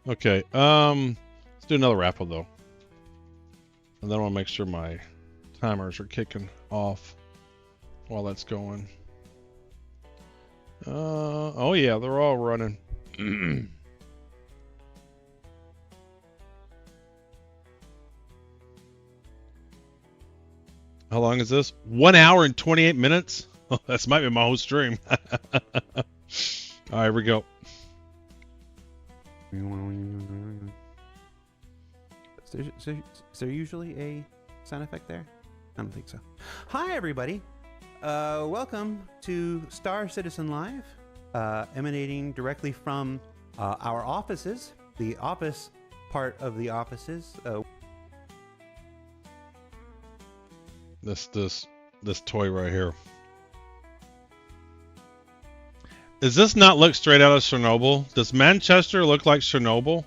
Okay, let's do another raffle though. And then I want to make sure my timers are kicking off while that's going. Oh yeah, they're all running. How long is this? 1 hour and 28 minutes? Oh, this might be my whole stream. All right, here we go. Is there usually a sound effect there? I don't think so. Hi, everybody. Welcome to Star Citizen Live, emanating directly from our offices, the office part of the offices. This toy right here. Does this not look straight out of Chernobyl? Does Manchester look like Chernobyl?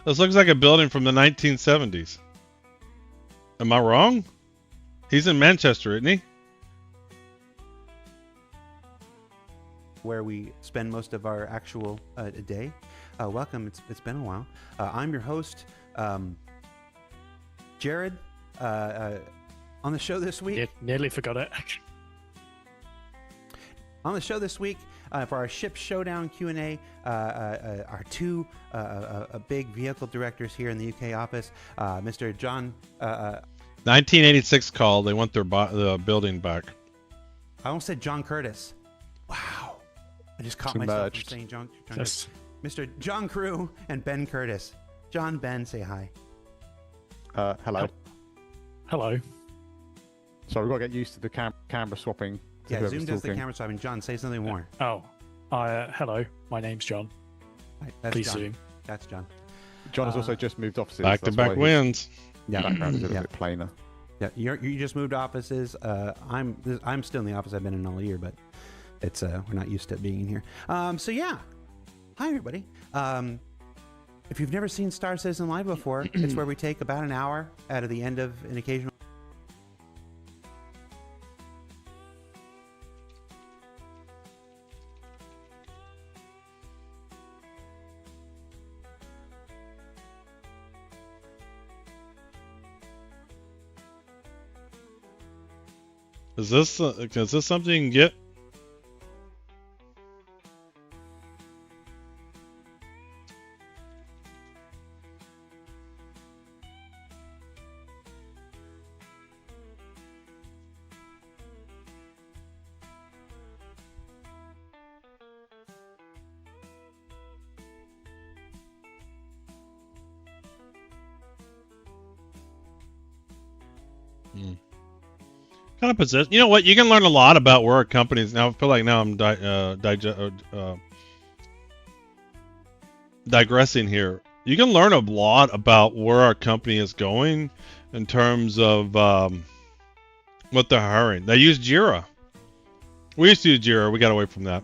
This looks like a building from the 1970s. Am I wrong? He's in Manchester, isn't he? Where we spend most of our actual day. Welcome. It's been a while. I'm your host, Jared. On the show this week. Nearly forgot it. On the show this week, for our Ship Showdown Q&A, our two big vehicle directors here in the UK office, Mr. John... 1986 call. They want their building back. I almost said John Curtis. Wow. I just caught myself from saying John Curtis. Mr. John Crew and Ben Curtis. John, Ben, say hi. Hello. Hello. So we've got to get used to the camera swapping. Yeah, Zoom does the camera swapping. John, say something more. Oh, hello. My name's John. Right, that's Please John. Zoom. That's John. John has also just moved offices. Back-to-back wins. Yeah, background is a little bit plainer. Yeah, you just moved offices. I'm still in the office I've been in all year, but it's we're not used to being in here. So yeah, hi everybody. If you've never seen Star Citizen Live before, it's where we take about an hour out of the end of an occasional. Is this something you can get? Kind of position. You know what? You can learn a lot about where a company's now. I feel like now I'm digressing here. You can learn a lot about where our company is going in terms of what they're hiring. They use Jira. We used to use Jira. We got away from that.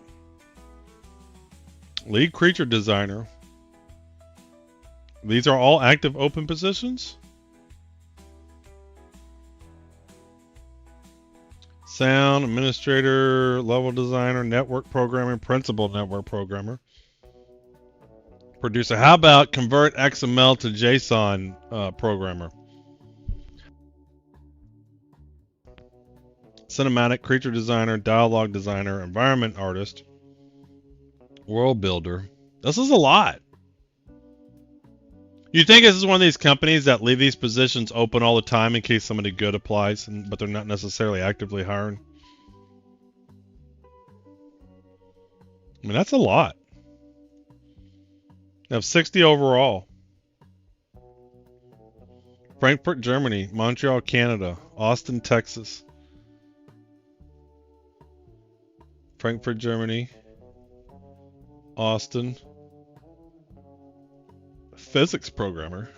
Lead creature designer. These are all active open positions. Sound administrator, level designer, network programmer, principal network programmer, producer. How about convert XML to JSON programmer? Cinematic, creature designer, dialogue designer, environment artist, world builder. This is a lot. You think this is one of these companies that leave these positions open all the time in case somebody good applies, but they're not necessarily actively hiring? I mean, that's a lot. You have 60 overall. Frankfurt, Germany. Montreal, Canada. Austin, Texas. Frankfurt, Germany. Austin. Physics programmer.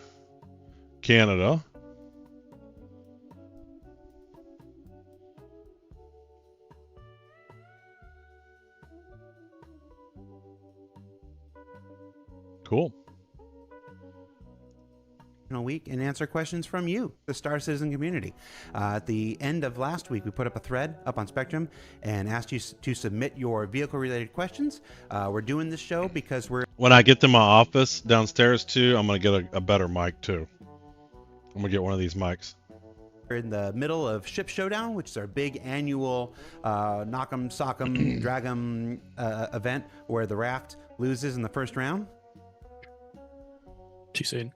Canada. Cool. week and answer questions from you, the Star Citizen community. At the end of last week, we put up a thread up on Spectrum and asked you to submit your vehicle-related questions. We're doing this show because when I get to my office downstairs too, I'm gonna get a better mic too. I'm gonna get one of these mics. we're in the middle of Ship Showdown, which is our big annual knock 'em, sock 'em, drag 'em event where the raft loses in the first round. Too soon.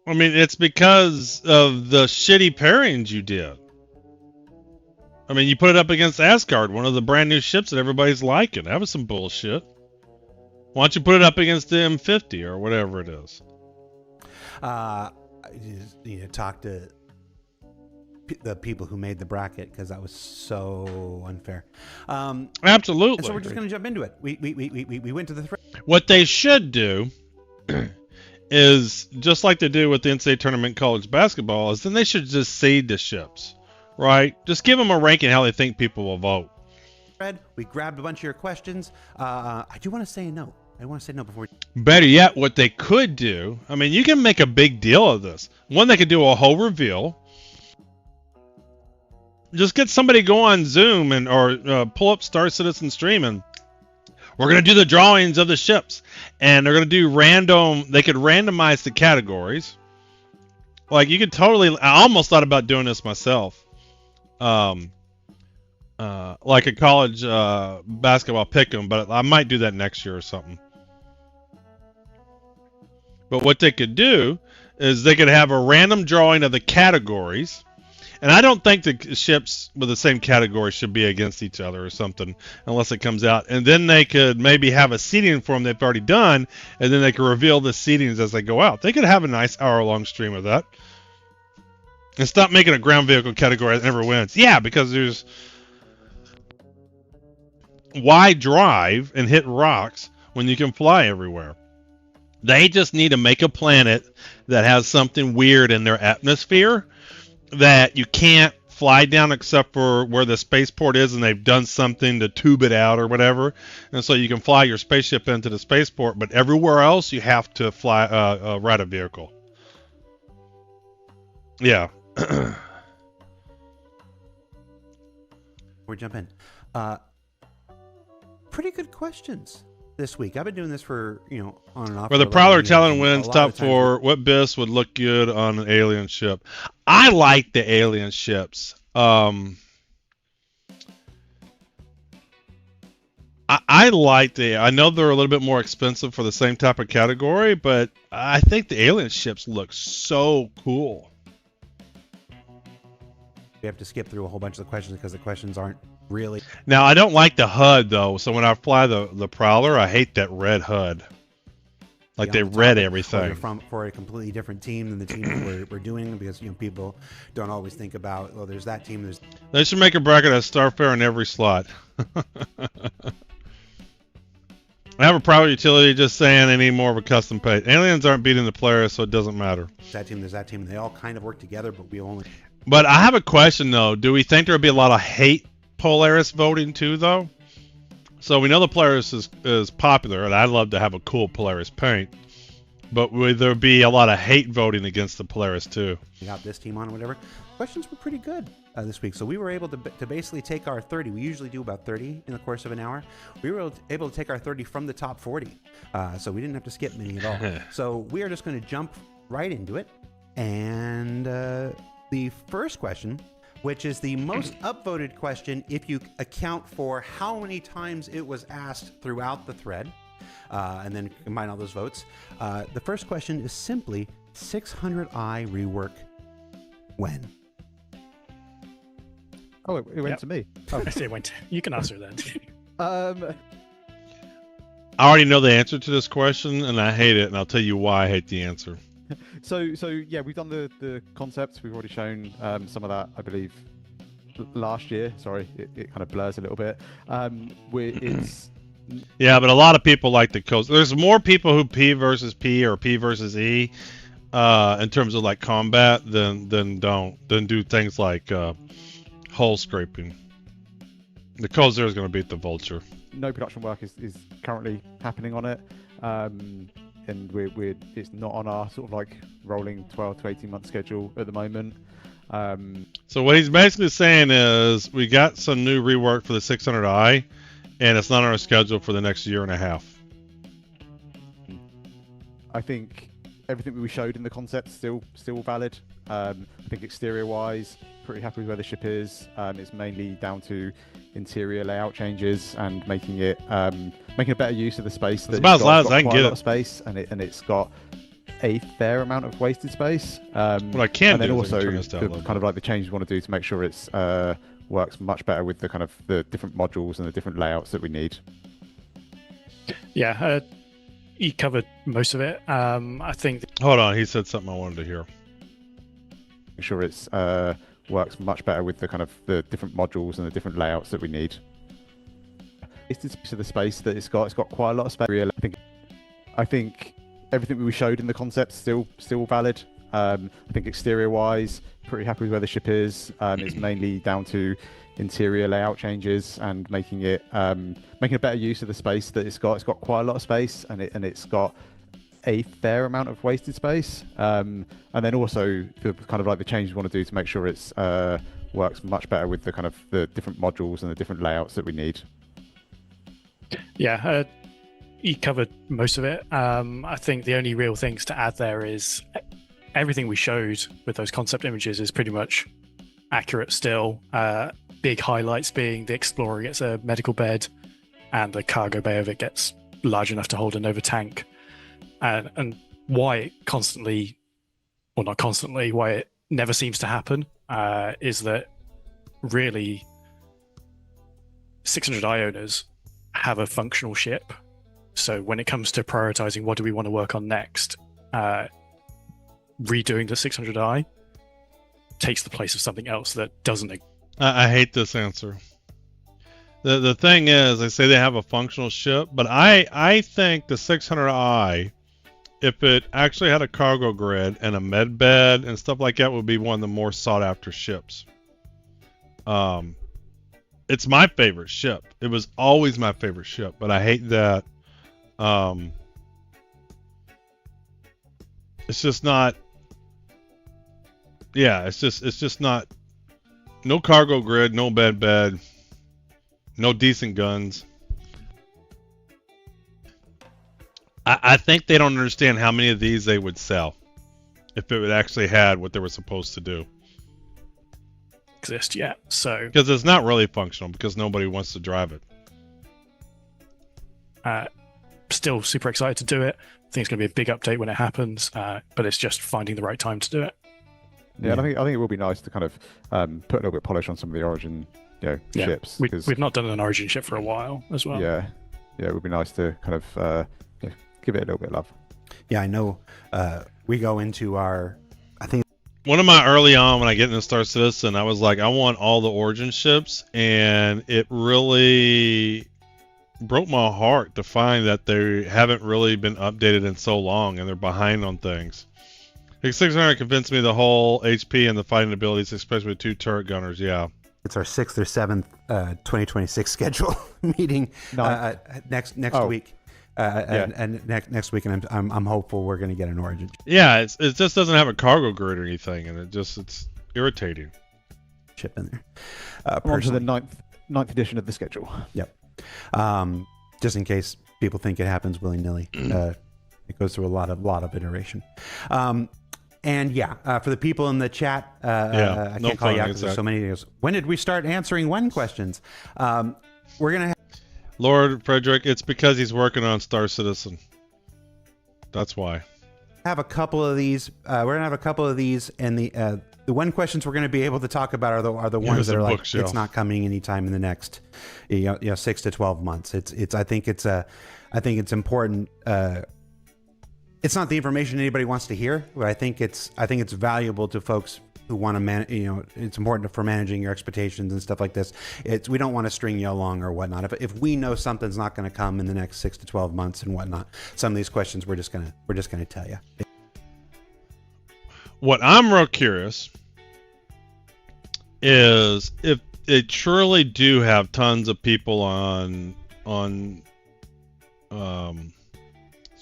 I mean, it's because of the shitty pairings you did. I mean, you put it up against Asgard, one of the brand new ships that everybody's liking. That was some bullshit. Why don't you put it up against the M50 or whatever it is? I just need to talk to the people who made the bracket because that was so unfair. Absolutely. And so we're just going to jump into it. We went to the thread. What they should do is, just like they do with the NCAA tournament in college basketball, is then they should just seed the ships, right? Just give them a ranking how they think people will vote. We grabbed a bunch of your questions. I do want to say no. I want to say no before. Better yet, what they could do, I mean, you can make a big deal of this. One, they could do a whole reveal. Just get somebody go on Zoom and or pull up Star Citizen Stream, and we're going to do the drawings of the ships. And they're going to do random, they could randomize the categories. Like, you could totally, I almost thought about doing this myself. Like a college basketball pick'em, but I might do that next year or something. But what they could do is they could have a random drawing of the categories. And I don't think the ships with the same category should be against each other or something unless it comes out. And then they could maybe have a seeding form they've already done, and then they could reveal the seedings as they go out. They could have a nice hour-long stream of that. And stop making a ground vehicle category that never wins. Yeah, because there's... Why drive and hit rocks when you can fly everywhere? They just need to make a planet that has something weird in their atmosphere that you can't fly down except for where the spaceport is, and they've done something to tube it out or whatever. And so you can fly your spaceship into the spaceport, but everywhere else you have to fly ride a vehicle. Yeah. We're jumping. Pretty good questions this week. I've been doing this for, on and off. Where the Prowler Talon wins top 4, what BIS would look good on an alien ship? I like the alien ships. I like I know they're a little bit more expensive for the same type of category, but I think the alien ships look so cool. We have to skip through a whole bunch of the questions because the questions aren't really. Now, I don't like the HUD, though. So when I fly the Prowler, I hate that red HUD. Like they read everything. For a completely different team than the team that we're doing, because people don't always think about, well, there's that team. They should make a bracket of Starfare in every slot. I have a Prowler utility, just saying they need more of a custom paint. Aliens aren't beating the players, so it doesn't matter. There's that team. They all kind of work together, but we only. But I have a question, though. Do we think there would be a lot of hate Polaris voting, too, though? So we know the Polaris is popular, and I'd love to have a cool Polaris paint. But would there be a lot of hate voting against the Polaris, too? We got this team on or whatever. Questions were pretty good this week. So we were able to basically take our 30. We usually do about 30 in the course of an hour. We were able to take our 30 from the top 40. So we didn't have to skip many at all. So we are just going to jump right into it. And the first question, which is the most upvoted question if you account for how many times it was asked throughout the thread, and then combine all those votes. The first question is simply 600i rework when? Oh, it went to me. Oh. I say it went. You can answer then. I already know the answer to this question, and I hate it, and I'll tell you why I hate the answer. So yeah, we've done the concepts. We've already shown some of that, I believe, last year. Sorry, it kind of blurs a little bit. It's yeah, but a lot of people like the codes. There's more people who P versus P or P versus E in terms of like combat than do things like hull scraping. The Cold Zero is going to beat the Vulture. No production work is currently happening on it. and it's not on our sort of like rolling 12 to 18 month schedule at the moment. So what he's basically saying is we got some new rework for the 600i, and it's not on our schedule for the next year and a half. I think everything that we showed in the concept still valid. I think exterior wise, pretty happy with where the ship is. It's mainly down to interior layout changes and making a better use of the space. It's about as loud as I can get it. Space, and it's got a fair amount of wasted space. What I can and then do also is turn this down a little kind of like the changes we want to do to make sure it's works much better with the kind of the different modules and the different layouts that we need. Yeah, you covered most of it. I think. Hold on, he said something I wanted to hear. Make sure it's works much better with the kind of the different modules and the different layouts that we need. It's the space that it's got quite a lot of space. I think everything we showed in the concept still valid. I think exterior wise, pretty happy with where the ship is. It's mainly down to interior layout changes and making a better use of the space that it's got. It's got quite a lot of space, and it's got a fair amount of wasted space. And then also the kind of like the changes we want to do to make sure it's works much better with the kind of the different modules and the different layouts that we need. Yeah, you covered most of it. I think the only real things to add there is everything we showed with those concept images is pretty much accurate still. Big highlights being the Explorer gets a medical bed and the cargo bay of it gets large enough to hold a Nova tank. And why it constantly, or not constantly, why it never seems to happen is that really 600i owners have a functional ship. So when it comes to prioritizing what do we want to work on next, redoing the 600i takes the place of something else that doesn't. I hate this answer. The thing is, they say they have a functional ship, but I think the 600i, if it actually had a cargo grid and a med bed and stuff like that, would be one of the more sought after ships. It's my favorite ship. It was always my favorite ship, but I hate that. It's just not. Yeah, it's just not. No cargo grid, no bed, no decent guns. I think they don't understand how many of these they would sell if it would actually had what they were supposed to do. Exist yet, so because it's not really functional because nobody wants to drive it. Still super excited to do it. I think it's going to be a big update when it happens, but it's just finding the right time to do it. Yeah, and I think it will be nice to kind of put a little bit of polish on some of the Origin ships. We've not done an Origin ship for a while as well. Yeah, it would be nice to kind of give it a little bit of love. Yeah, I know. We go into our, I think. One of my early on when I get into Star Citizen, I was like, I want all the Origin ships, and it really broke my heart to find that they haven't really been updated in so long, and they're behind on things. Like 600 convinced me the whole HP and the fighting abilities, especially with 2 turret gunners. Yeah, it's our 6th or 7th 2026 schedule meeting next week. And next week, and I'm hopeful we're going to get an Origin. Yeah, it just doesn't have a cargo grid or anything, and it's irritating. Chip in there. On to the ninth edition of the schedule. Yep. Just in case people think it happens willy nilly, it goes through a lot of iteration. And for the people in the chat, I can't call you out because there's so many of those. When did we start answering when questions? We're gonna. Lord Frederick, it's because he's working on Star Citizen. That's why. Have a couple of these. We're gonna have a couple of these, and the one questions we're gonna be able to talk about are the ones that are like it's not coming anytime in the next 6 to 12 months. I think it's important. It's not the information anybody wants to hear, but I think it's valuable to folks who want to manage. It's important for managing your expectations and stuff like this. We don't want to string you along or whatnot. If we know something's not going to come in the next 6 to 12 months and whatnot, some of these questions we're just gonna tell you. What I'm real curious is if they truly do have tons of people on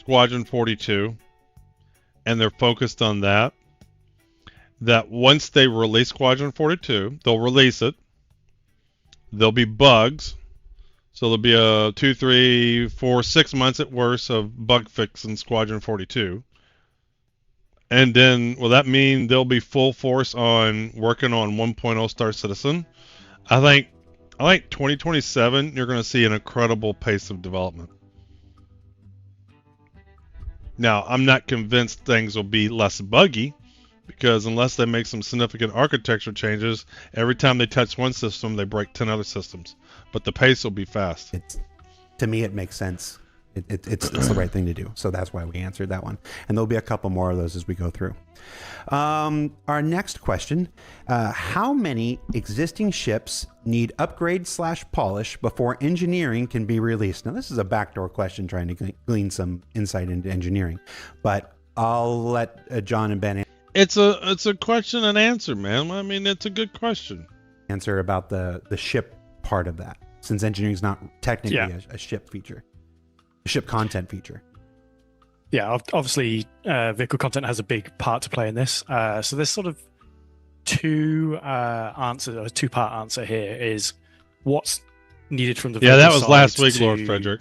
Squadron 42, and they're focused on that, that once they release Squadron 42, they'll release it. There'll be bugs. So there'll be a 2, 3, 4, 6 months at worst of bug fix in Squadron 42. And then, will that mean they'll be full force on working on 1.0 Star Citizen? I think 2027, you're going to see an incredible pace of development. Now, I'm not convinced things will be less buggy, because unless they make some significant architecture changes, every time they touch one system, they break 10 other systems. But the pace will be fast. To me, it makes sense. It's the right thing to do. So that's why we answered that one. And there'll be a couple more of those as we go through. Our next question, how many existing ships need upgrade/polish before engineering can be released? Now, this is a backdoor question trying to glean some insight into engineering, but I'll let John and Ben It's a question and answer, man. I mean, it's a good question. answer about the ship part of that, since engineering is not technically a ship feature, a ship content feature. Yeah, obviously, vehicle content has a big part to play in this. So there's sort of two answers, a two-part answer here is what's needed from the vehicle that was side last week, to Lord Frederick.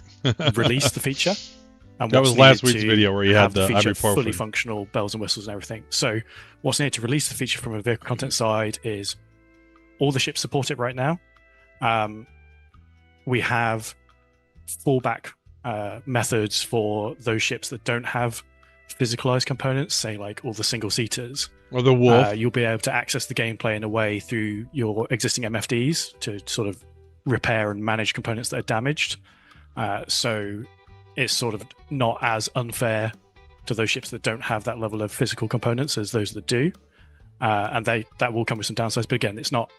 release the feature. And That what's was last needed week's to video where you had have the feature ibuprofen. fully functional bells and whistles and everything. So what's needed to release the feature from a vehicle content side is all the ships support it right now. We have fallback methods for those ships that don't have physicalized components, say like all the single seaters Or the Wolf. you'll be able to access the gameplay in a way through your existing MFDs to sort of repair and manage components that are damaged. So it's sort of not as unfair to those ships that don't have that level of physical components as those that do. And that will come with some downsides. But again, it's not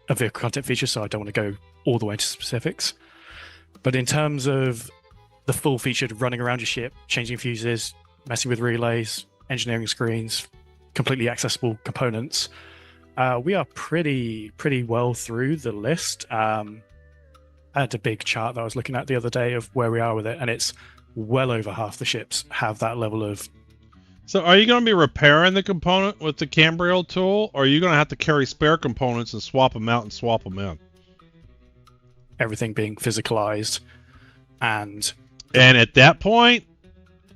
a vehicle content feature, so I don't want to go all the way into specifics. But in terms of the full featured running around your ship, changing fuses, messing with relays, engineering screens, completely accessible components, we are pretty well through the list. I had a big chart that I was looking at the other day of where we are with it, and it's well over half the ships have that level of. So are you going to be repairing the component with the Cambriel tool, or are you going to have to carry spare components and swap them out and swap them in? Everything being physicalized, and at that point,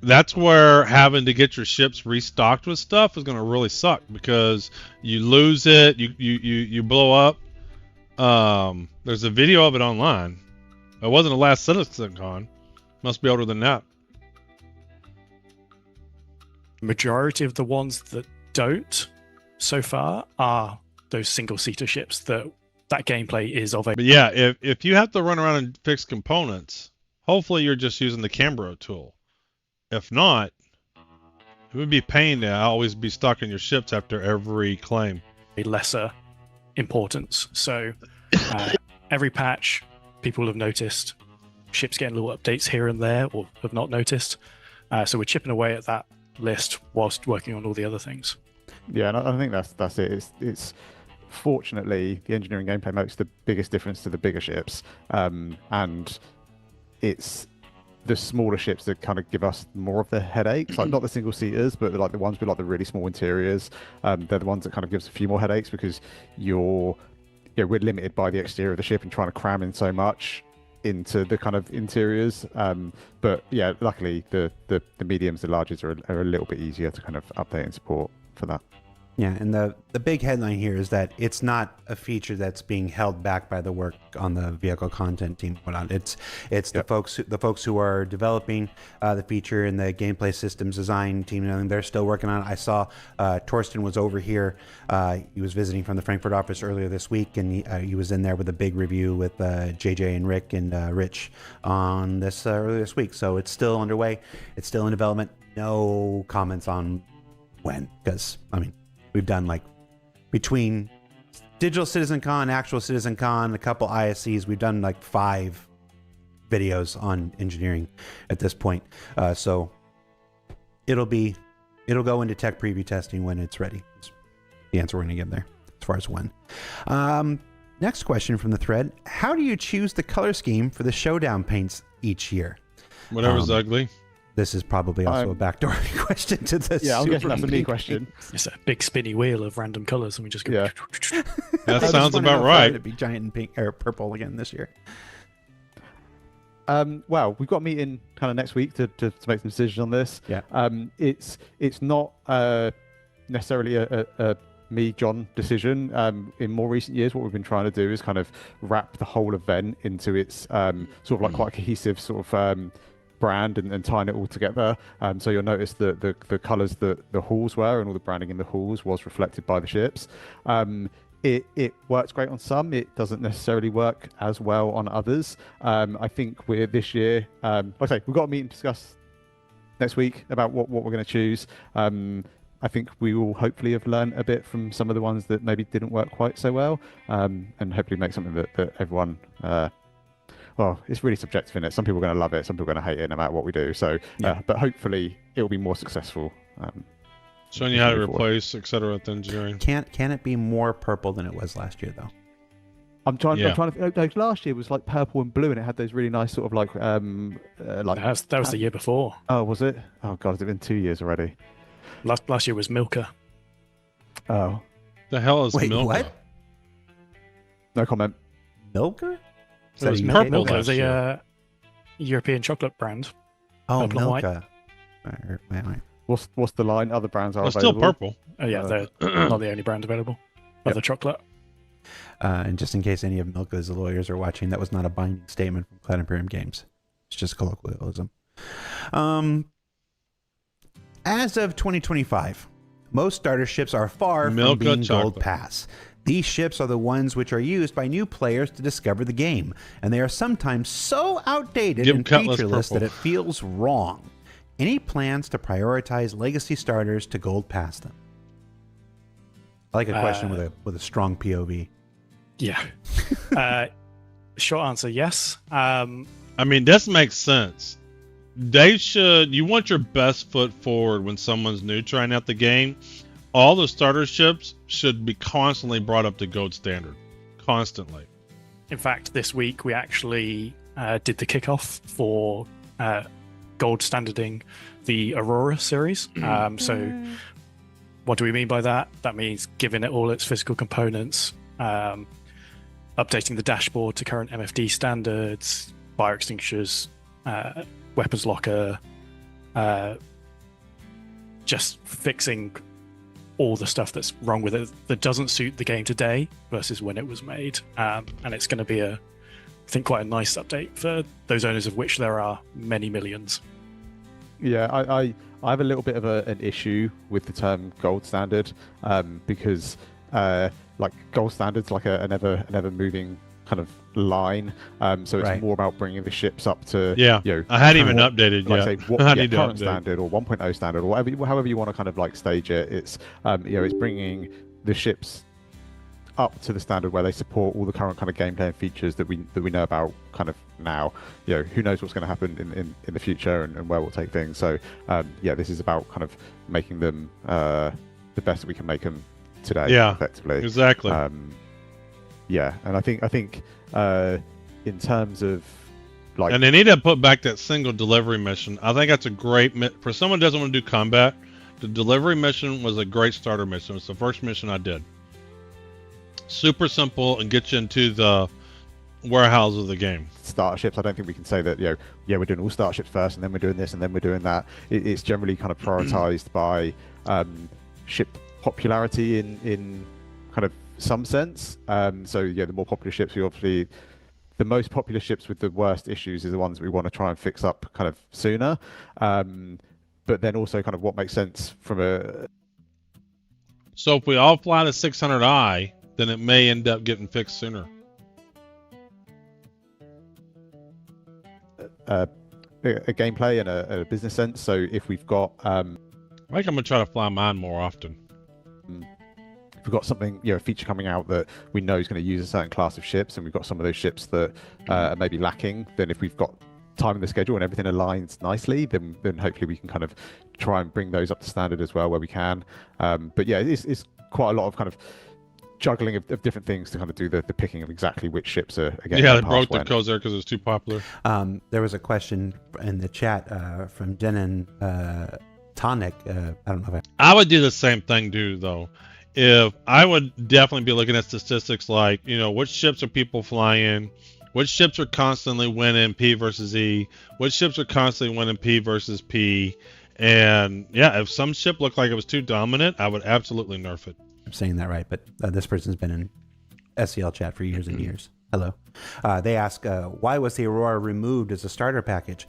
that's where having to get your ships restocked with stuff is going to really suck, because you lose it, you blow up. There's a video of it online. It wasn't the last CitizenCon. Must be older than that. majority of the ones that don't so far are those single-seater ships that gameplay is of a. But yeah, if you have to run around and fix components, hopefully you're just using the Cambro tool. If not, it would be pain to always be stuck in your ships after every claim. A lesser importance. So every patch, people have noticed ships getting little updates here and there, or have not noticed. So we're chipping away at that list whilst working on all the other things. Yeah, and I think that's it. It's fortunately the engineering gameplay makes the biggest difference to the bigger ships, and it's the smaller ships that kind of give us more of the headaches, like not the single seaters, but like the ones with like the really small interiors. They're the ones that kind of gives a few more headaches, because we're limited by the exterior of the ship and trying to cram in so much into the kind of interiors. But yeah, luckily the mediums, the larges are a little bit easier to kind of update and support for that. Yeah, and the big headline here is that it's not a feature that's being held back by the work on the vehicle content team. It's the folks who are developing the feature and the gameplay systems design team, and they're still working on it. I saw Torsten was over here. He was visiting from the Frankfurt office earlier this week, and he was in there with a big review with JJ and Rick and Rich on this earlier this week. So it's still underway. It's still in development. No comments on when, because we've done like between Digital CitizenCon, actual CitizenCon, a couple ISCs, we've done like 5 videos on engineering at this point. So it'll go into tech preview testing when it's ready. That's the answer we're going to give there as far as when. Next question from the thread. How do you choose the color scheme for the Showdown paints each year? Whatever's ugly. This is probably also a backdoor question to the Yeah, I'm guessing Super that's a me Mini. question. It's a big spinny wheel of random colors, and we just go. Yeah. That I just sounds wanna know about if right. It'd be giant and pink or purple again this year. Well, we've got a meeting kind of next week to make some decisions on this. Yeah. It's not necessarily a me, John decision. In more recent years, what we've been trying to do is kind of wrap the whole event into its sort of like quite a cohesive sort of brand and tying it all together. So you'll notice that the colours that the halls were and all the branding in the halls was reflected by the ships. It works great on some. It doesn't necessarily work as well on others. I think we're this year. Like I say, we've got a meeting to discuss next week about what we're going to choose. I think we will hopefully have learned a bit from some of the ones that maybe didn't work quite so well, and hopefully make something that everyone. Well, it's really subjective, isn't it? Some people are going to love it, some people are going to hate it, no matter what we do. So, but hopefully it will be more successful. Showing you how to replace, etc. with engineering. Can it be more purple than it was last year, though? I'm trying to. Like, last year was like purple and blue, and it had those really nice sort of like That was the year before. Oh, was it? Oh God, it's been 2 years already. Last year was Milka. Oh, The hell is Wait, Milka? what? no comment. Milker? It was a purple UK? Milka last is a year. European chocolate brand. Oh, purple and white. Milka. Wait. What's the line? Other brands are It's still available. purple. Oh yeah, they're not the only brand available of the chocolate. And just in case any of Milka's lawyers are watching, that was not a binding statement from Clan Imperium Games. It's just colloquialism. As of 2025, most starter ships are far from Milka being chocolate. Gold Pass. These ships are the ones which are used by new players to discover the game, and they are sometimes so outdated Give and Cutlass featureless purple. that it feels wrong. Any plans to prioritize legacy starters to Gold Pass them? I like a question with a strong POV. Yeah. Short answer, yes. I mean, this makes sense. You want your best foot forward when someone's new trying out the game. All the starter ships should be constantly brought up to gold standard. Constantly. In fact, this week we actually did the kickoff for gold standarding the Aurora series. So what do we mean by that? That means giving it all its physical components, updating the dashboard to current MFD standards, fire extinguishers, weapons locker, just fixing all the stuff that's wrong with it that doesn't suit the game today versus when it was made. And it's going to be I think quite a nice update for those owners of which there are many millions. Yeah, I have a little bit of an issue with the term gold standard, because like gold standard's like an ever moving kind of line. So it's more about bringing the ships up to I hadn't even updated like yet. say what I need to current update. standard or 1.0 standard or whatever, however you want to kind of like stage it. It's it's bringing the ships up to the standard where they support all the current kind of gameplay and features that we know about kind of now. Who knows what's going to happen in the future and where we'll take things. So this is about kind of making them the best that we can make them today. Effectively. Exactly. And I think in terms of like, and they need to put back that single delivery mission. I think that's a great for someone who doesn't want to do combat. The delivery mission was a great starter mission. It's the first mission I did. Super simple and get you into the warehouse of the game. Starter ships, I don't think we can say that we're doing all starter ships first and then we're doing this and then we're doing that. It's generally kind of prioritized by ship popularity in kind of some sense. So the more popular ships, the most popular ships with the worst issues is the ones we want to try and fix up kind of sooner. But then also kind of what makes sense from a. So if we all fly the 600i, then it may end up getting fixed sooner. A gameplay and a business sense. So if we've got, I think I'm gonna try to fly mine more often. If we've got something, a feature coming out that we know is going to use a certain class of ships, and we've got some of those ships that are maybe lacking, then if we've got time in the schedule and everything aligns nicely, then hopefully we can kind of try and bring those up to standard as well where we can. But it's quite a lot of kind of juggling of different things to kind of do the picking of exactly which ships are getting Yeah, their they pass broke the when. codes there because it was too popular. There was a question in the chat from Denon Tonic. I don't know if I would do the same thing, too, though. If I would definitely be looking at statistics like, you know, which ships are people flying, which ships are constantly winning P versus E, which ships are constantly winning P versus P, and yeah, if some ship looked like it was too dominant, I would absolutely nerf it. I'm saying that right, but this person's been in SCL chat for years and years. Hello. They ask, why was the Aurora removed as a starter package?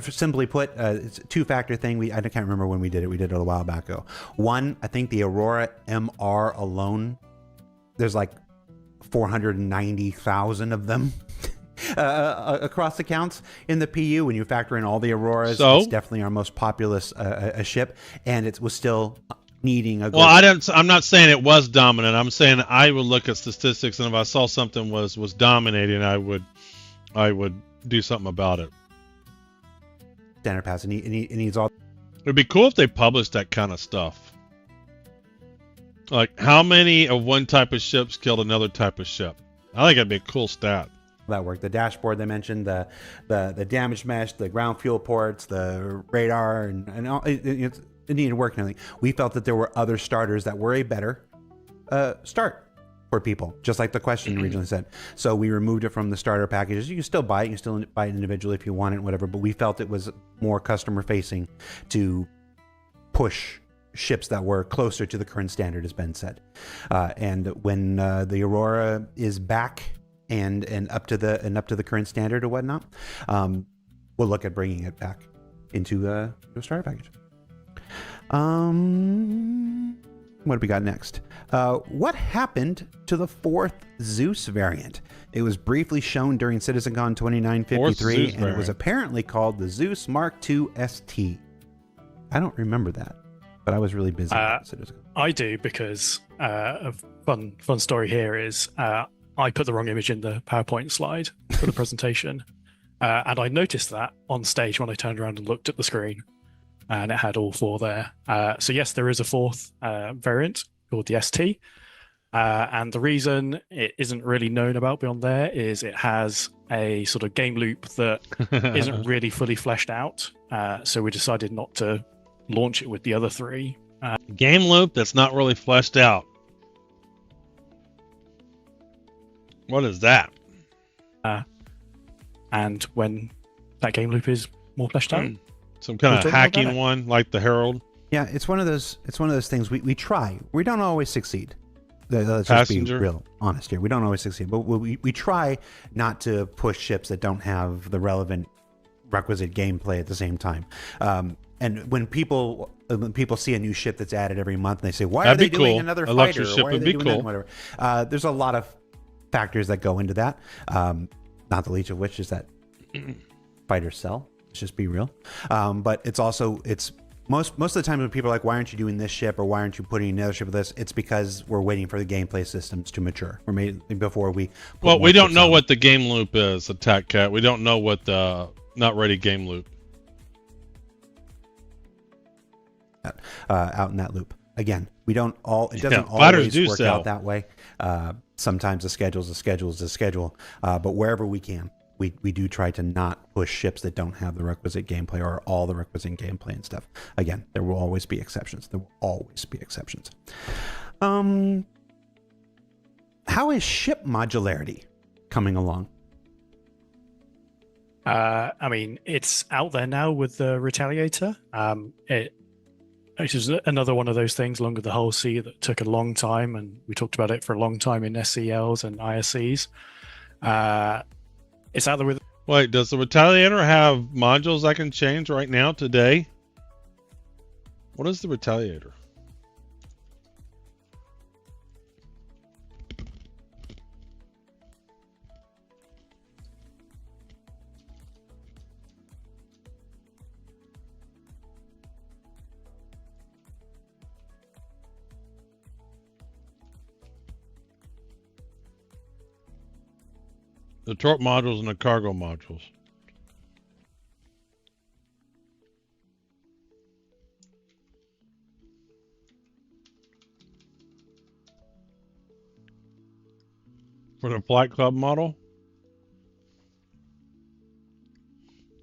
Simply put, it's a two-factor thing. I can't remember when we did it. We did it a while back ago. One, I think the Aurora MR alone, there's like 490,000 of them across accounts in the PU. When you factor in all the Auroras, So? it's definitely our most populous ship, and it was still needing a. Well, I'm not saying it was dominant. I'm saying I would look at statistics, and if I saw something was dominating, I would do something about it. Standard pass, and he needs all. It'd be cool if they published that kind of stuff. Like, how many of one type of ships killed another type of ship? I think that'd be a cool stat. That work. The dashboard they mentioned, the damage mesh, the ground fuel ports, the radar, and all, it needed work and everything. We felt that there were other starters that were a better start for people, just like the question originally said. So we removed it from the starter packages. You can still buy it. You can still buy it individually if you want it, whatever. But we felt it was more customer facing to push ships that were closer to the current standard, as Ben said. And when the Aurora is back and up to the current standard or whatnot, we'll look at bringing it back into the starter package. What do we got next? What happened to the 4th Zeus variant? It was briefly shown during CitizenCon 2953, and it was apparently called the Zeus Mark II ST. I don't remember that, but I was really busy at CitizenCon. I do, because a fun story here is I put the wrong image in the PowerPoint slide for the presentation, and I noticed that on stage when I turned around and looked at the screen, and it had all 4 there. So yes, there is a 4th variant called the ST, and the reason it isn't really known about beyond there is it has a sort of game loop that isn't really fully fleshed out. So we decided not to launch it with the other 3. Game loop that's not really fleshed out. What is that? And when that game loop is more fleshed out, some kind We'll of talk about hacking that. one, like the Herald. Yeah, it's one of those things we try. We don't always succeed. Let's just be real honest here. We don't always succeed, but we try not to push ships that don't have the relevant requisite gameplay at the same time. And when people see a new ship that's added every month, and they say, "Why are they doing another fighter? Why are they doing that?" Whatever. There's a lot of factors that go into that. Not the least of which is that fighters sell. Let's just be real. But it's most of the time when people are like, "Why aren't you doing this ship?" or "Why aren't you putting another ship with this?" It's because we're waiting for the gameplay systems to mature. We're made before we. Well, we don't know what the game loop is, Attack Cat. We don't know what the not ready game loop. Out in that loop again, we don't all. It doesn't always work out that way. Sometimes the schedule is a schedule. But wherever we can, we do try to not push ships that don't have the requisite gameplay or all the requisite gameplay and stuff. Again, there will always be exceptions. How is ship modularity coming along? I mean, it's out there now with the Retaliator. It is another one of those things along with the whole sea that took a long time, and we talked about it for a long time in SCLs and ISCs. It's out there with. Wait, does the Retaliator have modules I can change right now today? What is the Retaliator? The torp modules and the cargo modules. For the Flight Club model?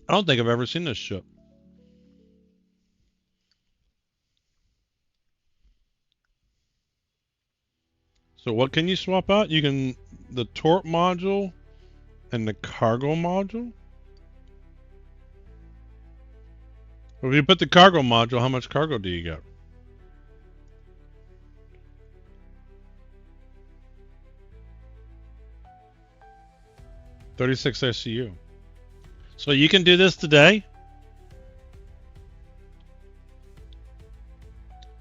I don't think I've ever seen this ship. So what can you swap out? You can, the torp module and the cargo module? Well, if you put the cargo module, how much cargo do you get? $36 SCU. So you can do this today?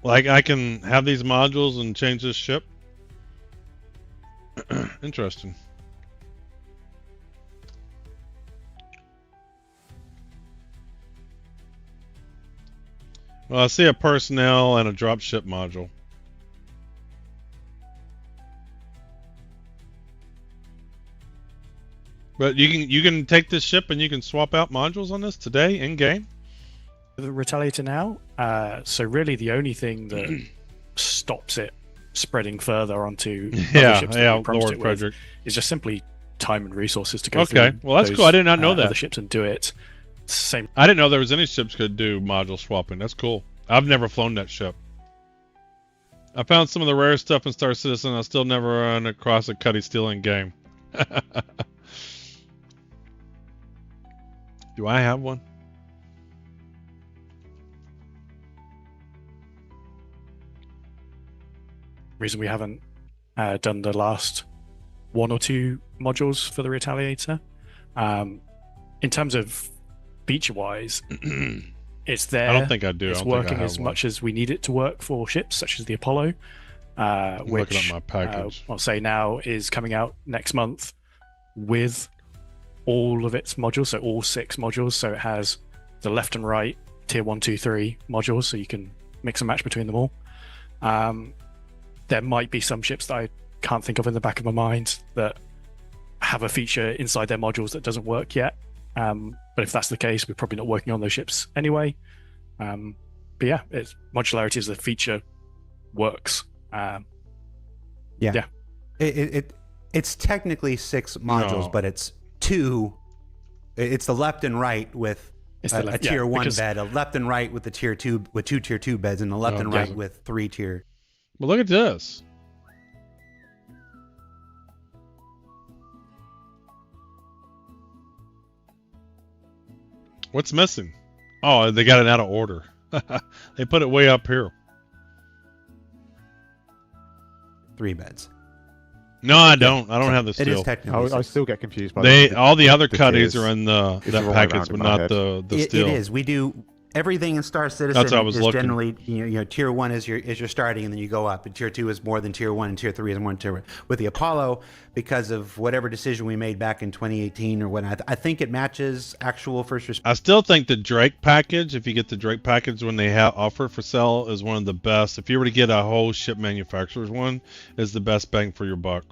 Like I can have these modules and change this ship? Interesting. Well, I see a personnel and a dropship module. But you can take this ship and you can swap out modules on this today in game. The Retaliator now. So really, the only thing that stops it spreading further onto other ships that we promised Lord it with Frederick, is just simply time and resources to go through. Okay, well that's cool. I did not know that. Other ships and do it. Same. I didn't know there was any ships could do module swapping. That's cool. I've never flown that ship. I found some of the rare stuff in Star Citizen. I still never run across a Cuddy stealing game. Do I have one? Reason we haven't done the last one or two modules for the Retaliator. In terms of feature-wise, it's there. I don't think I do. It's working as much as we need it to work for ships such as the Apollo, which looking at my package. I'll say now is coming out next month with all of its modules, so all 6 modules. So it has the left and right tier 1, 2, 3 modules, so you can mix and match between them all. There might be some ships that I can't think of in the back of my mind that have a feature inside their modules that doesn't work yet. But if that's the case, we're probably not working on those ships anyway. But yeah, it's modularity as a feature works. Yeah. It's technically 6 modules, but it's 2. It's the left and right with a tier 1 bed, a left and right with the tier 2 with 2 tier 2 beds, and a left and right with 3 tier. Well, look at this. What's missing? Oh, they got it out of order. They put it way up here. 3 beds. No, I don't. I don't have the It steel. is technically I still get confused by all the other the cuddies tiers. are in the It's that all package, around but in my not head. the steel. It is. We do everything in Star Citizen. That's what I was is looking. generally tier 1 is your starting, and then you go up. And tier 2 is more than tier 1, and tier 3 is more than tier 1. With the Apollo, because of whatever decision we made back in 2018 or when I think it matches actual first responders. I still think the Drake package, if you get the Drake package when they offer for sale, is one of the best. If you were to get a whole ship manufacturer's one, is the best bang for your buck.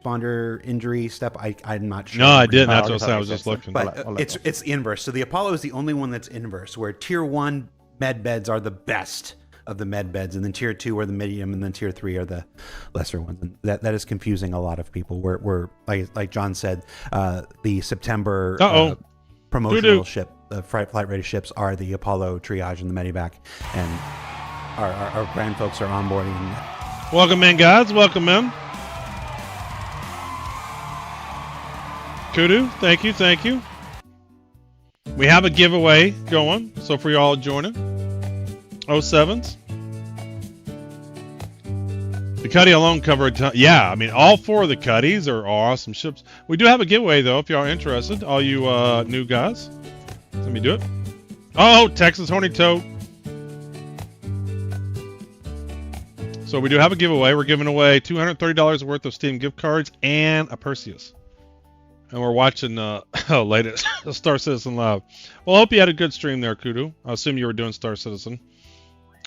Responder injury step. I'm not sure. No, I didn't. Oh, That's I what I guess was just that's looking. But I'll let it's inverse. So the Apollo is the only one that's inverse, where tier 1 med beds are the best of the med beds, and then tier 2 are the medium, and then tier 3 are the lesser ones. And that is confusing a lot of people. We're like John said, the September promotional ship, the flight ready ships are the Apollo triage and the Medivac, and our grand folks are onboarding. Welcome in, guys. Welcome in. Kudu, thank you. We have a giveaway going, so for y'all joining, 07s. The Cuddy alone covered, yeah, I mean, all 4 of the Cuddies are awesome ships. We do have a giveaway, though, if y'all are interested, all you new guys. Let me do it. Oh, Texas Horny Toad. So we do have a giveaway. We're giving away $230 worth of Steam gift cards and a Perseus. And we're watching latest Star Citizen Live. Well, I hope you had a good stream there, Kudu. I assume you were doing Star Citizen.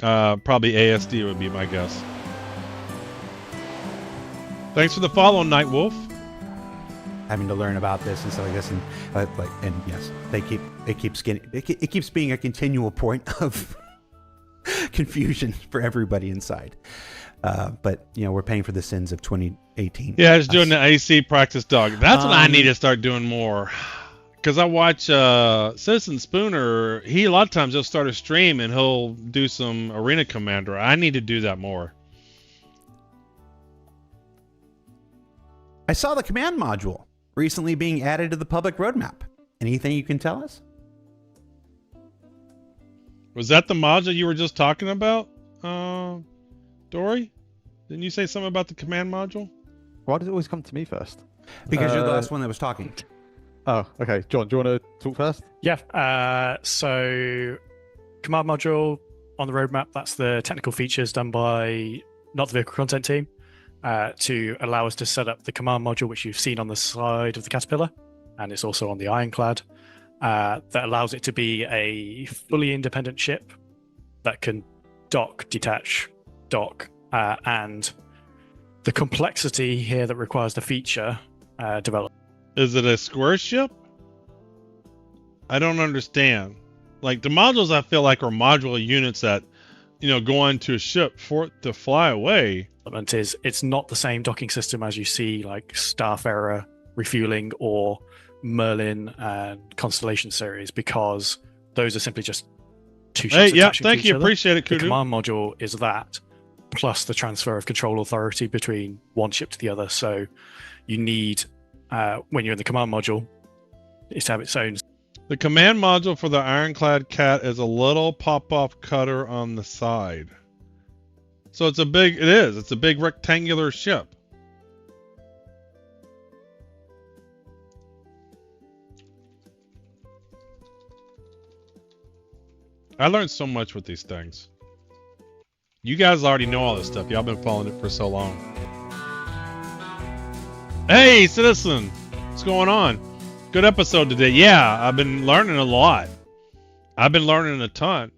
Probably ASD would be my guess. Thanks for the follow, Night Wolf. Having to learn about this and stuff like this, and yes, it keeps being a continual point of confusion for everybody inside. But we're paying for the sins of 2018. Yeah, just doing the AC practice dog. That's what I need to start doing more. Because I watch Citizen Spooner. He a lot of times he'll start a stream and he'll do some Arena Commander. I need to do that more. I saw the command module recently being added to the public roadmap. Anything you can tell us? Was that the module you were just talking about, Dory? Didn't you say something about the command module? Why does it always come to me first? Because you're the last one that was talking. Oh, okay. John, do you want to talk first? Yeah. So, command module on the roadmap. That's the technical features done by not the vehicle content team to allow us to set up the command module, which you've seen on the side of the Caterpillar, and it's also on the Ironclad. That allows it to be a fully independent ship that can dock, detach, dock, and the complexity here that requires the feature development. Is it a square ship? I don't understand. Like the modules, I feel like are modular units that, go into a ship for it to fly away. It's not the same docking system as you see like Starfarer refueling or Merlin and Constellation series, because those are simply just two ships. Hey, yeah, attaching thank to you, each other. appreciate it, The Kudu. command module is that, plus the transfer of control authority between one ship to the other. So you need, when you're in the command module, it's to have its own. The command module for the Ironclad Cat is a little pop-off cutter on the side. So it's a big rectangular ship. I learned so much with these things. You guys already know all this stuff. Y'all been following it for so long. Hey, Citizen! What's going on? Good episode today. Yeah, I've been learning a lot. I've been learning a ton.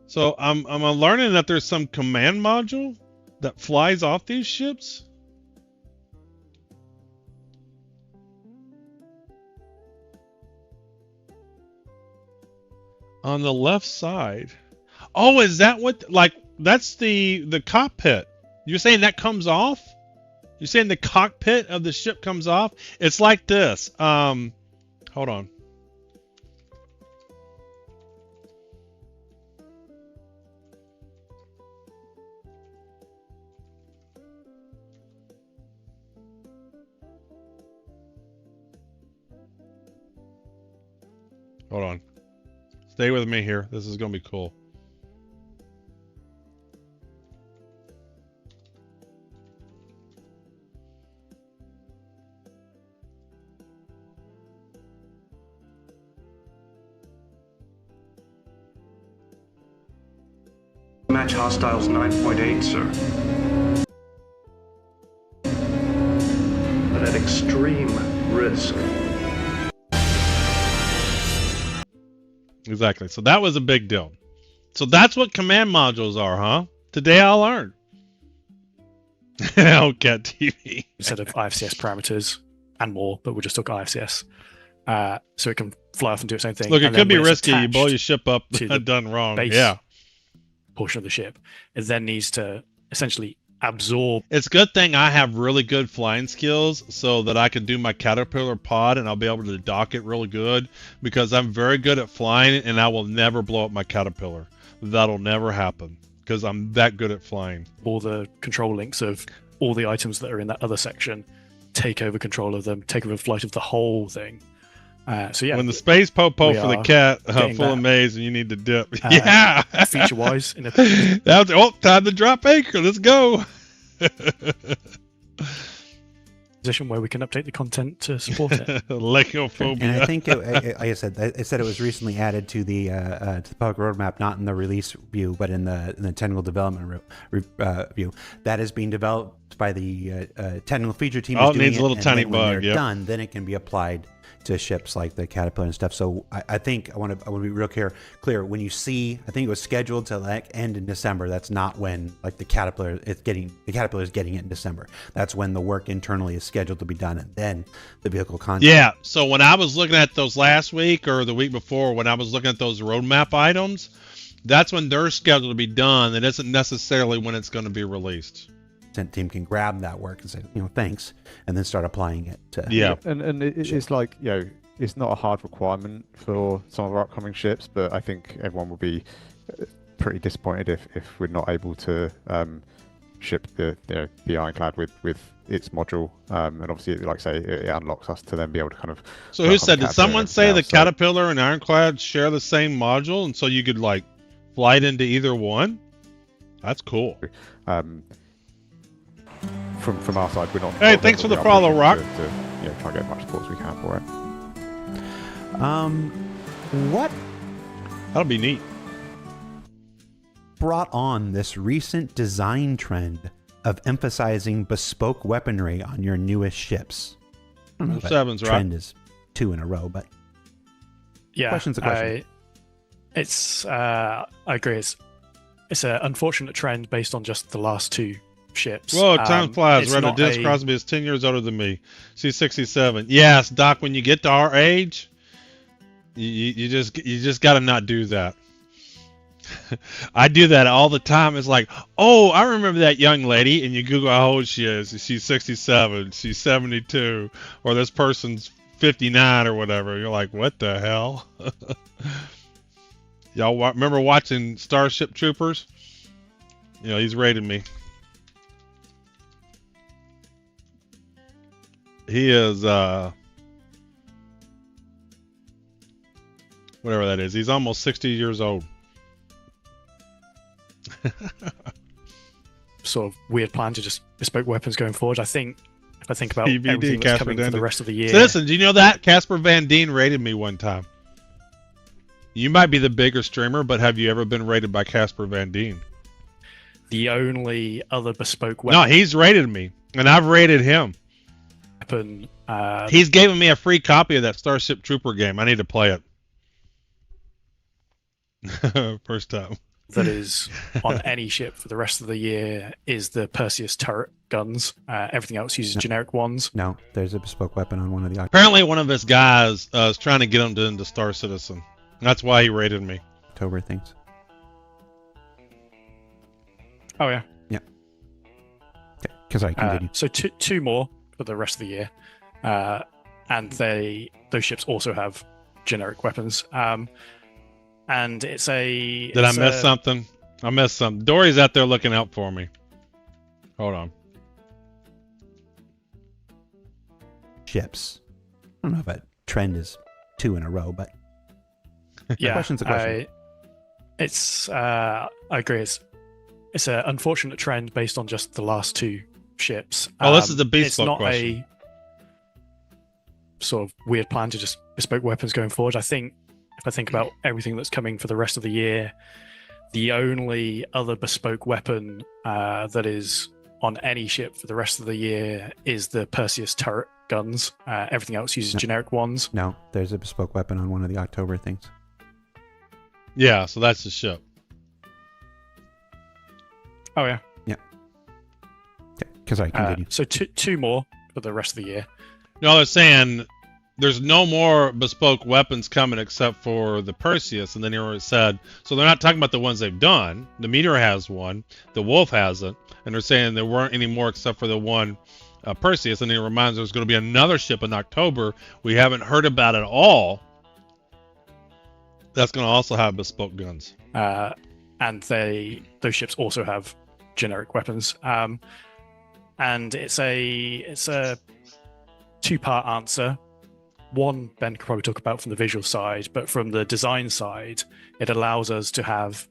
So I'm learning that there's some command module that flies off these ships. On the left side. Oh, is that what, that's the cockpit. You're saying that comes off? You're saying the cockpit of the ship comes off? It's like this. Hold on. Hold on. Stay with me here. This is going to be cool. Match hostiles 9.8, sir. But at extreme risk. Exactly. So that was a big deal. So that's what command modules are, huh? Today I learned. Hellcat TV. Instead of IFCS parameters and more, but we'll just talk IFCS. So it can fly off and do its own thing. Look, it And could then be when it's risky. You blow attached your ship up to the done wrong. base Yeah. portion of the ship, it then needs to essentially absorb. It's a good thing I have really good flying skills so that I can do my Caterpillar pod and I'll be able to dock it really good, because I'm very good at flying and I will never blow up my Caterpillar. That'll never happen because I'm that good at flying. All the control links of all the items that are in that other section, take over control of them, take over flight of the whole thing. So yeah, When the space popo we for the are cat getting full of that. maize and you need to dip. Yeah. feature wise in a That was, time to drop anchor. Let's go. position where we can update the content to support it. Legophobia. And I think, like I said, it was recently added to the public roadmap, not in the release view, but in the technical development view. That is being developed by the technical feature team. Oh, is it doing needs a little and tiny then when bug, they're yep. done, then it can be applied to ships like the Caterpillar and stuff. So I think I want to be real clear. When you see, I think it was scheduled to end in December. That's not when the Caterpillar is getting it in December. That's when the work internally is scheduled to be done, and then the vehicle content. Yeah. So when I was looking at those last week or the week before, when I was looking at those roadmap items, That's when they're scheduled to be done. That isn't necessarily when it's going to be released. Team can grab that work and say, thanks, and then start applying it to. Yeah. And it's like, it's not a hard requirement for some of our upcoming ships, but I think everyone will be pretty disappointed if we're not able to ship the Ironclad with its module. And obviously, like I say, it unlocks us to then be able to kind of. So who said? Did someone say the Caterpillar and Ironclad share the same module, and so you could like fly into either one? That's cool. From our side, we're not. Hey, thanks for the follow, Rock. To try and get as much support as we can for it. What That'll be neat. brought on this recent design trend of emphasizing bespoke weaponry on your newest ships? I don't know if that Sevens, right? trend is 2 in a row, but Yeah, question's a question. I agree. It's an unfortunate trend based on just the last 2 ships. Whoa, time flies. It's Right, not Dennis Crosby is 10 years older than me. She's 67. Yes, Doc, when you get to our age, you just got to not do that. I do that all the time. It's like, oh, I remember that young lady, and you Google how old she is. She's 67. She's 72. Or this person's 59 or whatever. You're like, what the hell? Y'all remember watching Starship Troopers? He's rated me. He is, whatever that is. He's almost 60 years old. Sort of weird plan to just bespoke weapons going forward. I think if I think about PVD, everything that's Casper coming Van for the Dien. rest of the year. Citizen, do you know that? Casper Van Dien rated me one time. You might be the bigger streamer, but have you ever been rated by Casper Van Dien? The only other bespoke No, weapon. he's rated me, and I've rated him. He's given me a free copy of that Starship Trooper game. I need to play it. First time. That is on any ship for the rest of the year is the Perseus turret guns. Everything else uses generic ones. No, there's a bespoke weapon on one of the. Apparently, one of his guys is trying to get him into Star Citizen. That's why he rated me. October things. Oh yeah. Yeah. Because I continue. So two more for the rest of the year, and those ships also have generic weapons. And it's a. Did I miss something? I missed something. Dory's out there looking out for me. Hold on. Ships. I don't know if that trend is 2 in a row, but Yeah, question's a question. I agree. It's an unfortunate trend based on just the last 2 ships. Oh, this is the It's bespoke not question. a sort of weird plan to just bespoke weapons going forward. I think if I think about everything that's coming for the rest of the year, the only other bespoke weapon that is on any ship for the rest of the year is the Perseus turret guns. Everything else uses generic ones. No, there's a bespoke weapon on one of the October things. Yeah, so that's the ship. Oh yeah. Because I continue. So two more for the rest of the year. No, they're saying there's no more bespoke weapons coming except for the Perseus, and then he said, so they're not talking about the ones they've done. The Meteor has one, the Wolf hasn't, and they're saying there weren't any more except for the one Perseus, and he reminds there's going to be another ship in October we haven't heard about at all. That's going to also have bespoke guns. And those ships also have generic weapons. And it's a 2-part answer. One, Ben could probably talk about from the visual side, but from the design side, it allows us to have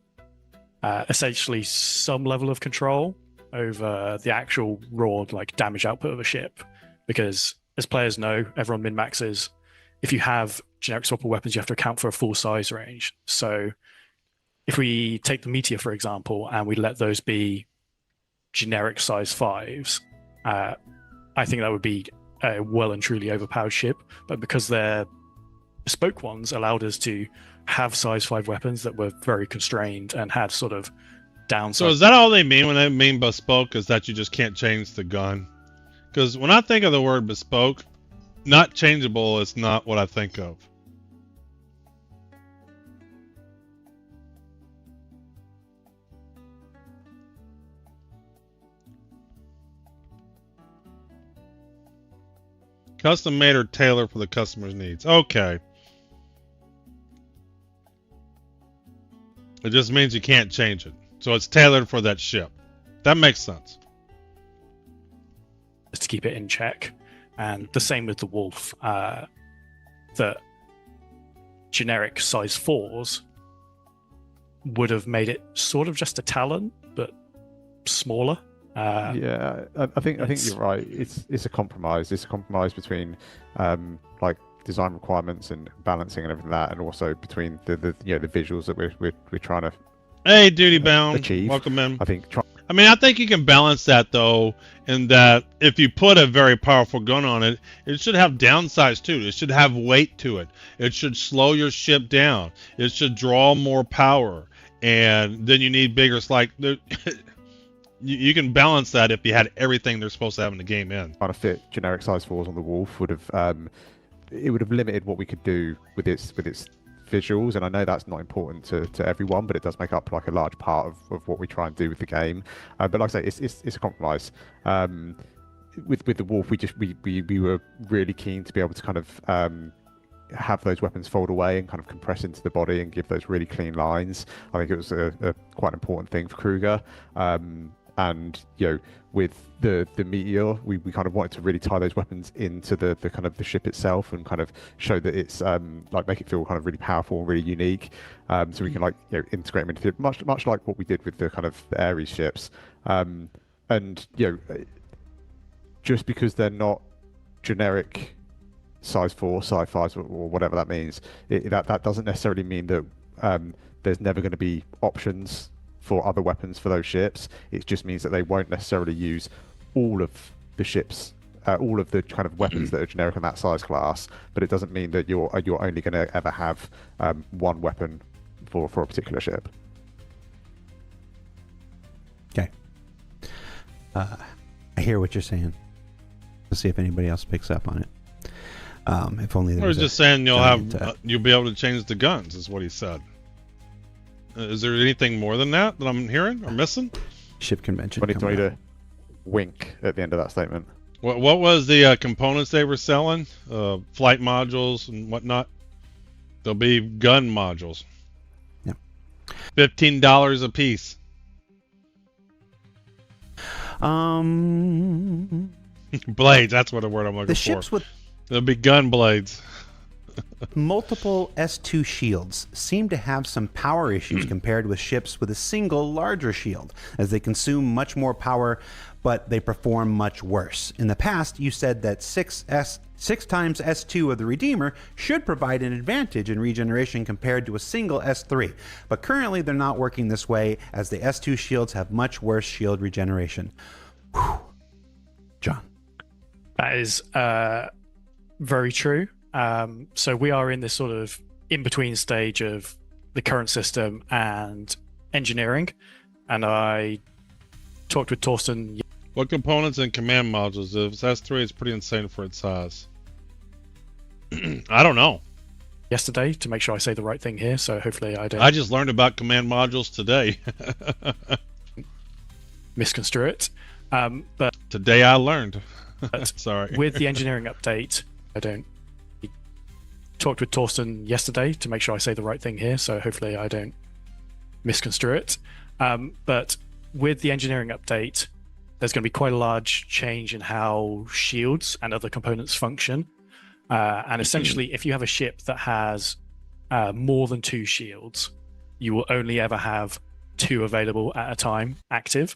essentially some level of control over the actual raw damage output of a ship. Because as players know, everyone min-maxes. If you have generic swappable weapons, you have to account for a full size range. So if we take the Meteor, for example, and we let those be generic size 5s, I think that would be a well and truly overpowered ship. But because they're bespoke ones, allowed us to have size 5 weapons that were very constrained and had sort of downside. So is that all they mean when they mean bespoke, is that you just can't change the gun? Because when I think of the word bespoke, not changeable is not what I think of. Custom made or tailored for the customer's needs. Okay. It just means you can't change it. So it's tailored for that ship. That makes sense. Just to keep it in check. And the same with the Wolf. The generic size 4s would have made it sort of just a Talon, but smaller. Yeah, I think you're right. It's a compromise. It's a compromise between like design requirements and balancing and everything like that, and also between the visuals that we're trying to Hey, Duty Bound. achieve. Welcome in. I think. I think you can balance that though, in that if you put a very powerful gun on it, it should have downsides too. It should have weight to it. It should slow your ship down. It should draw more power, and then you need bigger. You can balance that if you had everything they're supposed to have in the game in. Trying to fit generic size 4s on the Wolf would have it would have limited what we could do with its visuals, and I know that's not important to everyone, but it does make up like a large part of what we try and do with the game. But like I say, it's a compromise. With the Wolf, we were really keen to be able to kind of have those weapons fold away and kind of compress into the body and give those really clean lines. I think it was a quite an important thing for Kruger. And with the Meteor, we kind of wanted to really tie those weapons into the kind of the ship itself and kind of show that it's like make it feel kind of really powerful and really unique. So we can like integrate them into it, much like what we did with the kind of the Ares ships. And just because they're not generic size 4, size 5, or whatever that means, that doesn't necessarily mean that there's never going to be options for other weapons for those ships. It just means that they won't necessarily use all of the ships, all of the kind of weapons that are generic in that size class. But it doesn't mean that you're only going to ever have one weapon for a particular ship. Okay. I hear what you're saying. Let's see if anybody else picks up on it. If only there I was was just saying giant, you'll be able to change the guns, is what he said. Is there anything more than that I'm hearing or missing? ship convention. Do I need coming to up. wink at the end of that statement? What was the components they were selling? Flight modules and whatnot. There'll be gun modules. Yeah. $15 a piece. Blades. That's what the word I'm looking The for. ships with There'll be gun blades. multiple S2 shields seem to have some power issues compared with ships with a single larger shield, as they consume much more power, but they perform much worse. In the past, you said that 6 times S2 of the Redeemer should provide an advantage in regeneration compared to a single S3, but currently they're not working this way, as the S2 shields have much worse shield regeneration. Whew. John. That is very true. So we are in this sort of in-between stage of the current system and engineering, and I talked with Torsten. What components and command modules? If it's S3, it's pretty insane for its size. I don't know. Yesterday to make sure I say the right thing here, so hopefully I don't I just learned about command modules today. misconstrue it. But Today I learned. Sorry. with the engineering update, I don't. Talked with Torsten yesterday to make sure I say the right thing here, so hopefully I don't misconstrue it. But with the engineering update, there's going to be quite a large change in how shields and other components function. And essentially, if you have a ship that has more than 2 shields, you will only ever have 2 available at a time active.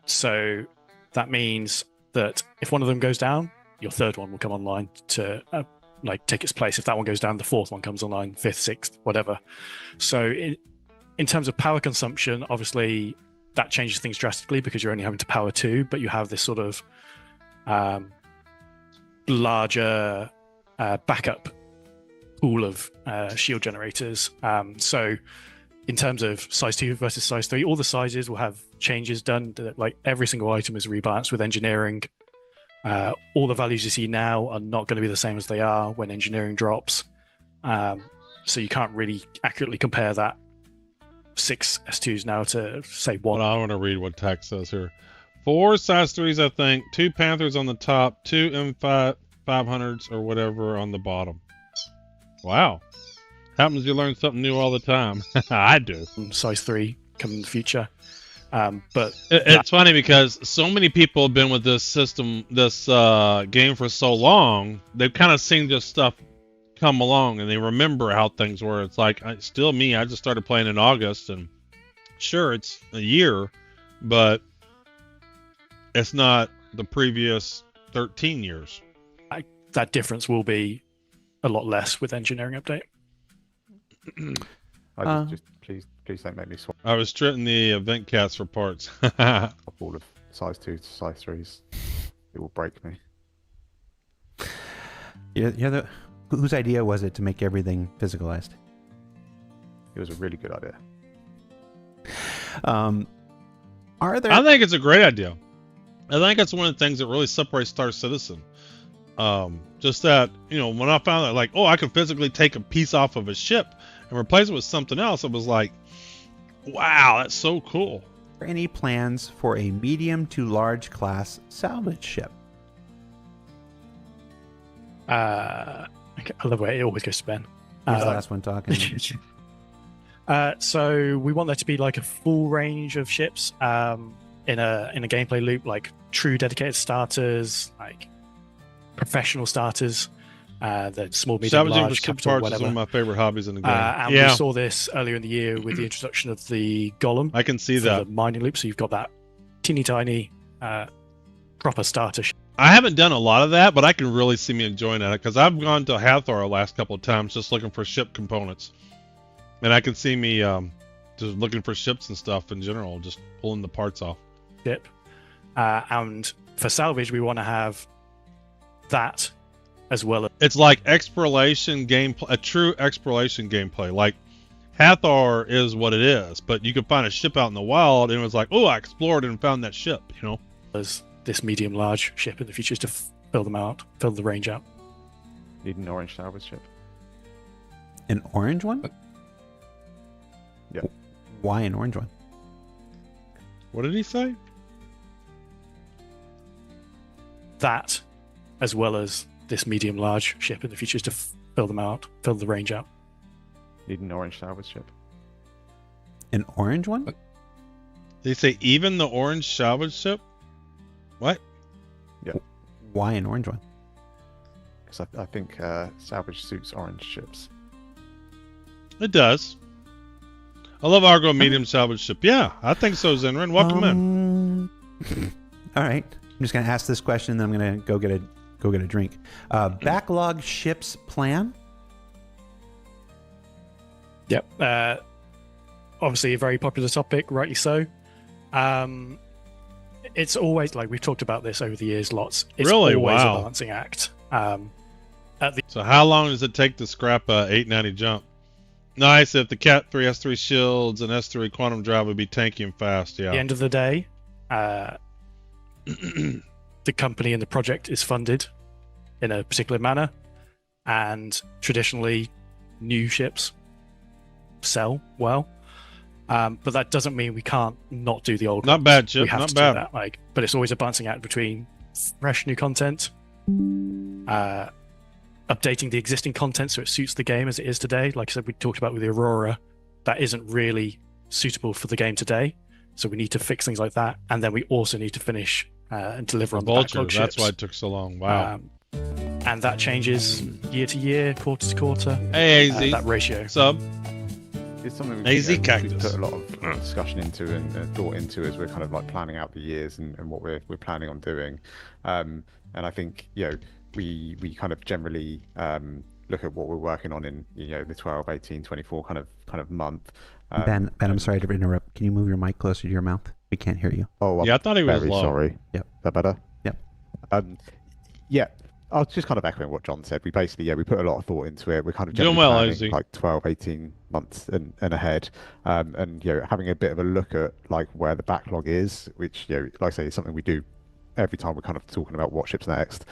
So that means that if one of them goes down, your third one will come online to take its place. If that one goes down, the fourth one comes online, 5th, 6th, whatever. So in terms of power consumption, obviously that changes things drastically because you're only having to power 2, but you have this sort of larger backup pool of shield generators. So in terms of size 2 versus size 3, all the sizes will have changes done. Like every single item is rebalanced with engineering. All the values you see now are not going to be the same as they are when engineering drops. So you can't really accurately compare that 6 S2s now to say 1. Well, I want to read what text says here. 4 size 3s, I think. 2 Panthers on the top. 2 M500s or whatever on the bottom. Wow. Happens you learn something new all the time. I do. Size 3 coming in the future. But it's funny because so many people have been with this system, this game for so long, they've kind of seen this stuff come along and they remember how things were. It's like, still me, I just started playing in August, and sure, it's a year, but it's not the previous 13 years. That difference will be a lot less with engineering update. Just please don't make me swap I was stripping the event cats for parts. all of size 2 to size 3s. It will break me. Yeah. Whose idea was it to make everything physicalized? It was a really good idea. Are there? I think it's a great idea. I think it's one of the things that really separates Star Citizen. Just that, when I found that, like, I can physically take a piece off of a ship and replace it with something else, it was like, wow, that's so cool. Are there any plans for a medium to large class salvage ship? I love the way it always goes to Ben. Who's the last one talking? So we want there to be like a full range of ships in a gameplay loop, like true dedicated starters, like professional starters, the small, medium, Salvaging large, for ship capital, parts whatever. is one of my favorite hobbies in the game. And we saw this earlier in the year with the introduction of the Golem. I can see for that. the mining loop. So you've got that teeny tiny proper starter ship. I haven't done a lot of that, but I can really see me enjoying that because I've gone to Hathor the last couple of times just looking for ship components, and I can see me just looking for ships and stuff in general, just pulling the parts off. Ship, and for salvage, we want to have that as well as It's like exploration gameplay, a true exploration gameplay. Like Hathor is what it is, but you could find a ship out in the wild, and it was like, I explored and found that ship. as this medium large ship in the future, is to fill them out, fill the range out. Need an orange salvage ship. An orange one? Yeah. Why an orange one? What did he say? That as well as this medium large ship in the future, is to fill them out, fill the range out. Need an orange salvage ship. An orange one? Did he say even the orange salvage ship? What? Why an orange one? Because I think salvage suits orange ships. It does. I love Argo medium salvage ship. Yeah, I think so, Zenrin. Welcome in. All right. I'm just going to ask this question, then I'm going to go get a drink. Backlog ships plan? Yep. Obviously a very popular topic, rightly so. It's always, like we've talked about this over the years lots. It's Really? always Wow. a balancing act. So how long does it take to scrap a 890 jump? Nice. If the Cat 3 S3 shields and S3 quantum drive would be tanky and fast. At the Yeah. end of the day, the company and the project is funded in a particular manner, and traditionally new ships sell well. But that doesn't mean we can't not do the old Not ones. bad, We Chip. have Not to bad. do that. But it's always a balancing act between fresh new content, updating the existing content so it suits the game as it is today. Like I said, we talked about with the Aurora, that isn't really suitable for the game today. So we need to fix things like that, and then we also need to finish and deliver on the Vulture. backlog That's ships. why it took so long. Wow. And that changes year to year, quarter to quarter. Hey, AZ. That ratio. Sub. It's something AZ we cactus. put a lot of discussion into and thought into as we're kind of like planning out the years and what we're planning on doing. And I think we kind of generally look at what we're working on in the 12, 18, 24 kind of month. Ben, I'm sorry to interrupt. Can you move your mic closer to your mouth? We can't hear you. Oh, Yeah, I thought he was very low. sorry. Yep. Is that better? Yep. Yeah. I was just kind of echoing what John said. We basically, we put a lot of thought into it. We're kind of Doing generally well, planning AZ. like 12, 18 months and ahead. And having a bit of a look at like where the backlog is, which, like I say, is something we do every time we're kind of talking about what ships next.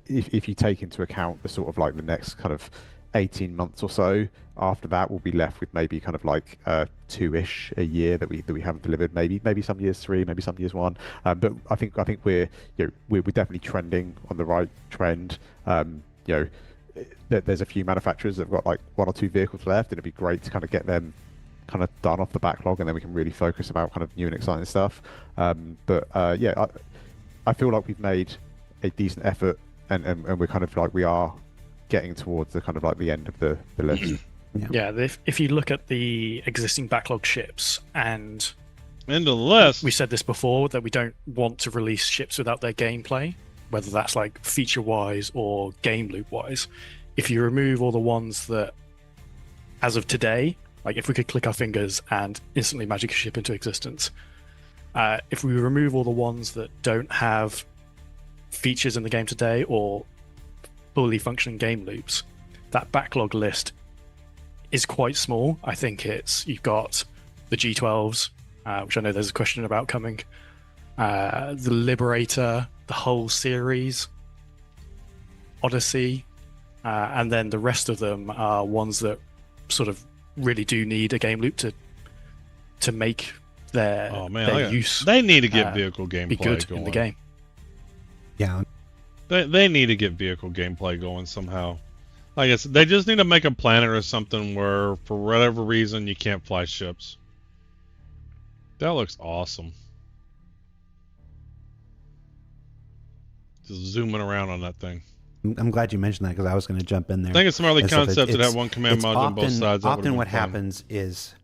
If you take into account the sort of like the next kind of 18 months or so. After that, we'll be left with maybe kind of like 2-ish a year that we haven't delivered. Maybe some years 3, maybe some years 1. But I think we're we're definitely trending on the right trend. There's a few manufacturers that've got like 1 or 2 vehicles left, and it'd be great to kind of get them kind of done off the backlog, and then we can really focus about kind of new and exciting stuff. I feel like we've made a decent effort, and we're kind of like we are getting towards the kind of like the end of the list. Yeah, if you look at the existing backlog ships, and into the list, we said this before, that we don't want to release ships without their gameplay, whether that's like feature-wise or game loop-wise. If you remove all the ones that, as of today, like if we could click our fingers and instantly magic a ship into existence, if we remove all the ones that don't have features in the game today or fully functioning game loops, that backlog list is quite small. I think you've got the G12s, which I know there's a question about coming, the Liberator, the whole series, Odyssey, and then the rest of them are ones that sort of really do need a game loop to make their use. They need to get vehicle gameplay be good going in the game. Yeah, they need to get vehicle gameplay going somehow. I guess they just need to make a planet or something where, for whatever reason, you can't fly ships. That looks awesome. Just zooming around on that thing. I'm glad you mentioned that, because I was going to jump in there. I think it's some early concept that have one command module on both sides. Often what happens is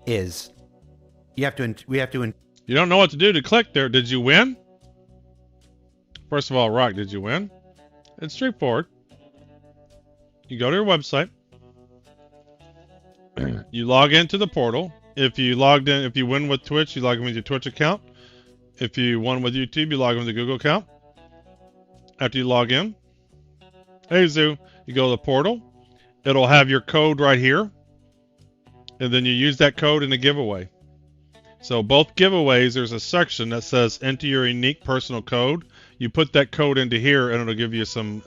we have to. You don't know what to do to click there. Did you win? First of all, Rock, did you win? It's straightforward. You go to your website. You log into the portal. If you win with Twitch, you log in with your Twitch account. If you won with YouTube, you log in with the Google account. After you log in, hey Zoo, you go to the portal. It'll have your code right here. And then you use that code in the giveaway. So both giveaways, there's a section that says enter your unique personal code. You put that code into here, and it'll give you some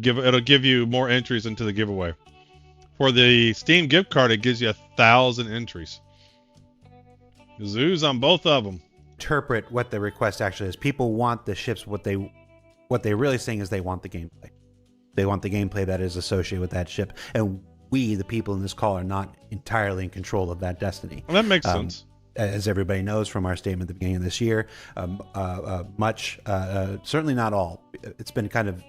it'll give you more entries into the giveaway. For the Steam gift card, it gives you 1,000 entries. Zoos on both of them. Interpret what the request actually is. People want the ships. What they're really saying is they want the gameplay. They want the gameplay that is associated with that ship, and we, the people in this call, are not entirely in control of that destiny. Well, that makes sense. As everybody knows from our statement at the beginning of this year, certainly not all. It's been kind of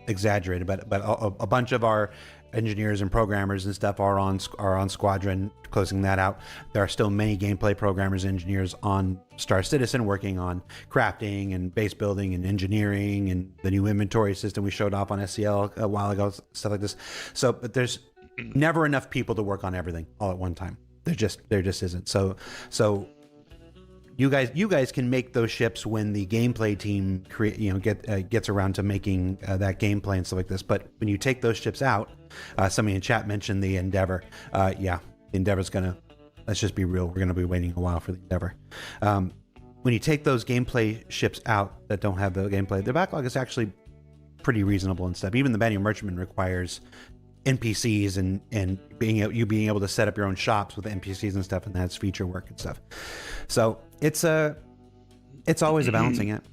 exaggerated, but a bunch of our engineers and programmers and stuff are on Squadron, closing that out. There are still many gameplay programmers and engineers on Star Citizen working on crafting and base building and engineering and the new inventory system we showed off on SCL a while ago, stuff like this. So, but there's never enough people to work on everything all at one time. There just isn't. So you guys can make those ships when the gameplay team gets around to making that gameplay and stuff like this. But when you take those ships out, somebody in chat mentioned the Endeavor. The Endeavor's gonna. Let's just be real. We're gonna be waiting a while for the Endeavor. When you take those gameplay ships out that don't have the gameplay, the backlog is actually pretty reasonable and stuff. Even the Banning Merchantman requires NPCs and being able to set up your own shops with NPCs and stuff, and that's feature work and stuff. So it's always a balancing act.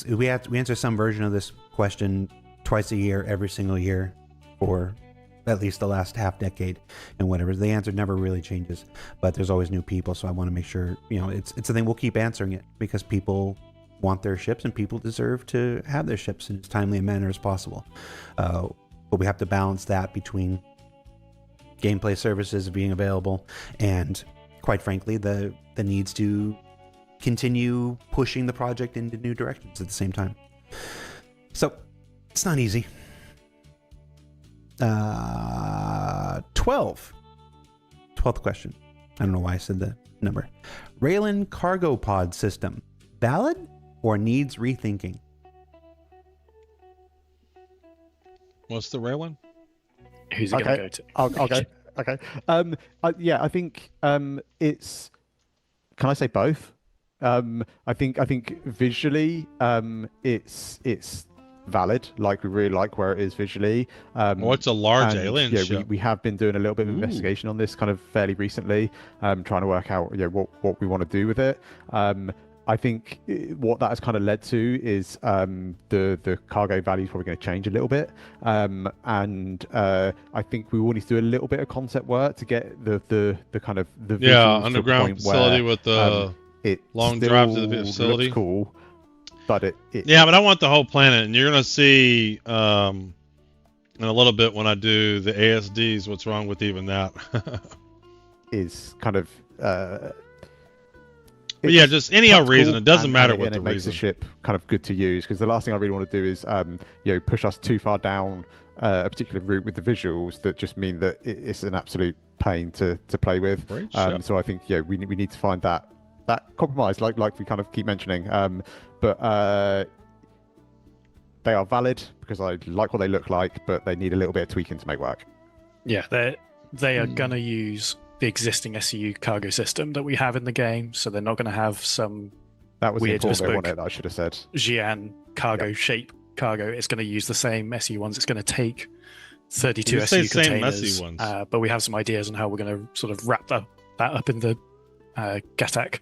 We answer some version of this question twice a year, every single year, for at least the last half decade, and whatever. The answer never really changes, but there's always new people. So I want to make sure it's a thing. We'll keep answering it because people want their ships and people deserve to have their ships in as timely a manner as possible. But we have to balance that between gameplay services being available and, quite frankly, the needs to continue pushing the project into new directions at the same time. So it's not easy. 12th question. I don't know why I said the number. Raylan cargo pod system, valid or needs rethinking? What's the Raylan? Who's it going to go to? I'll go. Okay. I think it's. Can I say both? I think visually, it's valid. Like we really like where it is visually. What's a large and, alien yeah, ship? we have been doing a little bit of Ooh. investigation on this kind of fairly recently, trying to work out what we want to do with it. I think what that has kind of led to is the cargo value is probably going to change a little bit, and I think we will need to do a little bit of concept work to get the kind of the visuals underground to a point facility where, with the it long still drive to the facility. looks cool, but it yeah, but I want the whole planet, and you're gonna see in a little bit when I do the ASDs what's wrong with even that. is kind of. But yeah, just any practical, reason. It doesn't and matter it, what and the it makes the reason. ship kind of good to use, because the last thing I really want to do is push us too far down a particular route with the visuals that just mean that it's an absolute pain to play with. Great ship. So I think we need to find that compromise, like we kind of keep mentioning. But they are valid because I like what they look like, but they need a little bit of tweaking to make work. Yeah, they are gonna use the existing SCU cargo system that we have in the game, so they're not gonna have some That was the weird important bit, bespoke wasn't it, that I should have said. Xi'an cargo shape cargo. It's going to use the same SU ones. It's going to take 32 You say SU same containers, messy ones. but we have some ideas on how we're going to sort of wrap that up in the Gattac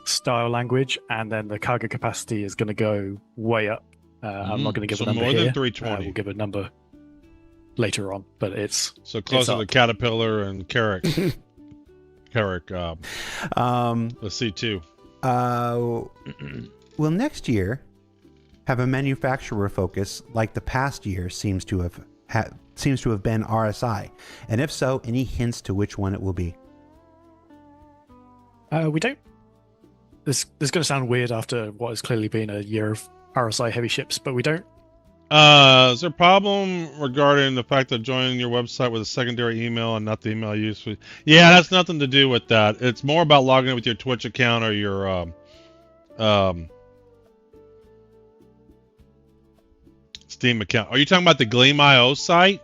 style language, and then the cargo capacity is going to go way up. I'm not going to give so a number more here. than 320. We'll give a number later on, but it's So closer to up. Caterpillar and Carrick. Carrick, the C2. Will next year have a manufacturer focus like the past year seems to have been RSI? And if so, any hints to which one it will be? We don't. This is going to sound weird after what has clearly been a year of RSI heavy ships, but we don't. Is there a problem regarding the fact that joining your website with a secondary email and not the email you use? Yeah, that's nothing to do with that. It's more about logging in with your Twitch account or your Steam account. Are you talking about the Gleam.io site?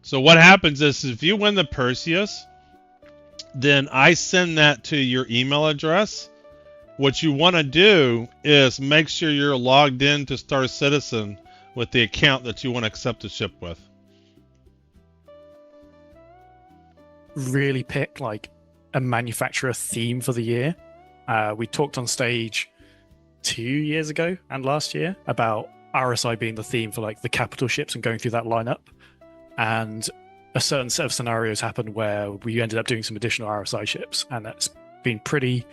So what happens is if you win the Perseus, then I send that to your email address. What you want to do is make sure you're logged in to Star Citizen with the account that you want to accept the ship with. Really pick like a manufacturer theme for the year. We talked on stage 2 years ago and last year about RSI being the theme for like the capital ships and going through that lineup. And a certain set of scenarios happened where we ended up doing some additional RSI ships, and that's been pretty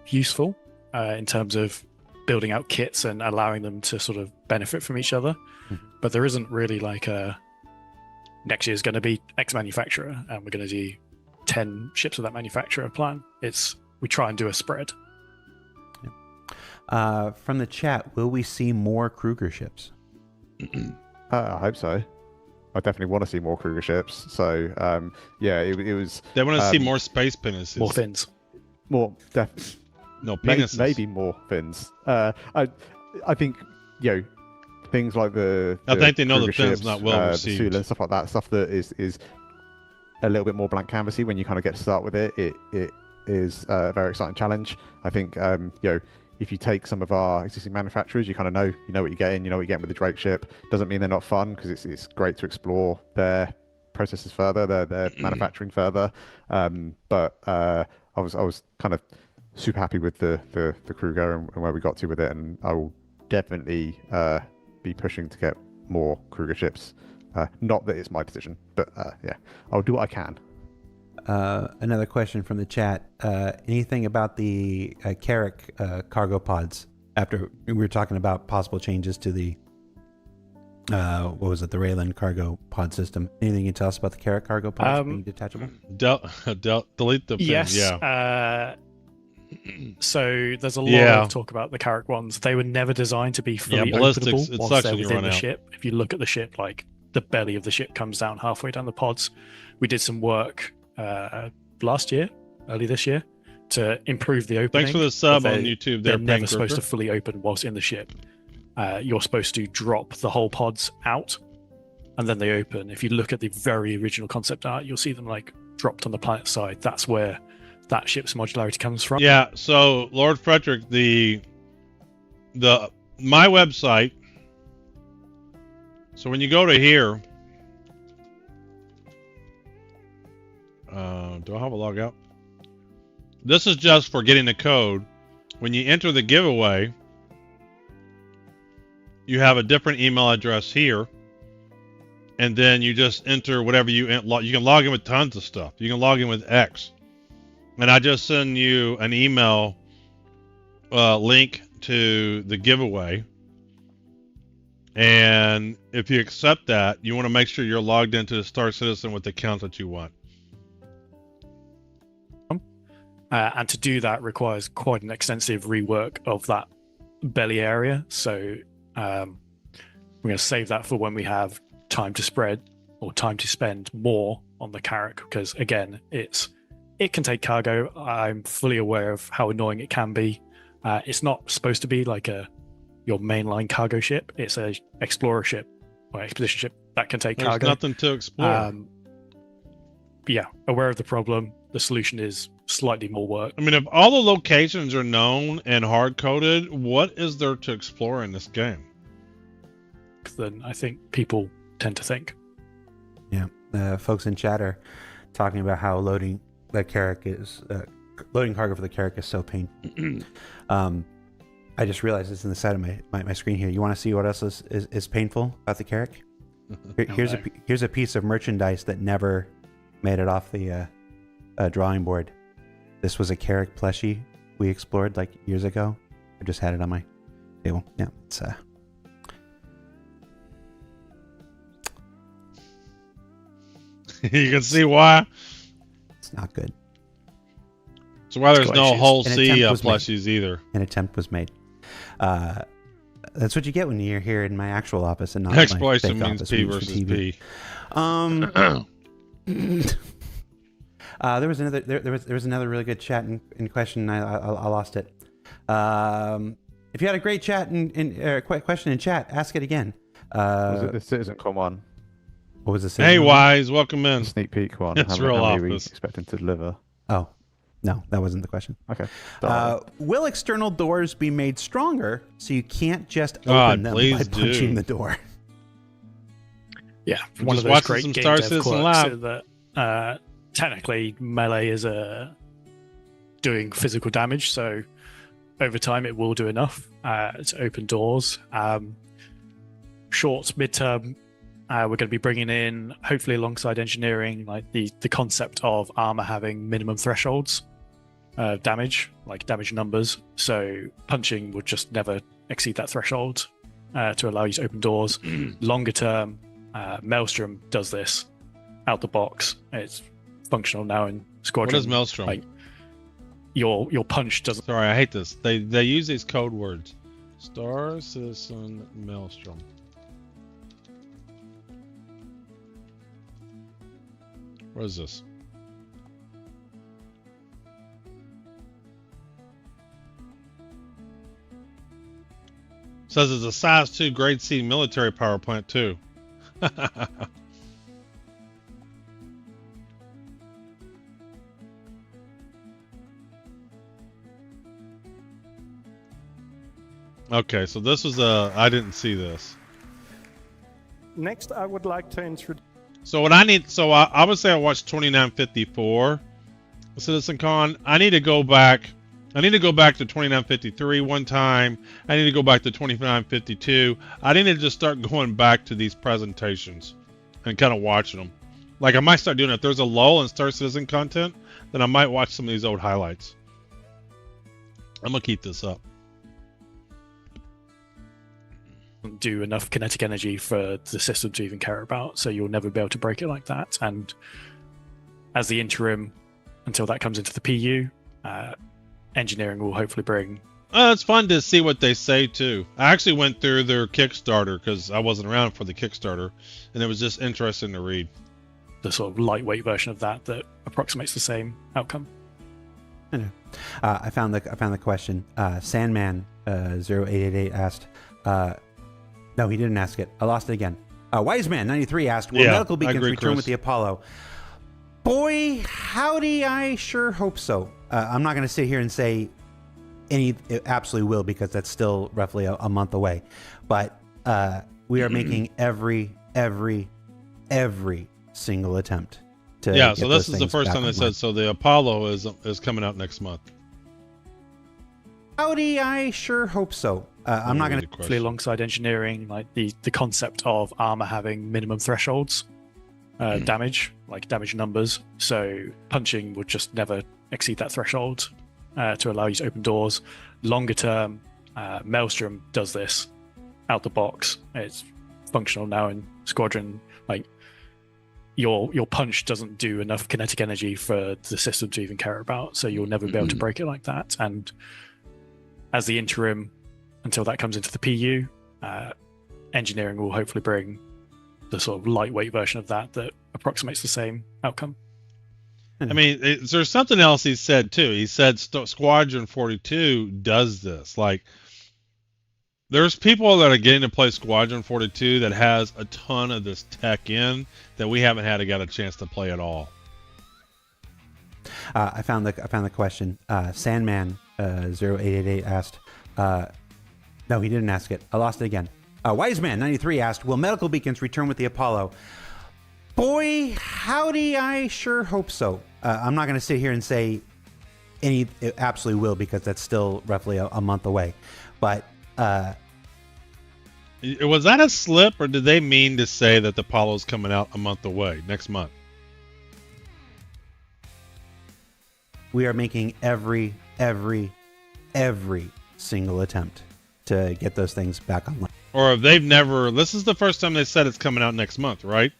useful in terms of building out kits and allowing them to sort of benefit from each other. But there isn't really like a next year's going to be X manufacturer and we're going to do 10 ships of that manufacturer plan. We try and do a spread. From the chat, will we see more Kruger ships? I hope so. I definitely want to see more Kruger ships. So it was. They want to see more space penises. More fins. More No penises. maybe more fins. I think things like the I think they know Kruger the fins ships, not well the received. Sula and stuff like that. Stuff that is a little bit more blank canvassy when you kind of get to start with it. It is a very exciting challenge. I think if you take some of our existing manufacturers, you kind of know what you're getting. You know what you're getting with the Drake ship. Doesn't mean they're not fun, because it's great to explore their processes further, their manufacturing further. But I was kind of super happy with the Kruger and where we got to with it, and I will definitely be pushing to get more Kruger ships. Not that it's my decision, but I'll do what I can. Another question from the chat. Anything about the Carrick cargo pods? After we were talking about possible changes to the what was it, the Raylan cargo pod system? Anything you can tell us about the Carrick cargo pods being detachable? Delete the fins. Yes. Yeah. So there's a lot of talk about the Carrick ones. They were never designed to be fully ballistics, openable it once sucks they're when you within run the out. ship. If you look at the ship, like the belly of the ship comes down halfway down the pods. We did some work last year, early this year, to improve the opening. Thanks for the sub but on YouTube. They're There, never supposed to fully open whilst in the ship. You're supposed to drop the whole pods out, and then they open. If you look at the very original concept art, you'll see them like dropped on the planet side. That's where that ship's modularity comes from. Yeah, so Lord Frederick, my website. So when you go to here, do I have a logout? This is just for getting the code. When you enter the giveaway, you have a different email address here, and then you just enter whatever you can log in with tons of stuff. You can log in with X, and I just send you an email link to the giveaway. And if you accept that, you want to make sure you're logged into the Star Citizen with the account that you want. And to do that requires quite an extensive rework of that belly area. So we're going to save that for when we have time to spread or time to spend more on the Carrack, because again, it can take cargo. I'm fully aware of how annoying it can be. It's not supposed to be like your mainline cargo ship. It's a explorer ship or expedition ship that can take cargo. There's nothing to explore. Yeah, aware of the problem. The solution is slightly more work. I mean, if all the locations are known and hard-coded, what is there to explore in this game? Than I think people tend to think. Yeah, folks in chat are talking about how loading the Carrack is loading cargo for the Carrack is so painful. I just realized it's in the side of my screen here. You want to see what else is painful about the Carrack? Here's a piece of merchandise that never made it off the drawing board. This was a Carrack plushie we explored like years ago. I just had it on my table. Yeah, it's You can see why. it's not good. So why there's Got no issues. whole An sea attempt of was made. plushies either. An attempt was made. That's what you get when you're here in my actual office and not my Exploration fake means office P where you versus see P. There was another really good chat in question. I lost it. If you had a great chat in question in chat, ask it again. Was it the CitizenCon one? What was the Hey, Wise, welcome in. The sneak peek one? It's how real many are we office. expecting to deliver? Oh, no, that wasn't the question. Okay. Will external doors be made stronger so you can't just God, open them by please punching do. the door? Yeah, I'm one just of those watching great some game Star dev Citizen quirks Lab. is that technically melee is doing physical damage, so over time it will do enough to open doors. Short, midterm, we're going to be bringing in, hopefully alongside engineering, like the concept of armor having minimum thresholds of damage, like damage numbers. So punching would just never exceed that threshold to allow you to open doors. Longer term, Maelstrom does this out the box. It's functional now in Squadron. What is Maelstrom? Like, your punch doesn't. Sorry, I hate this. They use these code words. Star Citizen Maelstrom. What is this? Says it's a size 2 grade C military power plant too. Okay, so this was I didn't see this. Next, I would like to introduce. So what I need, so I would say I watched 2954 Citizen Con. I need to go back. I need to go back to 2953 one time. I need to go back to 2952. I need to just start going back to these presentations and kind of watching them. Like I might start doing it. If there's a lull in Star Citizen content, then I might watch some of these old highlights. I'm gonna keep this up. Do enough kinetic energy for the system to even care about, so you'll never be able to break it like that. And as the interim, until that comes into the PU, engineering will hopefully bring. It's fun to see what they say too. I actually went through their Kickstarter because I wasn't around for the Kickstarter, and it was just interesting to read. The sort of lightweight version of that approximates the same outcome. I know. I found the question. Sandman 0888 asked. No, he didn't ask it. I lost it again. Wiseman 93 asked, "Will Yeah, medical I beacons agree, return Chris. with the Apollo?" Boy, howdy, I sure hope so. I'm not going to sit here and say it absolutely will, because that's still roughly a month away. But we are making every single attempt to Yeah, get so those this is the things first back time they online. said, so the Apollo is coming out next month. Howdy, I sure hope so. I'm not going to... Hopefully alongside engineering, like the concept of armor having minimum thresholds, damage, like damage numbers. So punching would just never exceed that threshold to allow you to open doors. Longer term, Maelstrom does this out the box. It's functional now in Squadron. Like your punch doesn't do enough kinetic energy for the system to even care about, so you'll never be able to break it like that. And as the interim, until that comes into the PU, engineering will hopefully bring the sort of lightweight version of that approximates the same outcome. I mean, there's something else he said too. He said Squadron 42 does this. Like, there's people that are getting to play Squadron 42 that has a ton of this tech in that we haven't got a chance to play at all. I found the question. Sandman 0888 asked. No, he didn't ask it. I lost it again. Wiseman 93 asked, "Will medical beacons return with the Apollo?" Boy, howdy, I sure hope so. I'm not going to sit here and say it absolutely will, because that's still roughly a month away. But was that a slip, or did they mean to say that the Apollo's coming out a month away, next month? we are making every single attempt to get those things back online. Or if they've never, this is the first time they said it's coming out next month, right?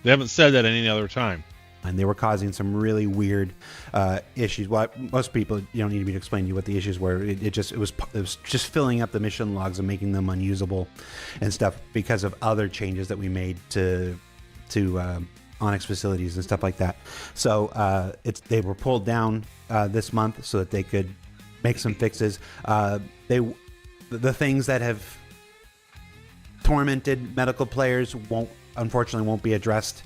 They haven't said that any other time. And they were causing some really weird issues. Well, most people, you don't need me to explain to you what the issues were. It was just filling up the mission logs and making them unusable and stuff because of other changes that we made to Onyx facilities and stuff like that. So they were pulled down this month so that they could make some fixes. The things that have tormented medical players unfortunately won't be addressed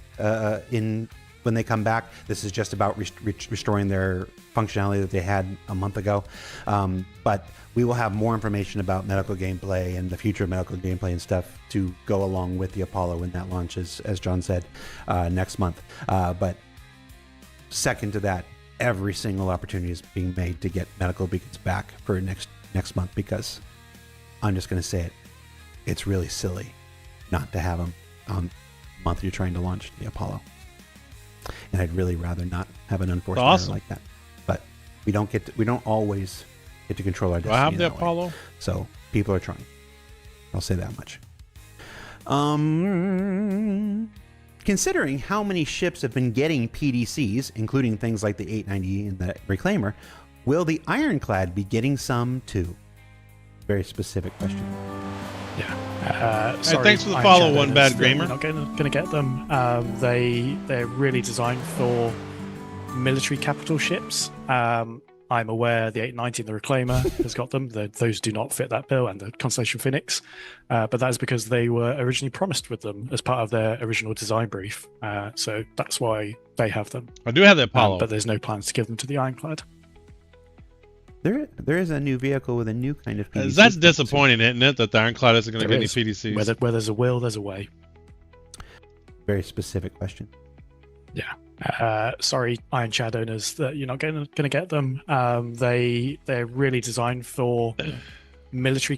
when they come back. This is just about restoring their functionality that they had a month ago. But we will have more information about medical gameplay and the future of medical gameplay and stuff to go along with the Apollo when that launches, as John said, next month. But second to that, every single opportunity is being made to get medical beacons back for next month, because I'm just going to say it. It's really silly not to have them on the month you're trying to launch the Apollo. And I'd really rather not have an unforced error like that. But we don't always get to control our destiny. Do I have the Apollo? Way. So people are trying. I'll say that much. Considering how many ships have been getting PDCs, including things like the 890 and the Reclaimer, will the Ironclad be getting some too? Very specific question. Yeah. Hey, thanks for the follow, One Bad Gamer. Not going to get them. They're really designed for military capital ships. I'm aware the 890 and the Reclaimer has got them. Those do not fit that bill, and the Constellation Phoenix. But that is because they were originally promised with them as part of their original design brief. So that's why they have them. I do have the Apollo. But there's no plans to give them to the Ironclad. There is a new vehicle with a new kind of PDC. That's disappointing, isn't it? That the Ironclad isn't going to get any PDCs. Where there's a will, there's a way. Very specific question. Yeah. Sorry, Iron Chad owners, that you're not going to get them. They're really designed for military.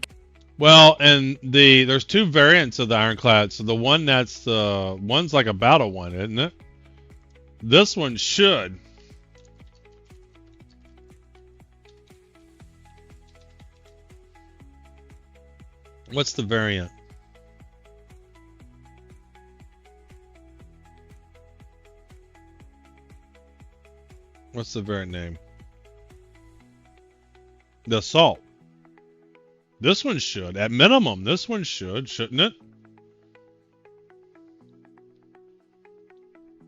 Well, and there's two variants of the Ironclad. So the one one's like a battle one, isn't it? This one should. What's the variant? What's the variant name? The Assault. This one should. At minimum, this one should, shouldn't it?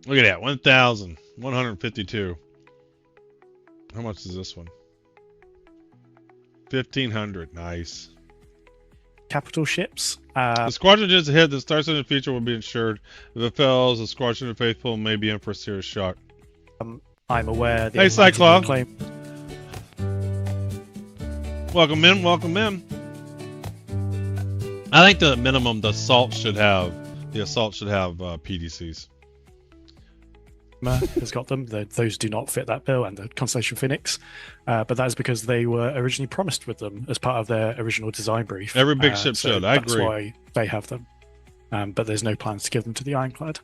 Look at that. 1,152. How much is this one? 1,500. Nice. Capital ships. The squadron is ahead. The Star Citizen feature will be insured. If it fails, the Squadron of Faithful may be in for a serious shock. I'm aware. The Hey, Cyclops. claim. Welcome in, welcome in. I think the minimum the assault should have PDCs. Has got them. Those do not fit that bill, and the Constellation Phoenix. But that is because they were originally promised with them as part of their original design brief. Every big ship so should. I that's agree. why they have them. But there's no plans to give them to the Ironclad.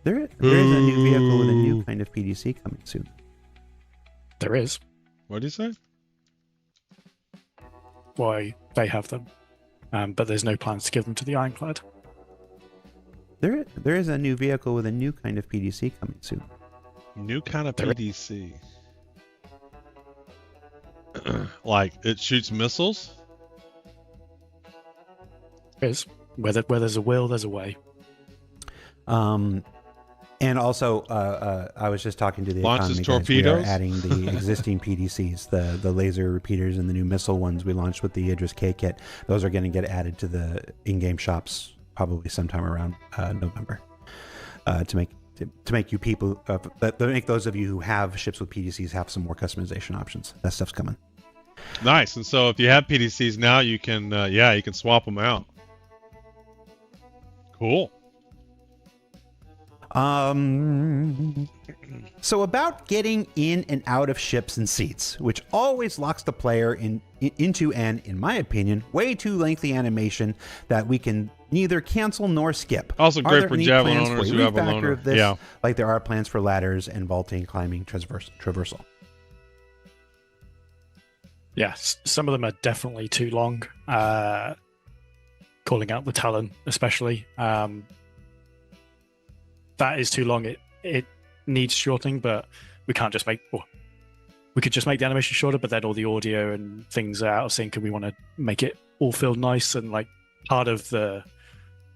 There is a new vehicle with a new kind of PDC coming soon. There is. What do you say? Why they have them. But there's no plans to give them to the Ironclad. There is a new vehicle with a new kind of PDC coming soon. New kind of PDC. Like it shoots missiles? There is. Where there's a will, there's a way. And also, I was just talking to the Launches economy guys. We torpedoes? are adding the existing PDCs, the laser repeaters and the new missile ones we launched with the Idris K kit. Those are going to get added to the in-game shops probably sometime around November to make you people to make those of you who have ships with PDCs have some more customization options. That stuff's coming. Nice. And so if you have PDCs now, you can you can swap them out. Cool. So about getting in and out of ships and seats, which always locks the player into an, in my opinion, way too lengthy animation that we can neither cancel nor skip. Also Are great there for any javelin plans owners for who have a refactor loaner. of this, Yeah. like there are plans for ladders and vaulting, climbing, traversal? Yes, some of them are definitely too long. Calling out the Talon, especially. That is too long. It needs shortening, but we can't just make... Well, we could just make the animation shorter, but then all the audio and things are out of sync, and we want to make it all feel nice. And like part of the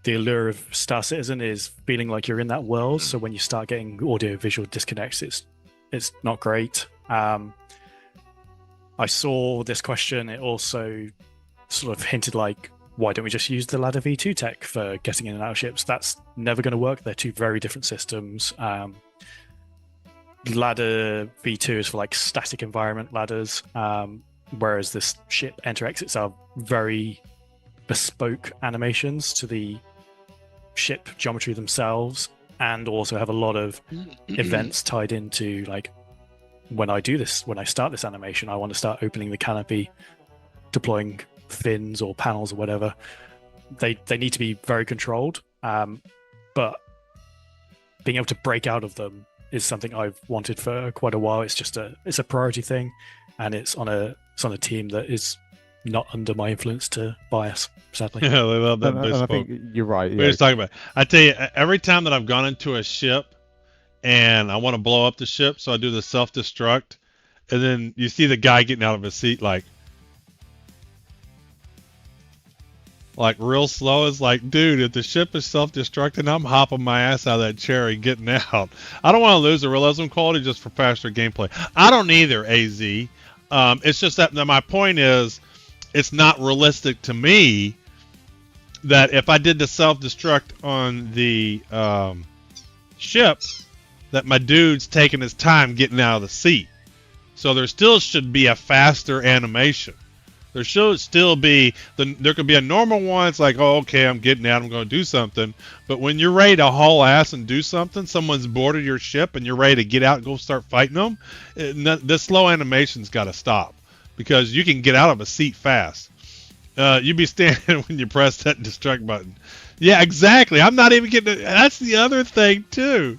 allure of Star Citizen is feeling like you're in that world. So when you start getting audio visual disconnects, it's not great. I saw this question. It also sort of hinted like, why don't we just use the ladder V2 tech for getting in and out of ships? That's never going to work. They're two very different systems. Ladder V2 is for like static environment ladders, whereas this ship enter exits are very bespoke animations to the ship geometry themselves, and also have a lot of events tied into like, when I start this animation, I want to start opening the canopy, deploying fins or panels or whatever. They need to be very controlled, but being able to break out of them is something I've wanted for quite a while. It's a priority thing, and it's on a team that is not under my influence to bias, sadly. Yeah, they love that And I bespoke. think you're right. We were Yeah. just talking about it. I tell you, every time that I've gone into a ship and I want to blow up the ship, so I do the self-destruct, and then you see the guy getting out of his seat like real slow. Is like, dude, if the ship is self-destructing, I'm hopping my ass out of that chair and getting out. I don't want to lose the realism quality just for faster gameplay. I don't either, AZ. It's just that my point is, it's not realistic to me that if I did the self-destruct on the ship, that my dude's taking his time getting out of the seat. So there still should be a faster animation. There should still be, there could be a normal one. It's like, oh, okay, I'm getting out, I'm going to do something. But when you're ready to haul ass and do something, someone's boarded your ship and you're ready to get out and go start fighting them, this slow animation's got to stop, because you can get out of a seat fast. You'd be standing when you press that destruct button. Yeah, exactly. I'm not even getting it. That's the other thing too.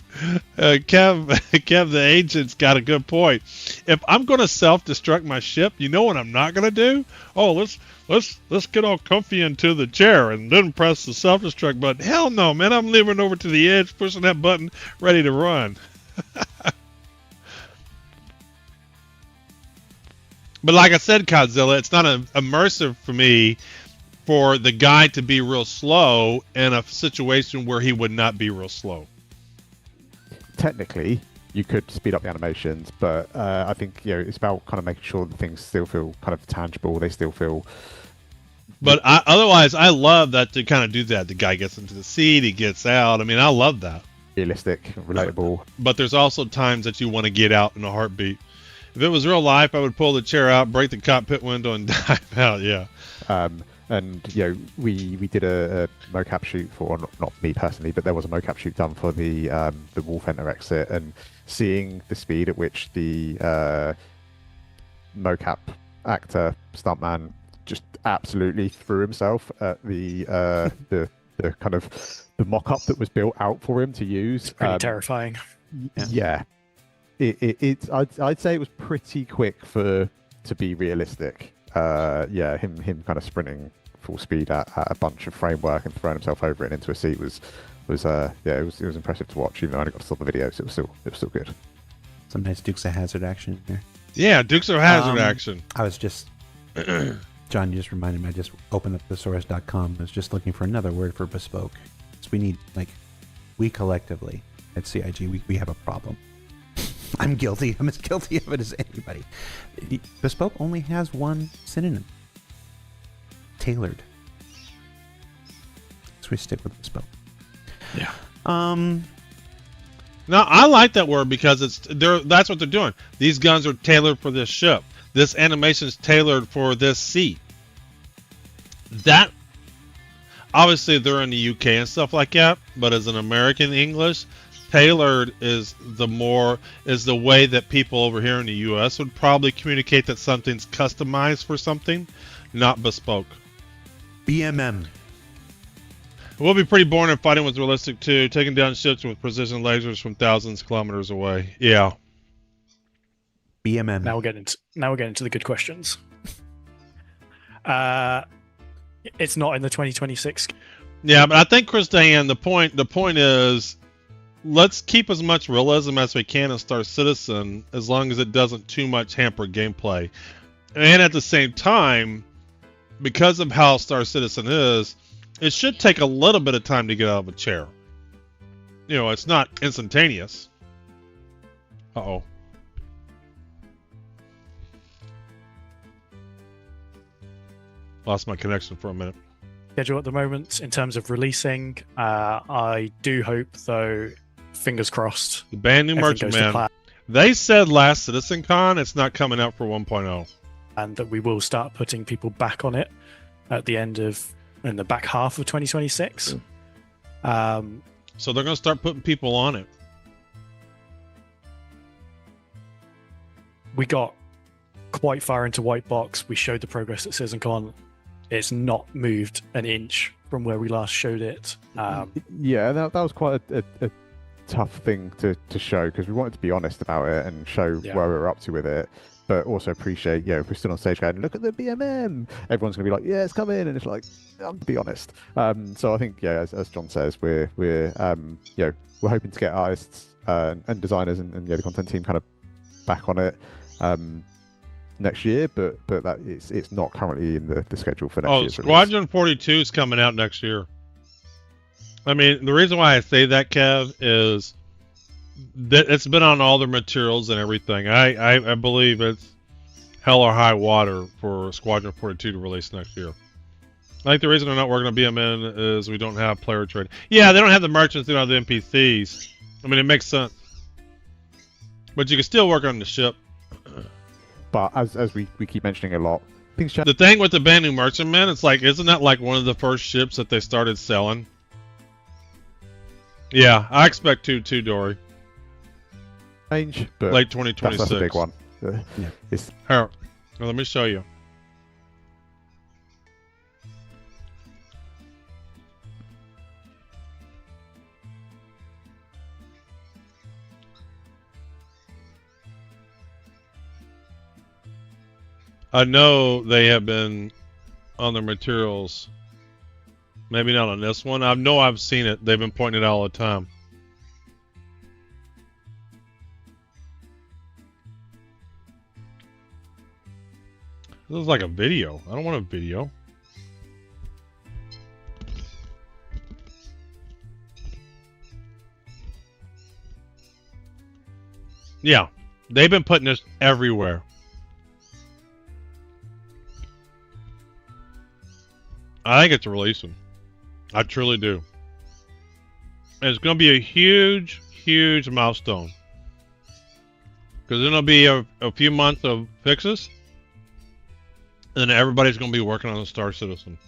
Kev the agent's got a good point. If I'm going to self-destruct my ship, you know what I'm not going to do? Oh, let's get all comfy into the chair and then press the self-destruct button. Hell no, man. I'm leaving over to the edge, pushing that button, ready to run. But like I said, Godzilla, it's not immersive for me for the guy to be real slow in a situation where he would not be real slow. Technically, you could speed up the animations, but I think it's about kind of making sure that things still feel kind of tangible. They still feel. But otherwise, I love that to kind of do that. The guy gets into the seat, he gets out. I mean, I love that. realistic, relatable. But there's also times that you want to get out in a heartbeat. If it was real life, I would pull the chair out, break the cockpit window, and dive out. Yeah. And we did a mocap shoot for, not me personally, but there was a mocap shoot done for the Wolf Enter exit, and seeing the speed at which the mocap actor stuntman just absolutely threw himself at the kind of the mock-up that was built out for him to use. Pretty terrifying. Yeah. I'd say it was pretty quick to be realistic. Him kind of sprinting full speed at a bunch of framework and throwing himself over it into a seat was impressive to watch. Even though I only got to stop the videos, it was still good. Some nice Dukes of Hazzard action here. Yeah, Dukes of Hazzard action. I was just John, you just reminded me. I just opened up thesaurus.com. I was just looking for another word for bespoke. So we need, we collectively at CIG, we have a problem. I'm guilty. I'm as guilty of it as anybody. Bespoke only has one synonym. Tailored. So we stick with bespoke. Yeah. Now I like that word because that's what they're doing. These guns are tailored for this ship. This animation is tailored for this seat. That obviously they're in the UK and stuff like that, but as an American English, tailored is the way that people over here in the US would probably communicate that something's customized for something, not bespoke. BMM. It will be pretty boring if fighting was realistic too, taking down ships with precision lasers from thousands of kilometers away. Yeah. BMM. Now we're getting into the good questions. It's not in the 2026. Yeah, but I think Chris Dan, the point is, let's keep as much realism as we can in Star Citizen, as long as it doesn't too much hamper gameplay. And at the same time, because of how Star Citizen is, it should take a little bit of time to get out of a chair. You know, it's not instantaneous. Uh-oh. Lost my connection for a minute. Schedule at the moment in terms of releasing. I do hope, though, fingers crossed. The brand new everything goes to Merchant Man. plan, They said last CitizenCon it's not coming out for 1.0. and that we will start putting people back on it at the end of, in the back half of 2026. So they're going to start putting people on it. We got quite far into White Box. We showed the progress at CitizenCon. It's not moved an inch from where we last showed it. Yeah, that was quite a tough thing to show, because we wanted to be honest about it and show where we were up to with it, but also appreciate, if we're still on stage going, look at the BMM, everyone's going to be like, yeah, it's coming, and it's like, be honest. So I think, as John says, we're hoping to get artists and designers and the content team kind of back on it next year, but that it's not currently in the schedule for next year. Squadron 42 is coming out next year. I mean, the reason why I say that, Kev, is that it's been on all the materials and everything. I believe it's hell or high water for Squadron 42 to release next year. I think the reason they're not working on BMN is we don't have player trade. Yeah, they don't have the merchants, they don't have the NPCs. I mean, it makes sense. But you can still work on the ship. But as we keep mentioning a lot, things change. The thing with the brand new Merchantman, it's like, isn't that like one of the first ships that they started selling? Yeah, I expect too, Dory. Change, but late 2026. That's a big one. Here, well, let me show you. I know they have been on their materials. Maybe not on this one. I know I've seen it. They've been pointing it out all the time. This is like a video. I don't want a video. Yeah, they've been putting this everywhere. I think it's releasing. I truly do. It's going to be a huge, huge milestone. Because then it'll be a few months of fixes. And then everybody's going to be working on the Star Citizen.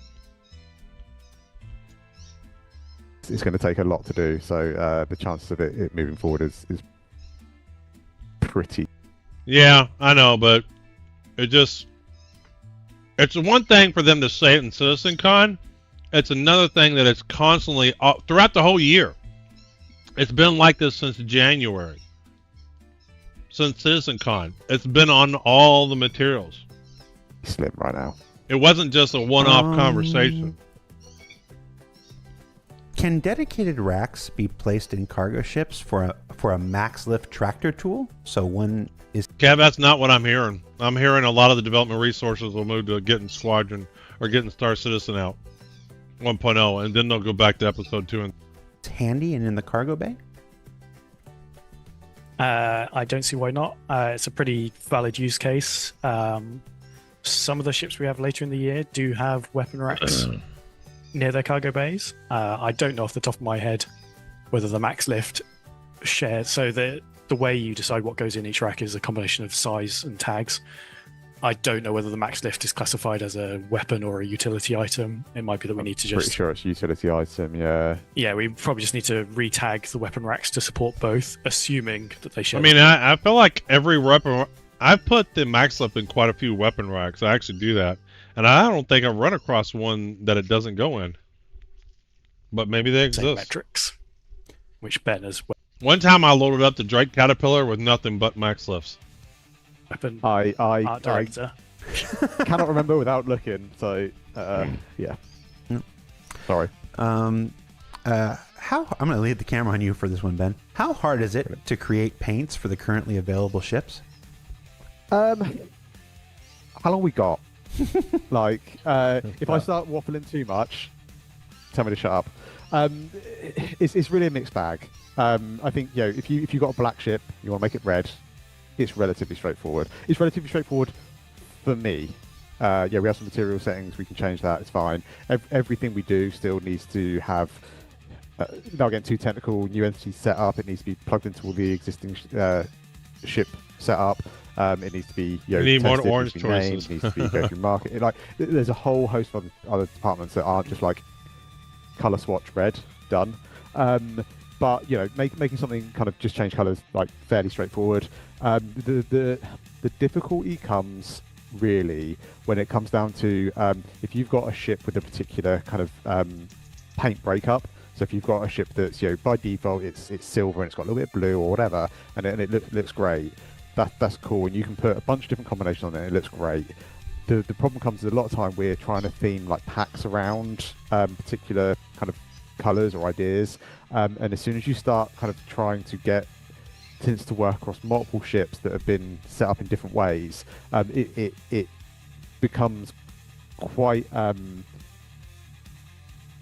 It's going to take a lot to do, so the chances of it moving forward is pretty. Yeah, I know, but it's one thing for them to say it in CitizenCon. It's another thing that it's constantly throughout the whole year. It's been like this since January. Since CitizenCon. It's been on all the materials. Slim right now. It wasn't just a one-off conversation. Can dedicated racks be placed in cargo ships for a max lift tractor tool? So one is... Kev, that's not what I'm hearing. I'm hearing a lot of the development resources will move to getting Squadron or getting Star Citizen out 1.0, and then they'll go back to episode 2. It's handy and in the cargo bay? I don't see why not. It's a pretty valid use case. Some of the ships we have later in the year do have weapon racks near their cargo bays. I don't know off the top of my head whether the max lift shares. So the way you decide what goes in each rack is a combination of size and tags. I don't know whether the max lift is classified as a weapon or a utility item. It might be that we need to just... Pretty sure it's a utility item, yeah. Yeah, we probably just need to re-tag the weapon racks to support both, assuming that they share... I mean, I feel like every weapon... I've put the max lift in quite a few weapon racks. I actually do that. And I don't think I've run across one that it doesn't go in. But maybe they exist. Metrics, which Ben as well. One time I loaded up the Drake Caterpillar with nothing but max lifts. Weapon I director. cannot remember without looking, so yeah. Sorry. I'm going to leave the camera on you for this one, Ben. How hard is it to create paints for the currently available ships? How long we got? Like, if I start waffling too much, tell me to shut up. It's really a mixed bag. I think if you got a black ship, you want to make it red. It's relatively straightforward. It's relatively straightforward for me. We have some material settings. We can change that. It's fine. Everything we do still needs to have. Without getting too technical, new entity set up. It needs to be plugged into all the existing ship setup. It needs to be you need tested, more orange needs to be named, choices. needs to be go through market. There's a whole host of other departments that aren't just like color swatch red done. But making something kind of just change colors like fairly straightforward. The difficulty comes really when it comes down to if you've got a ship with a particular kind of paint breakup. So if you've got a ship that's by default it's silver and it's got a little bit of blue or whatever, and it looks great. That's cool, and you can put a bunch of different combinations on it. It looks great. The problem comes is a lot of time we're trying to theme like packs around particular kind of colors or ideas, and as soon as you start kind of trying to get tints to work across multiple ships that have been set up in different ways, it becomes quite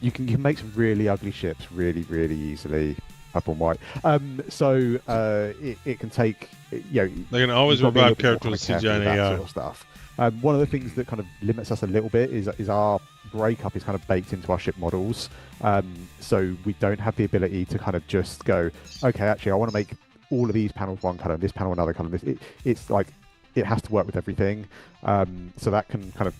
you can make some really ugly ships really easily up on white. So it can take they can always revive characters with CGI and AI. Sort of stuff. One of the things that kind of limits us a little bit is our breakup is kind of baked into our ship models. So we don't have the ability to kind of just go, okay, actually I want to make all of these panels one color, this panel another color. It's like it has to work with everything. So that can kind of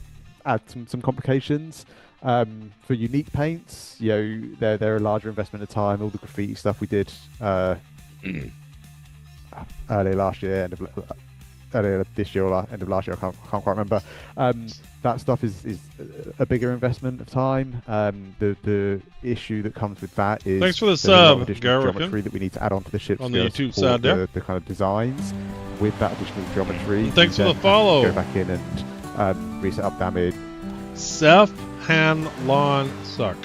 add some complications. For unique paints, they're a larger investment of time. All the graffiti stuff we did earlier last year, earlier this year or end of last year, I can't quite remember. That stuff is a bigger investment of time. The issue that comes with that is thanks for the there's a lot of sub, additional Garrick. geometry that we need to add onto the ships On the to YouTube support side there. the kind of designs. With that additional geometry, And thanks you for then the have to follow. Go back in and reset up damage. Seth Han Lon Suck.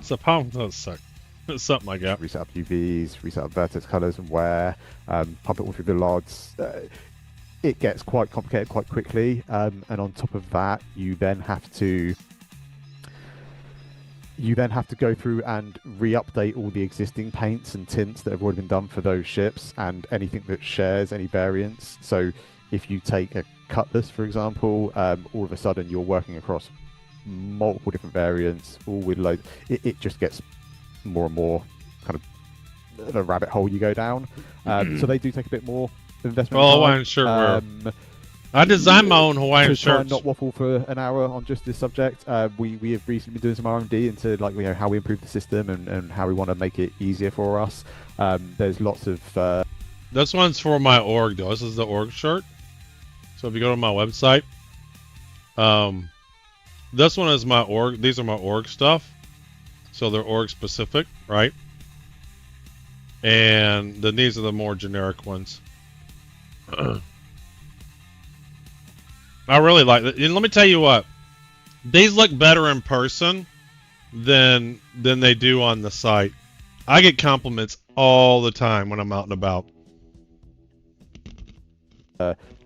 It's a palm does suck. It's something like that. Reset up UVs, reset up vertex colors and wear, pump it all through the LODs. It gets quite complicated quite quickly, and on top of that, you then have to go through and re-update all the existing paints and tints that have already been done for those ships and anything that shares any variants. So if you take a Cutlass, for example, all of a sudden you're working across multiple different variants, all with loads. It just gets more and more kind of the rabbit hole you go down. So they do take a bit more investment. Well, Hawaiian shirt wear. I designed my own Hawaiian to try and shirts. not waffle for an hour on just this subject. We have recently been doing some R&D into like how we improve the system and how we want to make it easier for us. There's lots of. This one's for my org though. This is the org shirt. So if you go to my website, this one is my org. These are my org stuff. So they're org specific, right? And then these are the more generic ones. I really like it. And let me tell you what, these look better in person than they do on the site. I get compliments all the time when I'm out and about.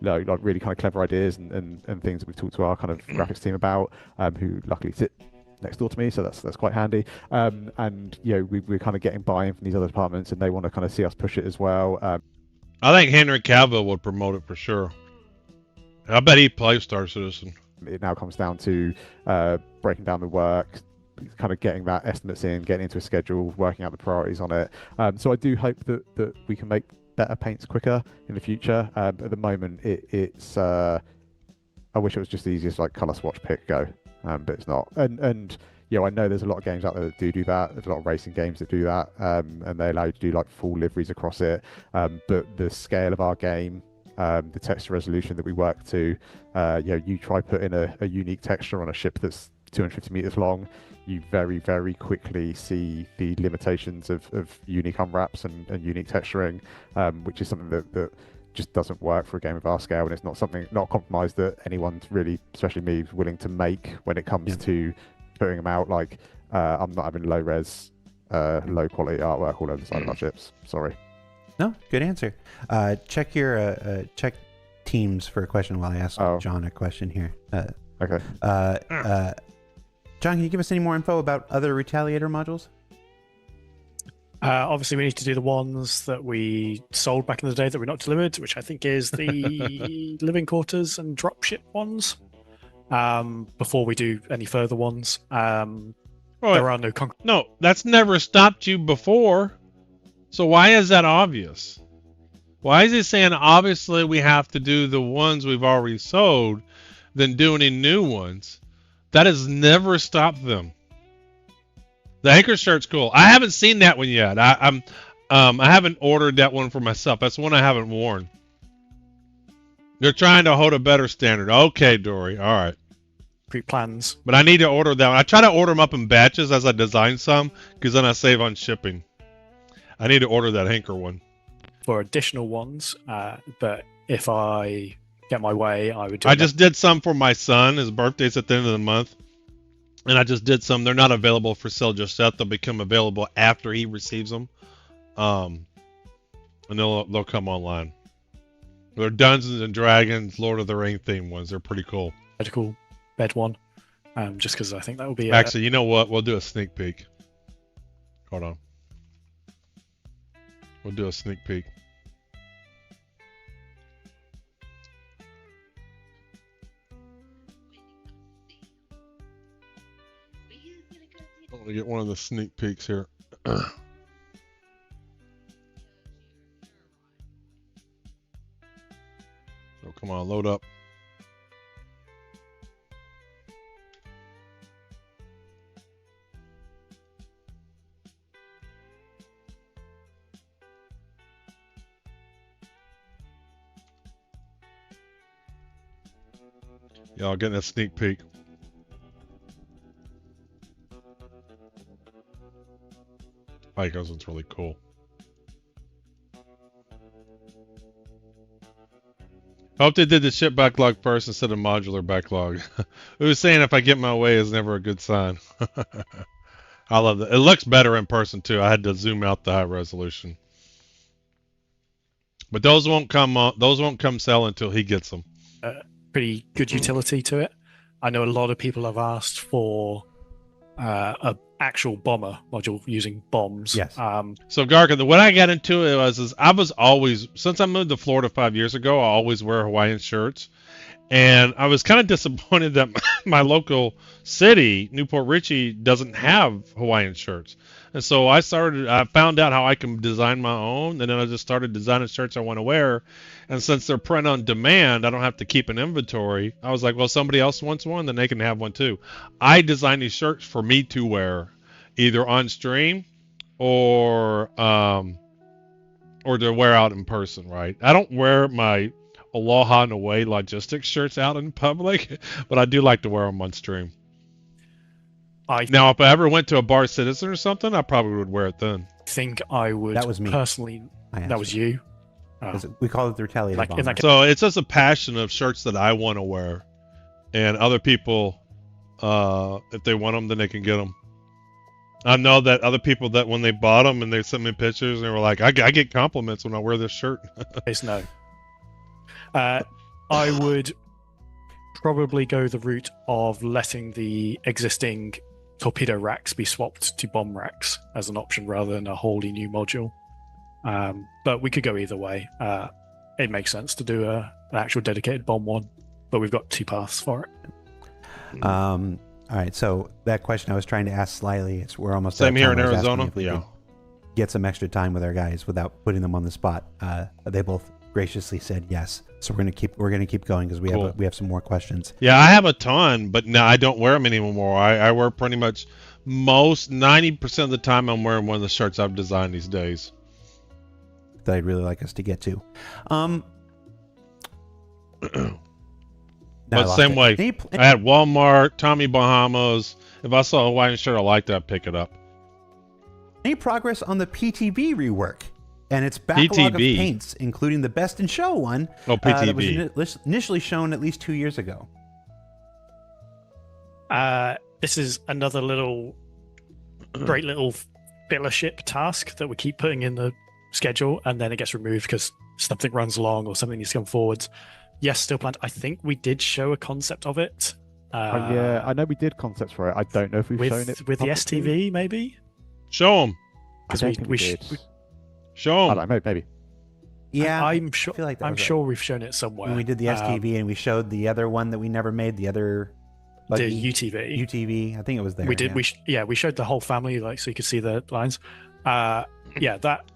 Like really kind of clever ideas and things that we've talked to our kind of graphics team about, who luckily sit next door to me, so that's quite handy. And we're kind of getting buy-in from these other departments, and they want to kind of see us push it as well. I think Henry Cavill would promote it for sure. I bet he plays Star Citizen. It now comes down to breaking down the work, kind of getting that estimates in, getting into a schedule, working out the priorities on it. So I do hope that we can make better paints quicker in the future. At the moment, it's I wish it was just the easiest like color swatch pick go, but it's not. And I know there's a lot of games out there that do that. There's a lot of racing games that do that, and they allow you to do like full liveries across it. But the scale of our game, the texture resolution that we work to, you try putting a unique texture on a ship that's 250 meters long, you very, very quickly see the limitations of unique unwraps and unique texturing, which is something that just doesn't work for a game of our scale, and it's not a compromise that anyone's really, especially me, is willing to make when it comes to putting them out. Like, I'm not having low res, low quality artwork all over the side of our ships. Sorry. No, good answer. Check your check Teams for a question while I ask John a question here. Okay. John, can you give us any more info about other Retaliator modules? Obviously, we need to do the ones that we sold back in the day that were not delivered, which I think is the living quarters and dropship ones. Before we do any further ones, there are no No, that's never stopped you before. So why is that obvious? Why is he saying obviously we have to do the ones we've already sold, than do any new ones? That has never stopped them. The anchor shirt's cool. I haven't seen that one yet. I haven't ordered that one for myself. That's one I haven't worn. They're trying to hold a better standard. Okay, Dory. All right. Pre-plans. But I need to order that one. I try to order them up in batches as I design some, because then I save on shipping. I need to order that anchor one. For additional ones, but if I get my way, I would do I just did some for my son. His birthday's at the end of the month. And I just did some. They're not available for sale just yet. They'll become available after he receives them. And they'll come online. They're Dungeons and Dragons, Lord of the Ring themed ones. They're pretty cool. Medical bed one. Just because I think that will be... Actually, you know what? We'll do a sneak peek. Hold on. We'll do a sneak peek. I'm going to get one of the sneak peeks here. So come on, load up. Y'all getting a sneak peek. I think this one's really cool. I hope they did the ship backlog first instead of modular backlog. It was saying if I get my way is never a good sign. I love that. It looks better in person too. I had to zoom out the high resolution. But those won't come sell until he gets them. Pretty good utility to it. I know a lot of people have asked for a actual bomber module using bombs. Yes. So Garka, the way I got into it was I was always, since I moved to Florida 5 years ago, I always wear Hawaiian shirts, And I was kind of disappointed that my local city, Newport Richey, doesn't have Hawaiian shirts. And so I found out how I can design my own, and then I just started designing shirts I want to wear. And since they're print on demand, I don't have to keep an inventory. I was like, well, somebody else wants one, then they can have one too. I design these shirts for me to wear, either on stream or to wear out in person, right? I don't wear my Aloha and Away logistics shirts out in public, but I do like to wear them on stream. Now, if I ever went to a Bar Citizen or something, I probably would wear it then. think I would That was me. personally. That was you. Oh. We call it the retaliated bomber. So it's just a passion of shirts that I want to wear, and other people, if they want them, then they can get them. I know that other people that when they bought them and they sent me pictures, and they were like, I get compliments when I wear this shirt. It's no. I would probably go the route of letting the existing torpedo racks be swapped to bomb racks as an option rather than a wholly new module. But we could go either way. It makes sense to do an actual dedicated bomb one, but we've got 2 paths for it. All right, so that question I was trying to ask slyly, we're almost same here in I was asking Arizona. if we Yeah, could get some extra time with our guys without putting them on the spot. They both graciously said yes, so we're gonna keep going because we have some more questions. Yeah, I have a ton, but no, I don't wear them anymore. I wear pretty much 90% of the time I'm wearing one of the shirts I've designed these days. That I'd really like us to get to. But same way, I had Walmart, Tommy Bahamas. If I saw a Hawaiian shirt I liked, I'd pick it up. Any progress on the PTV rework and its backlog of paints, including the Best in Show one that was initially shown at least 2 years ago? This is another great little fellowship task that we keep putting in the schedule, and then it gets removed because something runs long or something needs to come forwards. Yes, still planned. I think we did show a concept of it. Yeah, I know we did concepts for it. I don't know if we've shown it with the publicly. STV, maybe. Show them. I don't think we did. Show them. I don't know, maybe. Yeah, I'm sure. I feel like I'm sure we've shown it somewhere. When we did the STV and we showed the other one that we never made, the other the UTV. UTV, I think it was there. We did. We showed the whole family, so you could see the lines. Yeah, that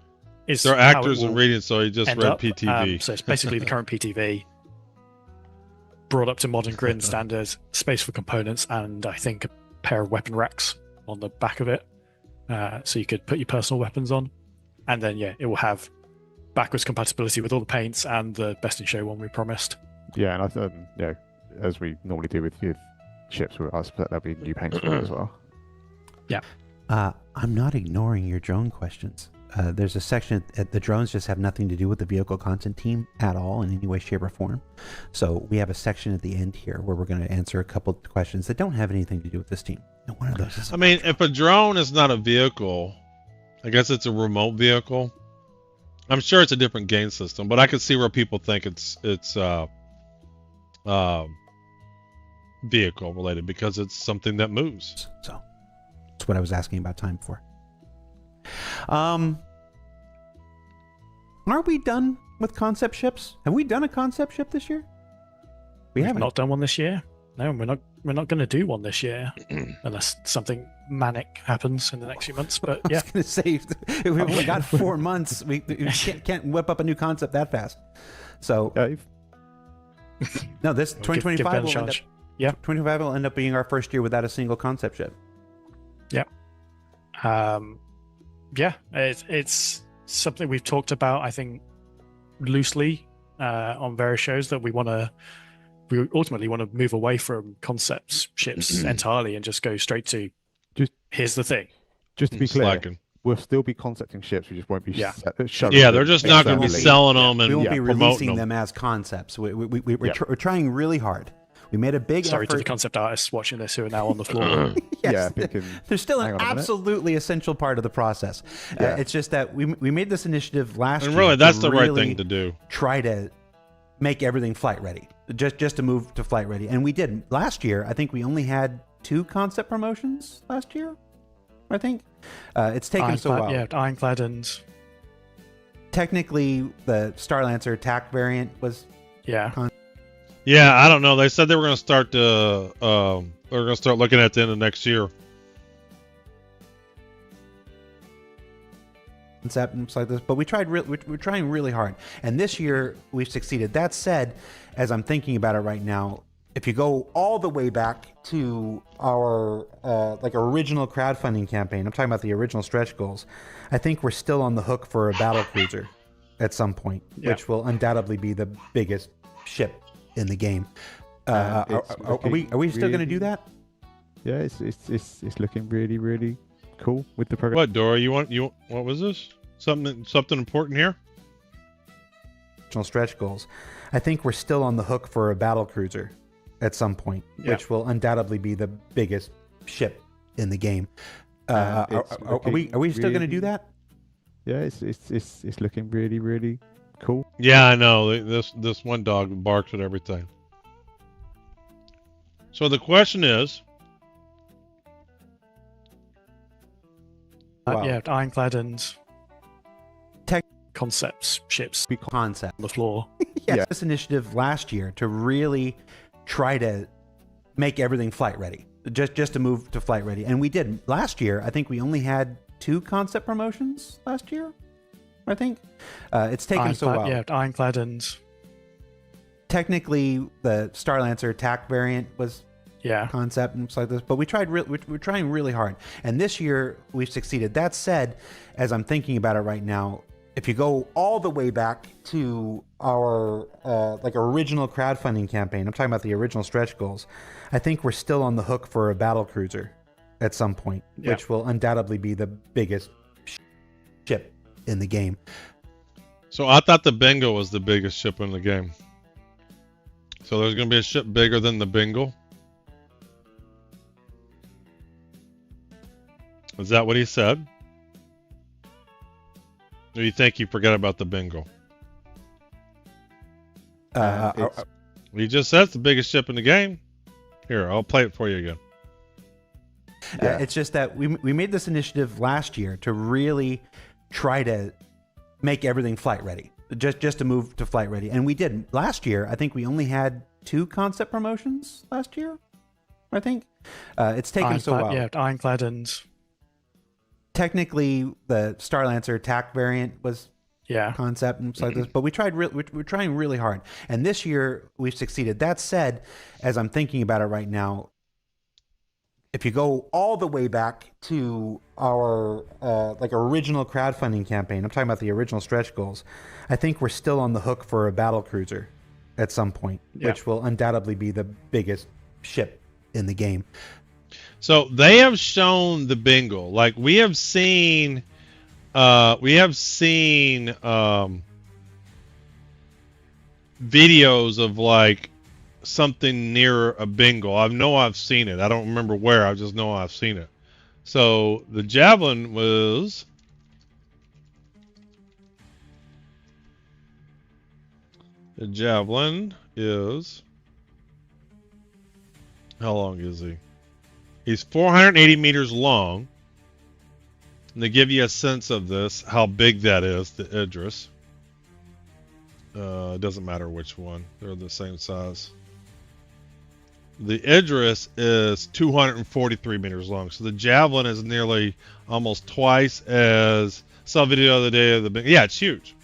is. They're actors and reading, so he just read PTV. So it's basically the current PTV brought up to modern grid standards, space for components, and I think a pair of weapon racks on the back of it, so you could put your personal weapons on, and then it will have backwards compatibility with all the paints and the Best in Show one we promised. Yeah, and I thought, as we normally do with ships, I expect there'll be new paints for it as well. Yeah. I'm not ignoring your drone questions. There's a section the drones just have nothing to do with the vehicle content team at all in any way, shape, or form. So we have a section at the end here where we're going to answer a couple of questions that don't have anything to do with this team. And one of those is if a drone is not a vehicle, I guess it's a remote vehicle. I'm sure it's a different game system, but I can see where people think it's vehicle related because it's something that moves. So that's what I was asking about time for. Are we done with concept ships? Have we done a concept ship this year? We haven't. Not done one this year. No, we're not going to do one this year unless something manic happens in the next few months. But I was going to say, we've only got 4 months. We can't whip up a new concept that fast. So no, this 2025 will end up. Yeah, 2025 will end up being our first year without a single concept ship. Yeah. It's something we've talked about, I think, loosely on various shows that we ultimately want to move away from concept ships entirely and just go straight to here's the thing. Just to be clear, we'll still be concepting ships. We just won't be showing. Yeah, they're just not going to be selling them and we won't be releasing them as concepts. We're trying really hard. We made a big Sorry effort. to the concept artists watching this who are now on the floor. Yes, they're still an absolutely essential part of the process. It's just that we made this initiative last year. And really, that's the right thing to do. Try to make everything flight ready, just to move to flight ready. And we did. Last year, I think we only had 2 concept promotions last year, I think. It's taken us a while. Yeah, Ironclad and... Technically, the Starlancer attack variant was... Yeah. Yeah, I don't know. They said they were going to start they're going to start looking at the end of next year. Concepts like this, but we're trying really hard, and this year we've succeeded. That said, as I'm thinking about it right now, if you go all the way back to our like original crowdfunding campaign, I'm talking about the original stretch goals, I think we're still on the hook for a battle cruiser at some point, which will undoubtedly be the biggest ship in the game. Are we still going to do that? Yeah, it's looking really cool with the program. What, Dora? What was this? Something important here? Original stretch goals. I think we're still on the hook for a battle cruiser at some point, which will undoubtedly be the biggest ship in the game. Are we still going to do that? Yeah, it's looking really cool. Yeah, I know. This one dog barks at everything. So the question is, yeah, ironclad and Tech concepts, ships concept on the floor. Yes, this initiative last year to really try to make everything flight ready, just to move to flight ready, and we did. Last year, I think we only had 2 concept promotions last year. I think it's taken so well. Yeah, ironclad and technically the Starlancer attack variant was concept and stuff like this, but we're trying really hard, and this year we've succeeded. That said, as I'm thinking about it right now, if you go all the way back to our like original crowdfunding campaign, I'm talking about the original stretch goals, I think we're still on the hook for a battle cruiser at some point, which will undoubtedly be the biggest ship in the game. So I thought the Bengal was the biggest ship in the game. So there's going to be a ship bigger than the Bengal? Is that what he said? Or do you think he forgot about the Bengal? He just said it's the biggest ship in the game. Here, I'll play it for you again. It's just that we made this initiative last year to really try to make everything flight ready, just to move to flight ready, and we did. Last year, I think we only had 2 concept promotions last year. I think it's taken so well. Yeah, ironclad and technically the Starlancer attack variant was concept and stuff like this, but we're trying really hard, and this year we've succeeded. That said, as I'm thinking about it right now, if you go all the way back to our like original crowdfunding campaign, I'm talking about the original stretch goals, I think we're still on the hook for a battle cruiser at some point, which will undoubtedly be the biggest ship in the game. So they have shown the Bengal. Like we have seen videos of like something near a Bengal. I know I've seen it. I don't remember where. I just know I've seen it. So the Javelin was is how long is he? He's 480 meters long. And to give you a sense of this, how big that is, the Idris. It doesn't matter which one. They're the same size. The Idris is 243 meters long. So the Javelin is nearly almost twice as... Saw a video the other day of the... Yeah, it's huge.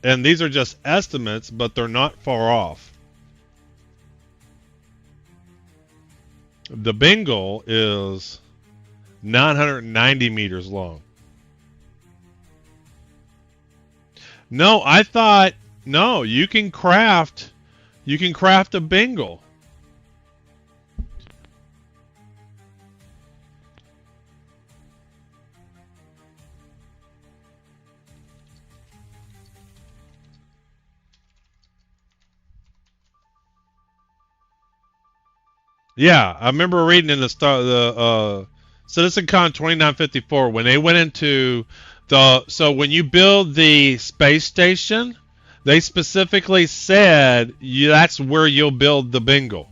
And these are just estimates, but they're not far off. The Bengal is 990 meters long. No, I thought... No, you can craft a Bengal. Yeah, I remember reading in the CitizenCon 2954 when they went into so when you build the space station, they specifically said that's where you'll build the Bengal.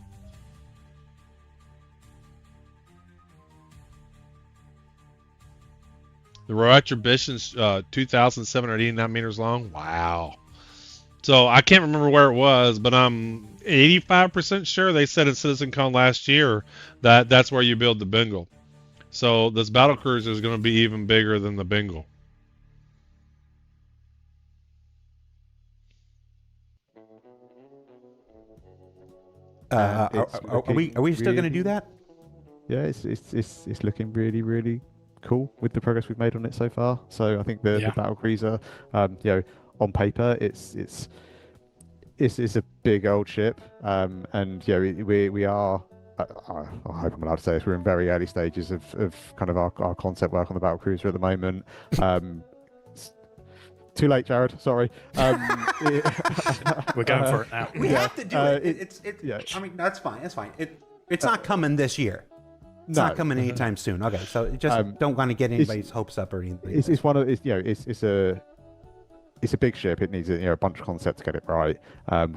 The retribution's 2,789 meters long. Wow. So I can't remember where it was, but I'm 85% sure they said at CitizenCon last year that that's where you build the Bengal. So this battle cruiser is going to be even bigger than the Bengal. Are we still going to do that? Yeah, it's looking really cool with the progress we've made on it so far. So I think the battle cruiser, you know, on paper it's a big old ship, and you know we are. I hope I'm allowed to say this. We're in very early stages of kind of our concept work on the battle cruiser at the moment. Too late, Jared. Sorry. We're going for it now. We have to do it. I mean, that's fine. That's fine. It's not coming this year. It's not coming anytime soon. Okay, so just don't want to get anybody's hopes up or anything. It's one of it's a big ship. It needs a bunch of concept to get it right.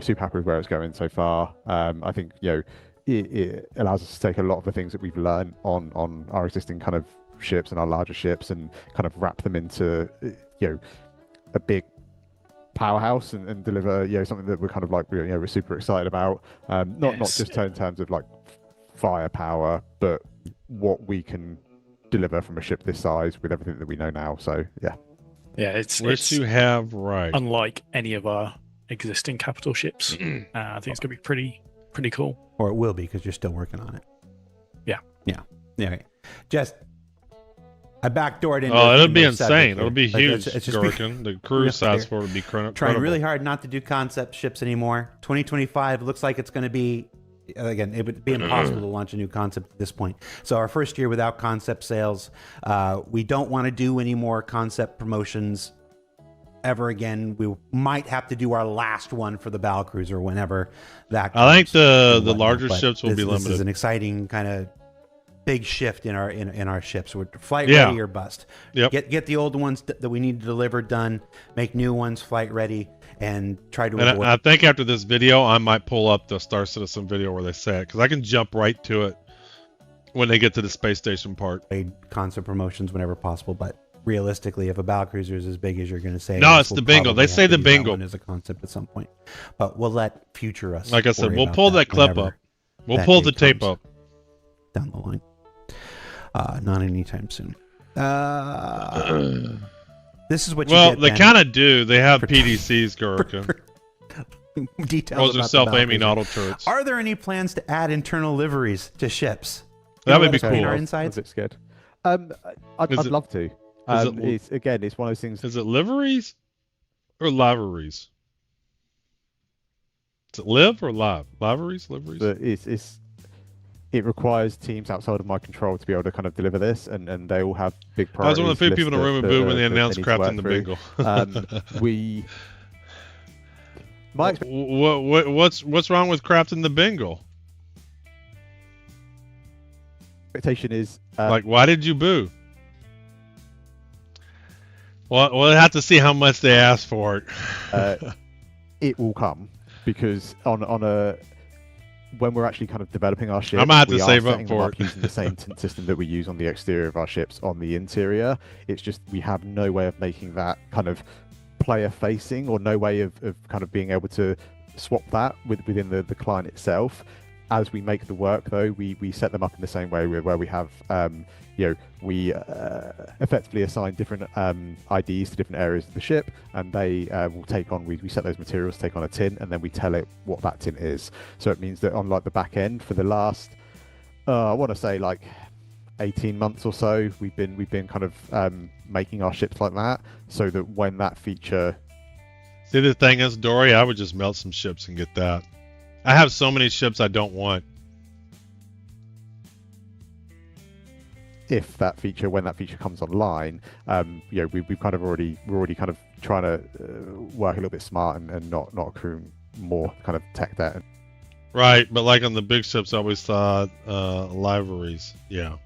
Super happy with where it's going so far. I think it allows us to take a lot of the things that we've learned on our existing kind of ships and our larger ships and kind of wrap them into a big powerhouse and deliver something that we're kind of like we're super excited about. Not just in terms of like firepower, but what we can deliver from a ship this size with everything that we know now. So yeah, it's you have right. Unlike any of our existing capital ships, I think it's gonna be pretty cool. Or it will be because you're still working on it. Yeah. Just I backdoored into. Oh, it'll be insane. It'll be huge. It's just Gherkin. The cruise size for it will be incredible. Trying really hard not to do concept ships anymore. 2025 looks like it's going to be. Again, it would be impossible to launch a new concept at this point. So our first year without concept sales, we don't want to do any more concept promotions ever again. We might have to do our last one for the battle cruiser whenever that comes. I think the larger ships will be limited. This is an exciting kind of big shift in our ships. We're flight ready or bust. Yep. Get the old ones that we need to deliver done, make new ones flight ready, and try to avoid. I think after this video, I might pull up the Star Citizen video where they say it, because I can jump right to it when they get to the space station part. Concept promotions whenever possible, but realistically, if a battle cruiser is as big as you're going to say, no, it's the Bengal. They say the Bengal as a concept at some point, but we'll let future us. Like I said, we'll pull that clip up. We'll pull the tape up down the line. Not anytime soon. This is what you get. Well, they kind of do. They have PDCs, Gherkin. Details. Those are self-aiming auto turrets. Are there any plans to add internal liveries to ships? That would be cool. Our insides? I'm a bit scared. I'd love to. It's one of those things. Is it liveries or liveries? Is it live or live? Liveries? It requires teams outside of my control to be able to kind of deliver this, and they all have big priorities. I was one of the few people in the room and booed when they announced crafting the Bengal. What's wrong with crafting the Bengal? Expectation is why did you boo? Well, we'll have to see how much they ask for it. It will come because when we're actually kind of developing our ship, I'm gonna have to save up for it. Using the same system that we use on the exterior of our ships on the interior. It's just we have no way of making that kind of player facing, or no way of kind of being able to swap that within the client itself. As we make the work, though, we set them up in the same way where we have we effectively assign different IDs to different areas of the ship, and they will take on. We set those materials to take on a tin, and then we tell it what that tin is. So it means that on like the back end for the last, I want to say like 18 months or so, we've been kind of making our ships like that, so that when that feature. See, the thing is, Dory, I would just melt some ships and get that. I have so many ships I don't want. When that feature comes online, we've kind of we're already kind of trying to work a little bit smart and not accrue more kind of tech debt. Right, but like on the big ships, I always thought liveries, yeah.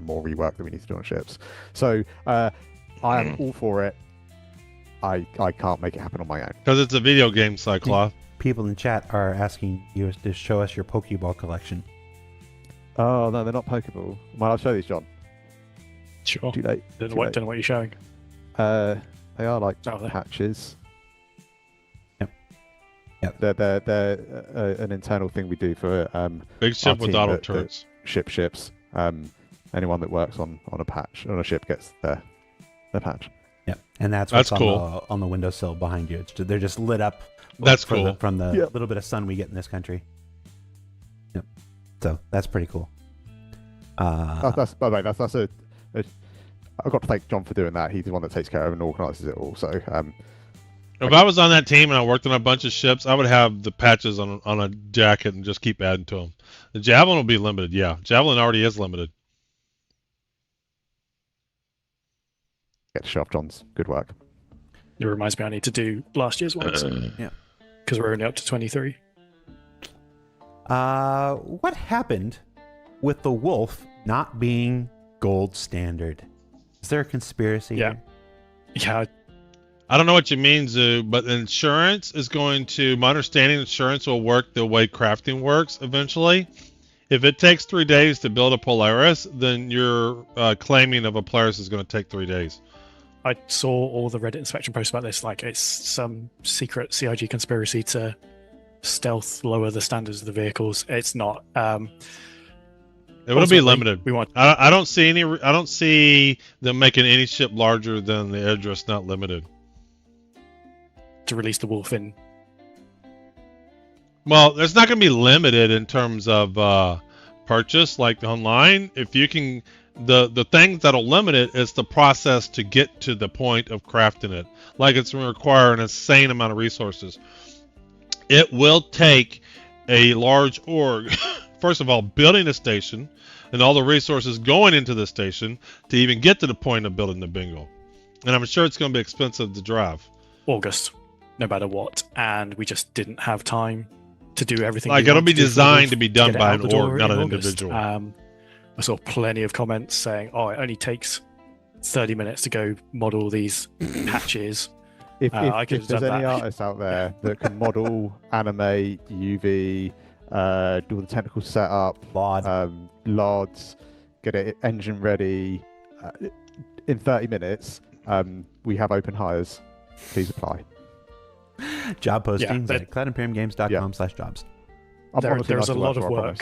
More rework that we need to do on ships. So I am all for it. I can't make it happen on my own. Because it's a video game, Cyclops. People in chat are asking you to show us your Pokeball collection. Oh, no, they're not Pokeball. Might I show these, John? Sure. Too late. Don't know what you're showing. They are like patches. Yep. Yep. They're an internal thing we do for Big ship our with team auto that turrets. ship ships. Anyone that works on a patch on a ship gets their patch. Yeah, and that's That's what's cool. on the windowsill behind you. They're just lit up. That's from cool. from the Yep. little bit of sun we get in this country. Yep. So that's pretty cool. That's by the way, that's a I've got to thank John for doing that. He's the one that takes care of and organises it all. So If I was on that team and I worked on a bunch of ships, I would have the patches on a jacket and just keep adding to them. The Javelin will be limited. Yeah, Javelin already is limited. get to show off John's good work. It reminds me I need to do last year's ones. Yeah. Because we're only up to 23. What happened with the wolf not being gold standard? Is there a conspiracy? Yeah. here? Yeah, I don't know what you mean, Zoo, but insurance is going to, my understanding, insurance will work the way crafting works eventually. If it takes 3 days to build a Polaris, then your claiming of a Polaris is going to take 3 days. I saw all the Reddit inspection posts about this. Like, it's some secret CIG conspiracy to stealth lower the standards of the vehicles. It's not. It will be ultimately, limited. We want I don't see any. I don't see them making any ship larger than the Idris, not limited. to release the wolf in. Well, it's not going to be limited in terms of purchase like online. If you can, the things that'll limit it is the process to get to the point of crafting it. Like it's going to require an insane amount of resources. It will take a large org, first of all, building a station and all the resources going into the station to even get to the point of building the bingo. And I'm sure it's going to be expensive to drive. August, no matter what, and we just didn't have time to do everything. Like we it'll wanted be to do for the designed wolf to be to done get it by out an the door org, not in an August. individual. I saw plenty of comments saying, "Oh, it only takes 30 minutes to go model these patches." If I could have there's done any that. artists out there that can model, animate, UV, do the technical setup, LODs, get it engine ready in 30 minutes, we have open hires. Please apply. Job postings that- at cloudimperiumgames.com/jobs. There's a lot of I promise.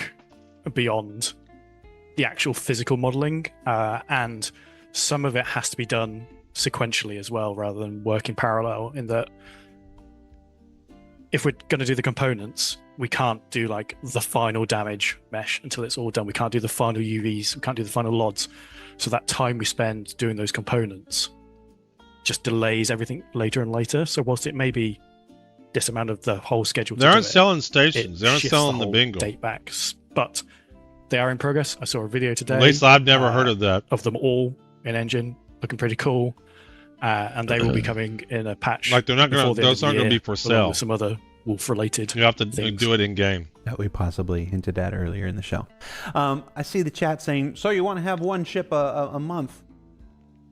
work beyond the actual physical modeling, and some of it has to be done sequentially as well, rather than work in parallel. In that, if we're going to do the components, we can't do like the final damage mesh until it's all done. We can't do the final UVs. We can't do the final LODs. So that time we spend doing those components just delays everything later and later. So whilst it may be this amount of the whole schedule, They aren't selling stations. They aren't shifts selling the whole bingo. date back, but they are in progress. I saw a video today. At least I've never heard of that. Of them all in engine, looking pretty cool, and they will be coming in a patch. Like they're not going before to. the end Those of aren't the going to year, be for along sale. with some other wolf-related. You have to things. do it in game. That we possibly hinted at earlier in the show. I see the chat saying, "So you want to have one ship a month?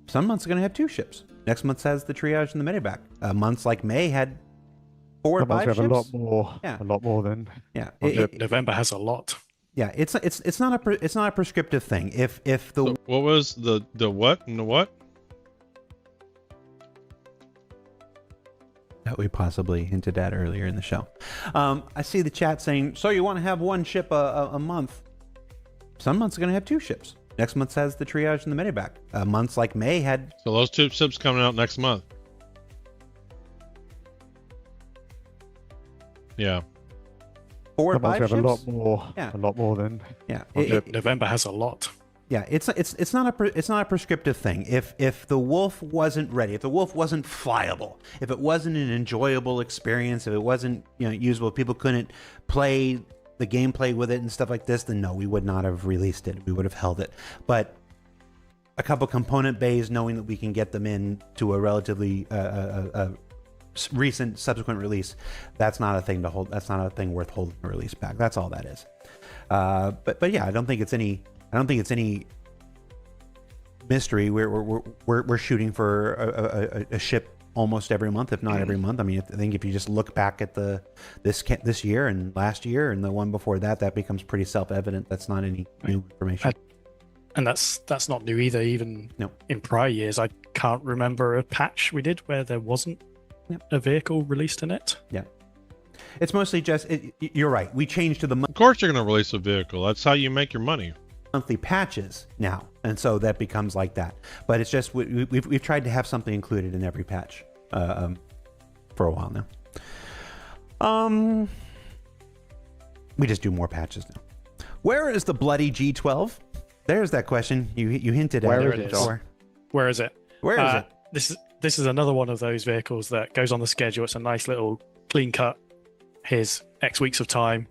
Some months are going to have 2 ships. Next month has the triage and the medevac. Months like May had 4 or Some months 5 we have ships. a lot more. Yeah. A lot more than. Yeah, November has a lot. yeah. It's not a prescriptive thing. If the So what was the what and the what? that we possibly hinted at earlier in the show. I see the chat saying, "So you want to have one ship a month? Some months are going to have 2 ships. Next month has the triage and the medevac. Months like May had So those 2 ships coming out next month. Yeah. 4 or Some months 5 we have ships. a lot more. Yeah. A lot more than. Yeah, November has a lot. yeah. It's not a prescriptive thing. If the wolf wasn't ready, if the wolf wasn't flyable, if it wasn't an enjoyable experience, if it wasn't usable, people couldn't play the gameplay with it and stuff like this, then no, we would not have released it. We would have held it. But a couple component bays, knowing that we can get them in to a relatively recent subsequent release, that's not a thing to hold. That's not a thing worth holding a release back. That's all that is. But yeah, I don't think it's any mystery. We're shooting for a ship almost every month, if not every month. I mean, I think if you just look back at this year and last year and the one before that, that becomes pretty self-evident. That's not any new information. And that's not new either. Even No. in prior years, I can't remember a patch we did where there wasn't Yep. a vehicle released in it. Yeah. It's mostly just. You're right. We changed to the Of course, you're going to release a vehicle. That's how you make your money. monthly patches now, and so that becomes like that. But it's just we've tried to have something included in every patch for a while now. We just do more patches now. Where is the bloody G12? There's that question you hinted at. Where it is. Before. Where is it? Where is it? This is another one of those vehicles that goes on the schedule. It's a nice little clean cut. Here's X weeks of time.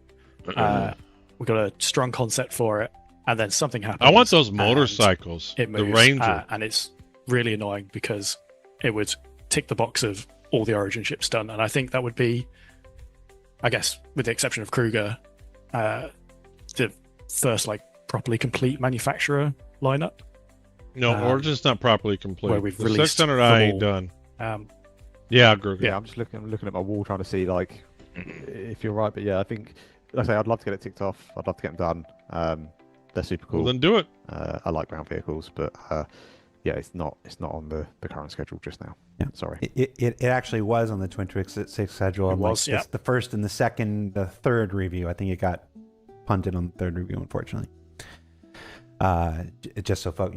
We've got a strong concept for it, and then something happens. I want those motorcycles. It moves, the Ranger. and it's really annoying because it would tick the box of all the Origin ships done, and I think that would be, I guess, with the exception of Kruger, the first properly complete manufacturer lineup. No, Origin's not properly complete. Where we've the released 600i ain't all. done. Yeah, Yeah. I'm just looking at my wall trying to see if you're right, but yeah, I think, like I say, I'd love to get it ticked off. I'd love to get them done. They're super cool. Well, then do it. I like ground vehicles, but yeah, it's not on the current schedule just now. Yeah. Sorry. It actually was on the Twin Twix 6 schedule. It was, yeah. It's the first and the second, the third review. I think it got punted on the third review, unfortunately. Just so folks,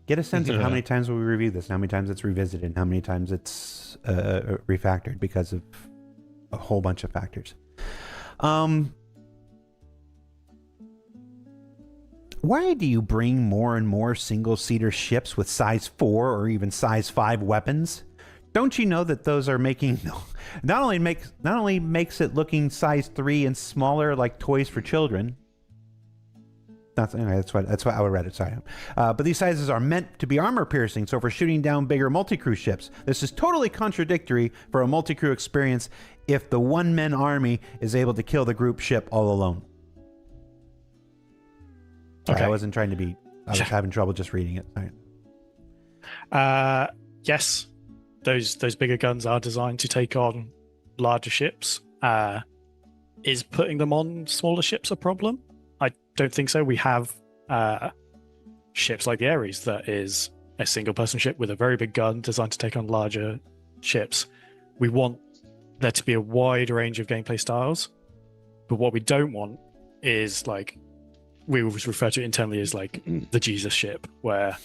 get a sense of how many times we review this, and how many times it's revisited, and how many times it's refactored because of a whole bunch of factors. Why do you bring more and more single-seater ships with size 4 or even size 5 weapons? Don't you know that those are making not only makes it looking size 3 and smaller like toys for children? Anyway, that's why I would read it. Sorry, but these sizes are meant to be armor piercing. So for shooting down bigger multi-crew ships, this is totally contradictory for a multi-crew experience if the one-man army is able to kill the group ship all alone. Sorry, Okay. I wasn't trying to be. I was having trouble just reading it. Sorry. Yes, those bigger guns are designed to take on larger ships. Is putting them on smaller ships a problem? I don't think so. We have ships like the Ares that is a single-person ship with a very big gun designed to take on larger ships. We want there to be a wide range of gameplay styles, but what we don't want is we always refer to it internally as the Jesus ship, where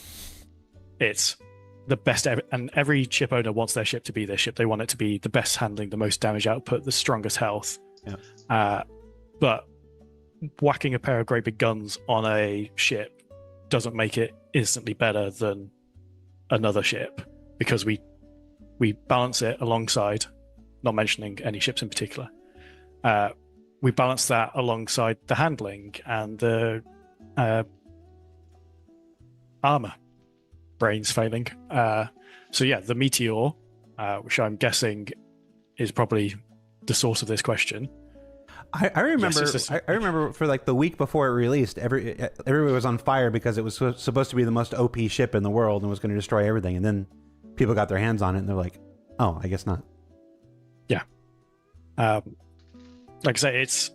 it's the best ever, and every ship owner wants their ship to be their ship. They want it to be the best handling, the most damage output, the strongest health. Yeah. But whacking a pair of great big guns on a ship doesn't make it instantly better than another ship, because we balance it alongside, not mentioning any ships in particular, we balance that alongside the handling and the armor. Brains failing. So yeah, the Meteor, which I'm guessing is probably the source of this question. I remember. Yes, I remember for the week before it released, everybody was on fire because it was supposed to be the most OP ship in the world and was going to destroy everything. And then people got their hands on it and they're like, "Oh, I guess not." Yeah. Like I say, it's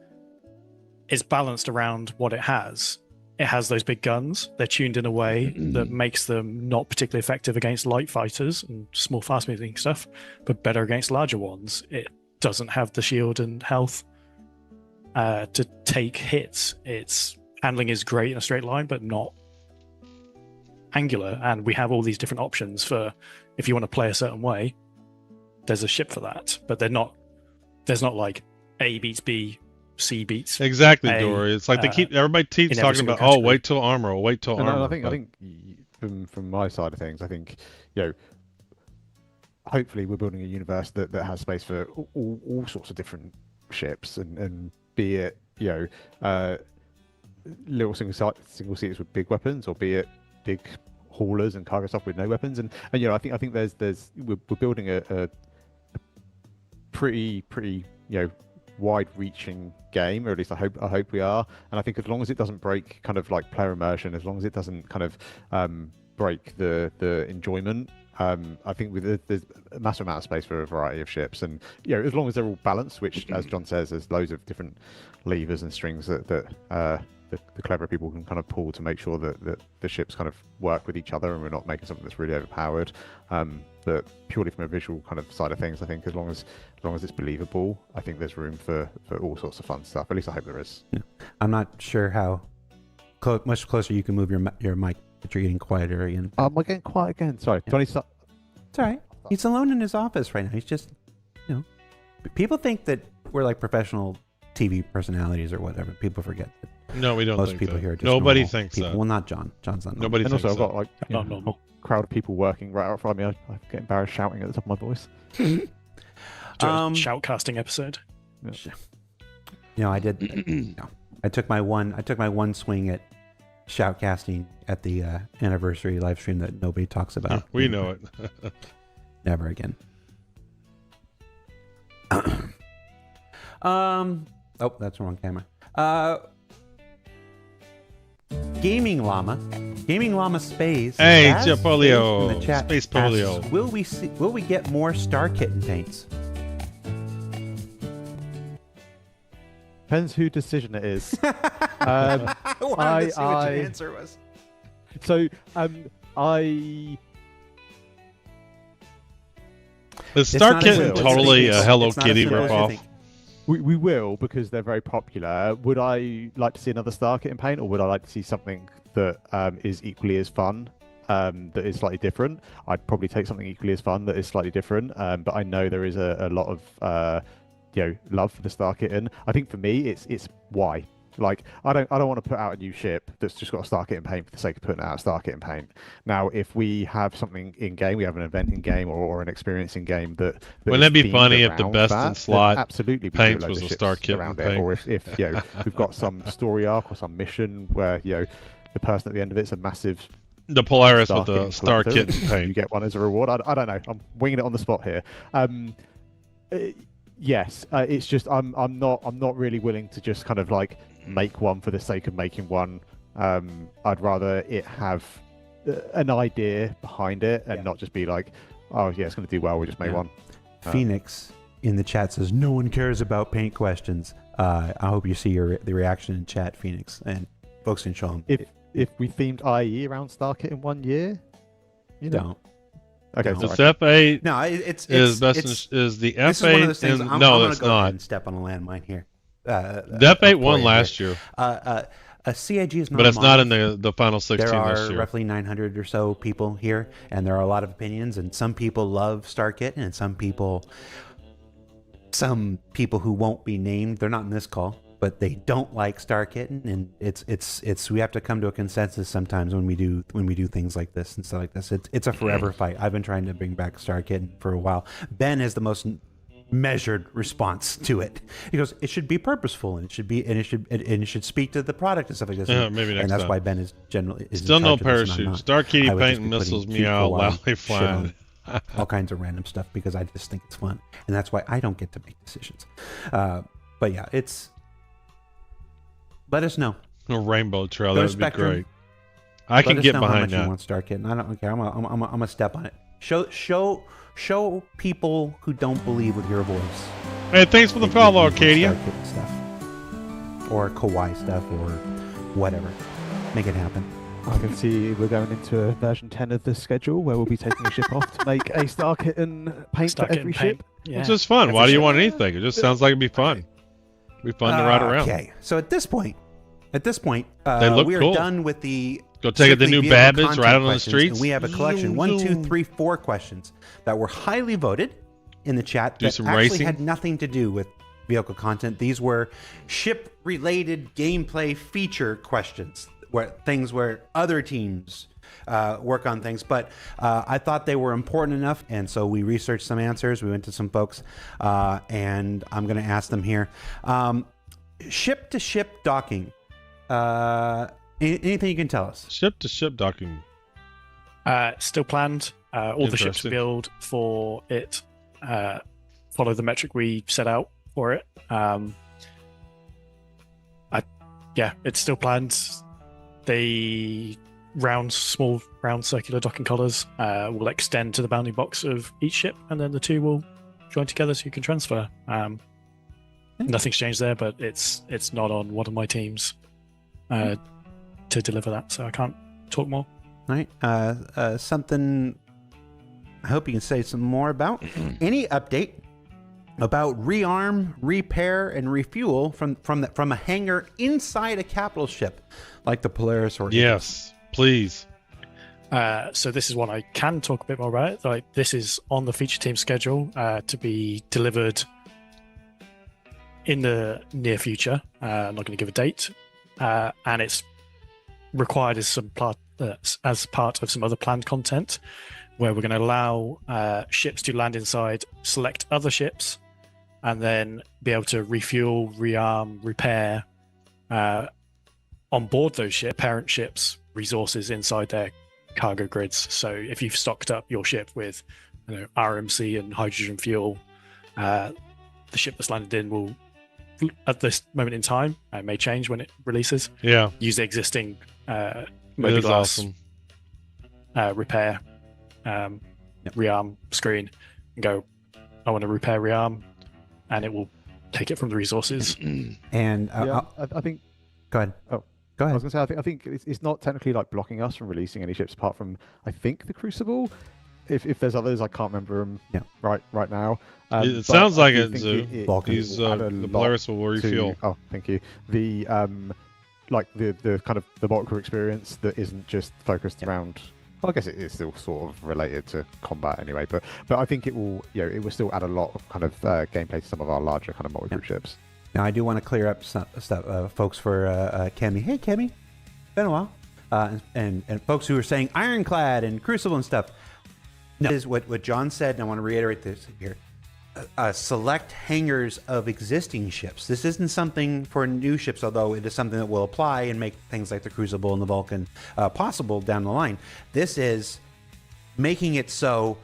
balanced around what it has. It has those big guns. They're tuned in a way that makes them not particularly effective against light fighters and small, fast-moving stuff, but better against larger ones. It doesn't have the shield and health to take hits. Its handling is great in a straight line, but not angular. And we have all these different options for if you want to play a certain way. There's a ship for that, but there's not A beats B, C beats Exactly, A, Dory. It's like everybody keeps in every talking single about, category. wait till armor, wait till And armor. I think from my side of things, I think hopefully we're building a universe that has space for all sorts of different ships, and be it little single seaters with big weapons, or be it big haulers and cargo stuff with no weapons, and I think we're building a pretty wide-reaching game, or at least I hope we are. And I think as long as it doesn't break kind of player immersion, as long as it doesn't kind of break the enjoyment, I think there's a massive amount of space for a variety of ships, and as long as they're all balanced, which, as John says, there's loads of different levers and strings that the clever people can kind of pull to make sure that the ships kind of work with each other and we're not making something that's really overpowered. But purely from a visual kind of side of things, I think as long as it's believable, I think there's room for all sorts of fun stuff. At least I hope there is. Yeah. I'm not sure how much closer you can move your mic, but you're getting quieter again. Am I getting quiet again? Sorry. Yeah. Do I need to start? It's all right. He's alone in his office right now. He's just, people think that we're like professional TV personalities or whatever. People forget that No, we don't. most think people that. here are just Nobody normal thinks people. that. Well, not John. John's not normal. Nobody And thinks also, I've that. got like Not normal. a crowd of people working right out front of me. I get embarrassed shouting at the top of my voice. Shoutcasting episode. I did. I took my one swing at shoutcasting at the anniversary live stream that nobody talks about. We know it. Never again. Oh, that's the wrong camera. Gaming Llama Space. Hey, has Jeff Polio. Space in the chat Space Polio. asks, will we get more Star Kitten paints? Depends whose decision it is. I wanted to see what your answer was. So, Is It's Star not Kitten as simple. totally It's a Hello not as Kitty simple as you ripoff? think. we will, because they're very popular. Would I like to see another Star Kitten paint, or would I like to see something that is equally as fun, that is slightly different? I'd probably take something equally as fun that is slightly different, but I know there is a lot of love for the Star Kitten. I think for me, it's why. Like, I don't want to put out a new ship that's just got a Star Kitten paint for the sake of putting out a Star Kitten paint. Now, if we have something in game, we have an event in game or an experience in game that Wouldn't is it be themed funny if the around best that, in then slot absolutely we do paints loads was of a ships Star Kitten around it, paint? or if we've got some story arc or some mission where the person at the end of it's a massive The Polaris Star with the Kitten Star collector, Kitten and paint. you get one as a reward. I don't know. I'm winging it on the spot here. Yes, it's just I'm not really willing to just kind of like make one for the sake of making one. I'd rather it have an idea behind it and not just be like, oh yeah, it's going to do well. We just made one. Phoenix in the chat says no one cares about paint questions. I hope you see the reaction in chat, Phoenix, and folks can show them. If we themed IE around Star Kitten 1 year, Don't. Okay, No. This sorry. F8 No, it's is best. it's, is the this is one of those F8? things. And, I'm no, gonna it's go ahead not. and step on a landmine here. The F8 won last year, A CIG is not. but a it's not in monolith. the final 16 There this are year. roughly 900 or so people here, and there are a lot of opinions. And some people love Star Kitten, and some people who won't be named. They're not in this call, but they don't like Star Kitten, and it's we have to come to a consensus sometimes when we do things like this and stuff like this. It's a forever fight. I've been trying to bring back Star Kitten for a while. Ben has the most measured response to it. He goes, it should be purposeful, and it should speak to the product and stuff like this. Yeah, maybe next and that's time. why Ben is generally Still in no charge of this and I'm parachute. not. Star Kitty I would paint just be missiles putting me out cute loudly kawaii shit flying. on all kinds of random stuff because I just think it's fun, and that's why I don't get to make decisions. But yeah, let us know. A rainbow trail. Go That to would be Spectrum. great. I can Let us get know how behind much you that. want Star Kitten. I don't care. I'm gonna step on it. Show people who don't believe with your voice. Hey, thanks for the that you follow, want Arcadia. Star Kitten stuff, or kawaii stuff, or whatever. Make it happen. I can see we're going into a version 10 of the schedule where we'll be taking a ship off to make a Star Kitten paint Star for every Kitten paint. ship. Yeah. It's just fun. Why do you want anything? It just sounds like it'd be fun. Be fun to ride around. Okay, so at this point, They look we are cool. done with the. Go take it the strictly new vehicle Babbage, content ride it on the questions, streets. And we have a collection, 1, 2, 3, 4 questions that were highly voted in the chat Do that some actually racing. had nothing to do with vehicle content. These were ship-related gameplay feature questions, where other teams work on things. But I thought they were important enough, and so we researched some answers. We went to some folks, and I'm going to ask them here. Ship-to-ship docking. Anything you can tell us? Ship-to-ship docking. Still planned. All the ships Interesting. we build for it follow the metric we set out for it. It's still planned. The small round circular docking collars will extend to the bounding box of each ship, and then the two will join together so you can transfer. Nothing's changed there, but it's not on one of my teams. to deliver that. So I can't talk more. All right. Something I hope you can say some more about. Any update about rearm, repair, and refuel from a hangar inside a capital ship like the Polaris or Yes, please. So this is one I can talk a bit more about. Like, this is on the feature team schedule to be delivered in the near future. I'm not going to give a date, and it's required as part of some other planned content, where we're going to allow ships to land inside, select other ships, and then be able to refuel, rearm, repair on board those parent ships resources inside their cargo grids. So if you've stocked up your ship with RMC and hydrogen fuel, the ship that's landed in will, at this moment in time, it may change when it releases, use the existing mobiGlas repair rearm screen and go, I want to repair rearm, and it will take it from the resources. And I think. Go ahead. Oh, go ahead. I was going to say, I think it's not technically like blocking us from releasing any ships apart from, I think, the Crucible. If there's others, I can't remember them right now. It sounds like it's the Polaris will refuel. Thank you. The the kind of the multiple experience that isn't just focused around. Well, I guess it is still sort of related to combat anyway, but I think it will it will still add a lot of kind of gameplay to some of our larger kind of multi-group ships. Now I do want to clear up stuff, folks, for Kemi. Hey, Kemi, been a while, and folks who are saying Ironclad and Crucible and stuff. No, this is what John said, and I want to reiterate this here. Select hangars of existing ships. This isn't something for new ships, although it is something that will apply and make things like the Crucible and the Vulcan possible down the line. This is making it so,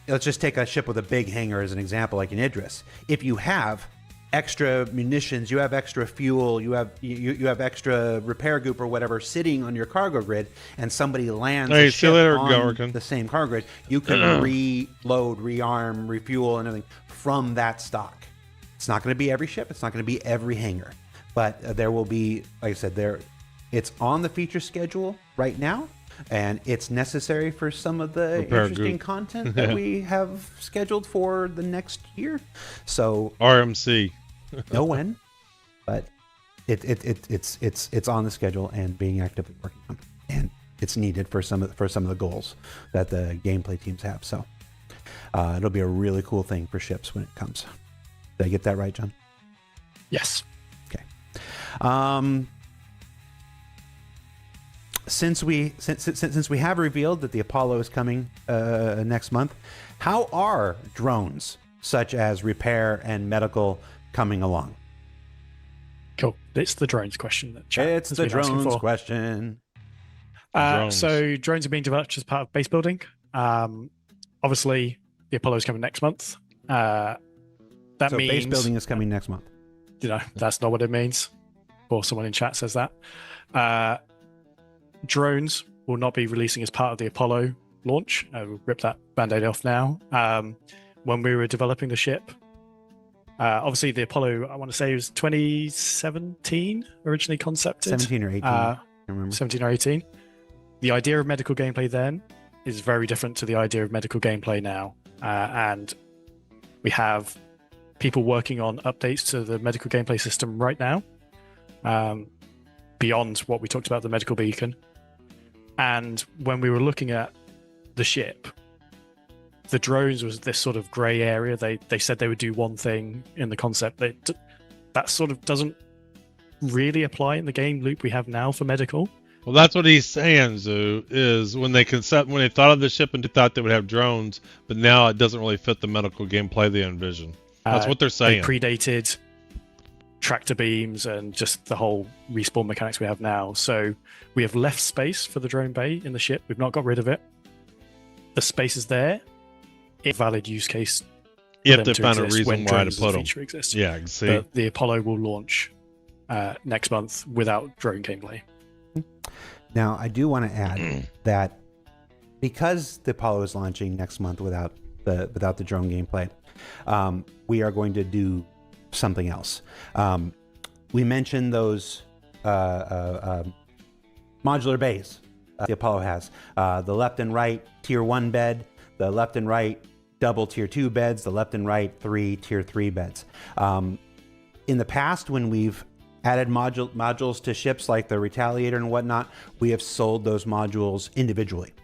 let's just take a ship with a big hangar as an example, like an Idris. If you have extra munitions, you have extra fuel, you have extra repair goop or whatever sitting on your cargo grid, and somebody lands a ship on the same cargo grid, you can reload, rearm, refuel, and everything from that stock. It's not going to be every ship, it's not going to be every hangar, but there will be, like I said, it's on the feature schedule right now, and it's necessary for some of the interesting content that we have scheduled for the next year. So RMC. Know when, but it's on the schedule and being actively working on, and it's needed for some of the goals that the gameplay teams have. So it'll be a really cool thing for ships when it comes. Did I get that right, John? Yes. Okay. Since we have revealed that the Apollo is coming next month, how are drones such as repair and medical coming along? Cool. It's the drones question that chat it's has the been asking drones for. question. So drones are being developed as part of base building. Obviously, the Apollo is coming next month. That so means base building is coming next month. That's not what it means. Or someone in chat says that. Drones will not be releasing as part of the Apollo launch. We'll rip that band-aid off now. When we were developing the ship, obviously the Apollo, I want to say it was 2017 originally concepted. 17 or 18. I remember. 17 or 18. The idea of medical gameplay then is very different to the idea of medical gameplay now. And we have people working on updates to the medical gameplay system right now, beyond what we talked about, the medical beacon. And when we were looking at the ship, the drones was this sort of grey area. They said they would do one thing in the concept. That sort of doesn't really apply in the game loop we have now for medical. Well, that's what he's saying, Zoo, is when they thought of the ship and they thought they would have drones, but now it doesn't really fit the medical gameplay they envision. That's what they're saying. They predated tractor beams and just the whole respawn mechanics we have now. So we have left space for the drone bay in the ship. We've not got rid of it. The space is there. It's a valid use case. You have to find a reason why to put them. Exists. Yeah, I can see. But the Apollo will launch next month without drone gameplay. Now, I do want to add that because the Apollo is launching next month without the drone gameplay, we are going to do something else. We mentioned those modular bays the Apollo has. The left and right tier 1 bed, the left and right double tier 2 beds, the left and right 3 tier 3 beds. In the past, when we've added modules to ships like the Retaliator and whatnot, we have sold those modules individually.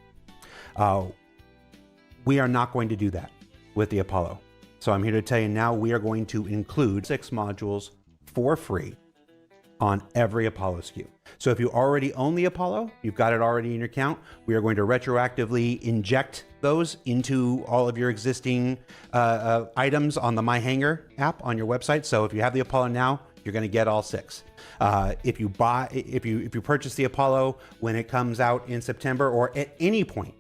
We are not going to do that with the Apollo. So I'm here to tell you now, we are going to include 6 modules for free on every Apollo SKU. So if you already own the Apollo, you've got it already in your account, we are going to retroactively inject those into all of your existing items on the My Hangar app on your website. So if you have the Apollo now, you're going to get all 6. If you purchase the Apollo when it comes out in September or at any point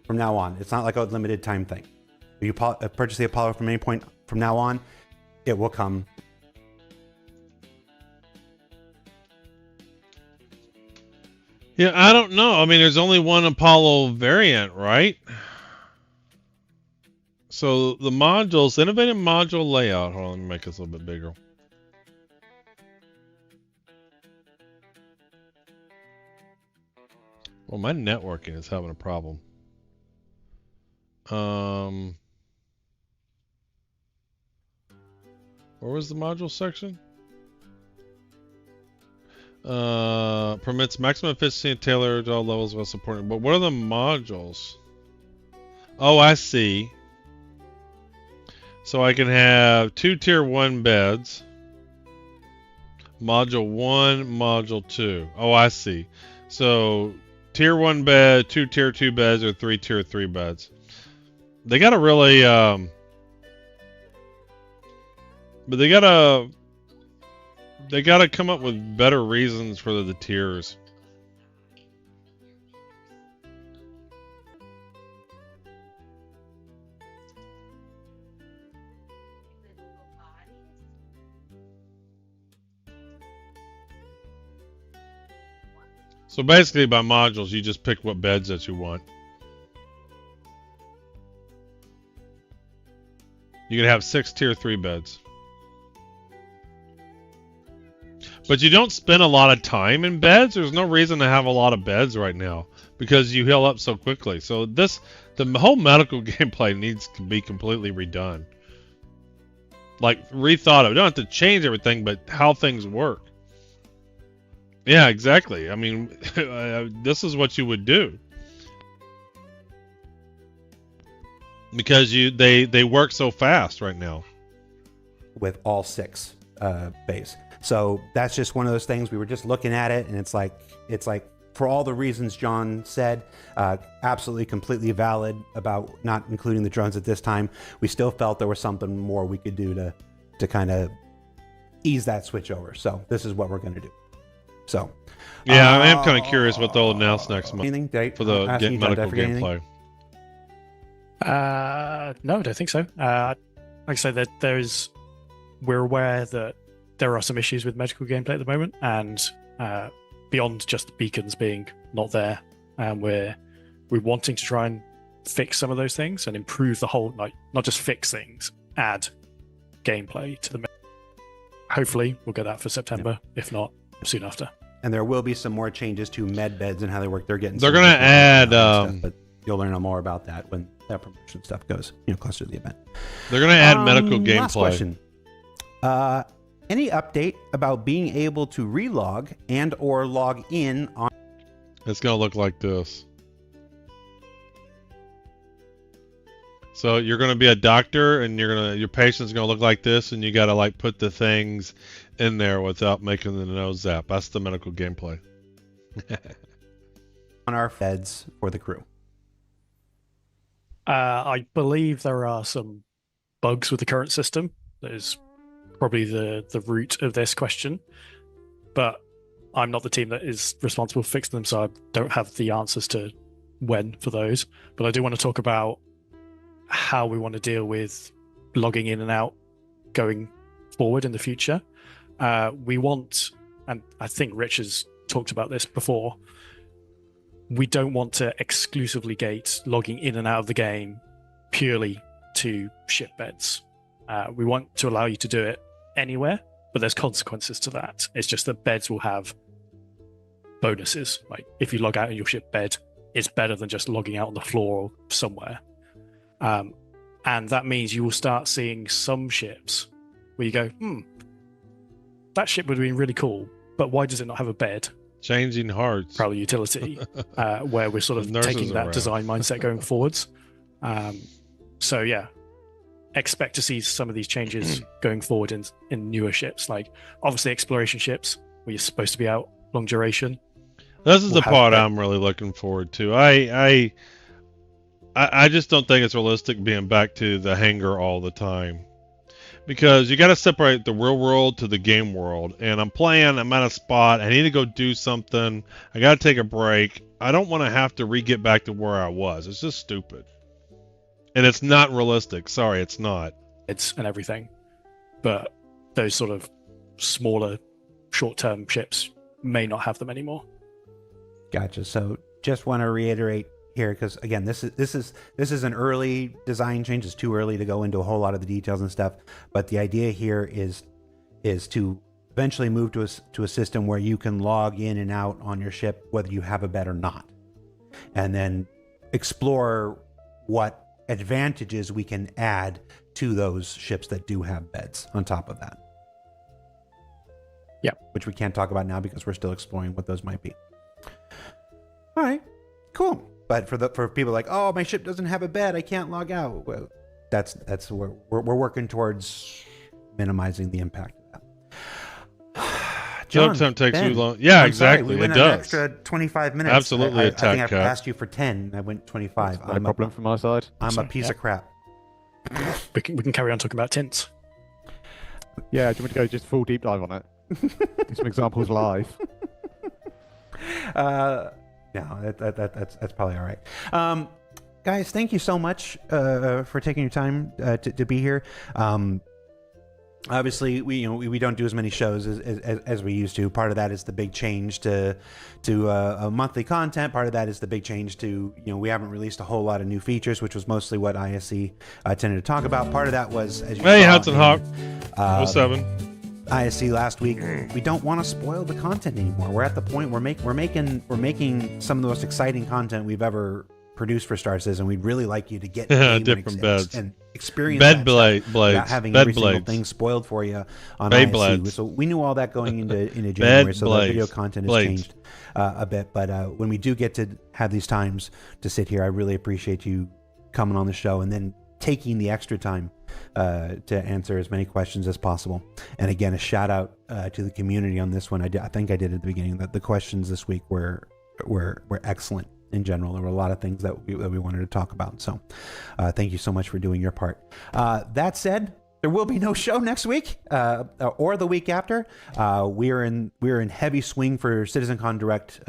from now on, it's not like a limited time thing. If you purchase the Apollo from any point from now on, it will come. Yeah, I don't know. I mean, there's only one Apollo variant, right? So the modules, innovative module layout. Hold on, let me make this a little bit bigger. Well, my networking is having a problem. Where was the module section? Permits maximum efficiency and tailored to all levels while supporting. But what are the modules? Oh, I see. So I can have 2 tier 1 beds. Module 1, module 2. Oh, I see. So tier 1 bed, 2 tier 2 beds, or 3 tier 3 beds. They gotta really, but they gotta come up with better reasons for the tiers. So basically, by modules, you just pick what beds that you want. You can have 6 tier 3 beds. But you don't spend a lot of time in beds. There's no reason to have a lot of beds right now because you heal up so quickly. So the whole medical gameplay needs to be completely redone. Like rethought of. You don't have to change everything, but how things work. Yeah, exactly. I mean, this is what you would do. Because they work so fast right now. With all 6 bays. So that's just one of those things. We were just looking at it, and it's like for all the reasons John said, absolutely completely valid about not including the drones at this time. We still felt there was something more we could do to kind of ease that switch over. So this is what we're going to do. So yeah, I am kind of curious what they'll announce next month for the medical gameplay. No, I don't think so. Like I said, that we're aware that there are some issues with medical gameplay at the moment, and beyond just the beacons being not there, we're wanting to try and fix some of those things and improve the whole, like not just fix things, add gameplay to the. Hopefully, we'll get that for September. Yeah. If not, soon after. And there will be some more changes to med beds and how they work. They're going to add, stuff, but you'll learn more about that when that promotion stuff goes, closer to the event. They're going to add medical gameplay. Last question. Any update about being able to relog and or log in on? It's going to look like this. So you're going to be a doctor, and your patient's going to look like this, and you got to like put the things in there without making the nose zap. That's the medical gameplay. On our beds for the crew. I believe there are some bugs with the current system. That is probably the root of this question, but I'm not the team that is responsible for fixing them, so I don't have the answers to when for those. But I do want to talk about how we want to deal with logging in and out going forward in the future. We want, and I think Rich has talked about this before, we don't want to exclusively gate logging in and out of the game purely to ship beds. We want to allow you to do it anywhere, but there's consequences to that. It's just that beds will have bonuses. Like if you log out in your ship bed, it's better than just logging out on the floor somewhere. And that means you will start seeing some ships where you go, that ship would have been really cool, but why does it not have a bed? Changing hearts. Probably utility, where we're sort of Nurses taking that around. design mindset going forwards. So yeah, expect to see some of these changes going forward in newer ships. Like obviously exploration ships, where you're supposed to be out long duration. This is the We'll have part that. I'm really looking forward to. I just don't think it's realistic being back to the hangar all the time. Because you got to separate the real world to the game world. And I'm at a spot. I need to go do something. I got to take a break. I don't want to have to get back to where I was. It's just stupid. And it's not realistic. Sorry, it's not. And everything. But those sort of smaller, short-term ships may not have them anymore. Gotcha. So just want to reiterate here, because again, this is an early design change. It's too early to go into a whole lot of the details and stuff. But the idea here is to eventually move to a system where you can log in and out on your ship, whether you have a bed or not, and then explore what advantages we can add to those ships that do have beds on top of that. Yeah, which we can't talk about now because we're still exploring what those might be. All right, cool. But for people like, oh, my ship doesn't have a bed, I can't log out. Well, that's where we're working towards minimizing the impact of that. John, Sometimes takes Ben, too long. Yeah, I'm sorry, exactly. we went it an does. extra 25 minutes. Absolutely, I attack think I cat. asked you for 10. I went 25. No problem from my side. I'm a piece of crap. We can carry on talking about tints. Yeah, do you want me to go just full deep dive on it? Do some examples live. No, that's probably all right. Guys, thank you so much for taking your time to be here. Obviously, we don't do as many shows as we used to. Part of that is the big change to a monthly content. Part of that is the big change to we haven't released a whole lot of new features, which was mostly what ISC tended to talk about. Part of that was, as you Hey, saw Hudson in, Hawk. 07. ISC last week, we don't want to spoil the content anymore. We're at the point we're making some of the most exciting content we've ever produced for Star Citizen. We'd really like you to get Different beds and experience bed that blades without having bed every single blades thing spoiled for you on Bed ISC. blades. So we knew all that going into January. So the blades. video content has Blades. changed a bit. But when we do get to have these times to sit here, I really appreciate you coming on the show and then taking the extra time to answer as many questions as possible. And again, a shout out to the community on this one. I think I did at the beginning that the questions this week were excellent in general. There were a lot of things that we wanted to talk about. So thank you so much for doing your part. That said, there will be no show next week or the week after. We're in heavy swing for CitizenCon Direct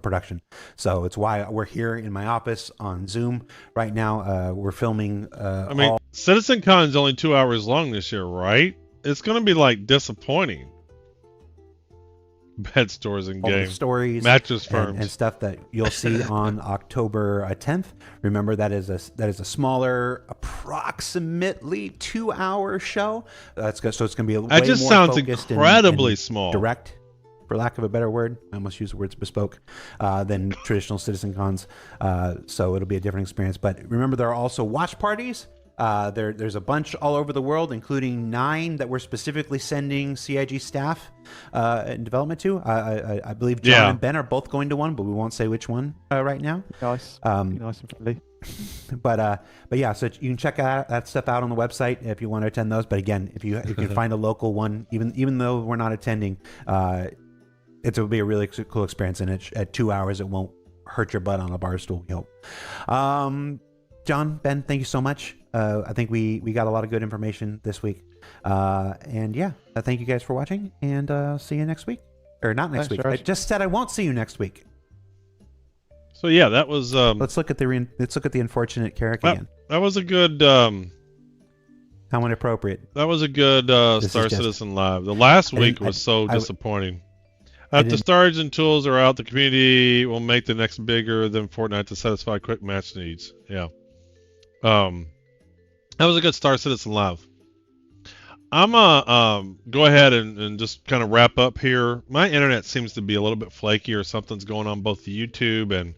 production. So it's why we're here in my office on Zoom right now. We're filming. CitizenCon is only 2 hours long this year, right? It's going to be like disappointing. Bed stores and all the games, stories, mattress firms, and stuff that you'll see on October 10th. Remember, that is a smaller, approximately 2-hour show. That's good. So it's going to be that way just more sounds focused incredibly and small. direct, for lack of a better word. I almost use the words bespoke than traditional Citizen Cons. So it'll be a different experience. But remember, there are also watch parties. There's a bunch all over the world, including 9 that we're specifically sending CIG staff in development to. I believe John and Ben are both going to one, but we won't say which one right now. Nice, nice and friendly. But yeah, so you can check that stuff out on the website if you want to attend those. But again, if you can find a local one, even though we're not attending, it will be a really cool experience. And at 2 hours, it won't hurt your butt on a bar stool, we hope. John, Ben, thank you so much. I think we got a lot of good information this week. And yeah, thank you guys for watching, and see you next week. Or not next week. Josh. I just said I won't see you next week. So yeah, that was Let's look at the unfortunate Carrick again. that was a good How inappropriate. that was a good Star Citizen Live. The last week was so disappointing. After storage and tools are out, the community will make the next bigger than Fortnite to satisfy quick match needs. Yeah. That was a good Star Citizen Live. I'm go ahead and just kind of wrap up here. My internet seems to be a little bit flaky, or something's going on both the YouTube and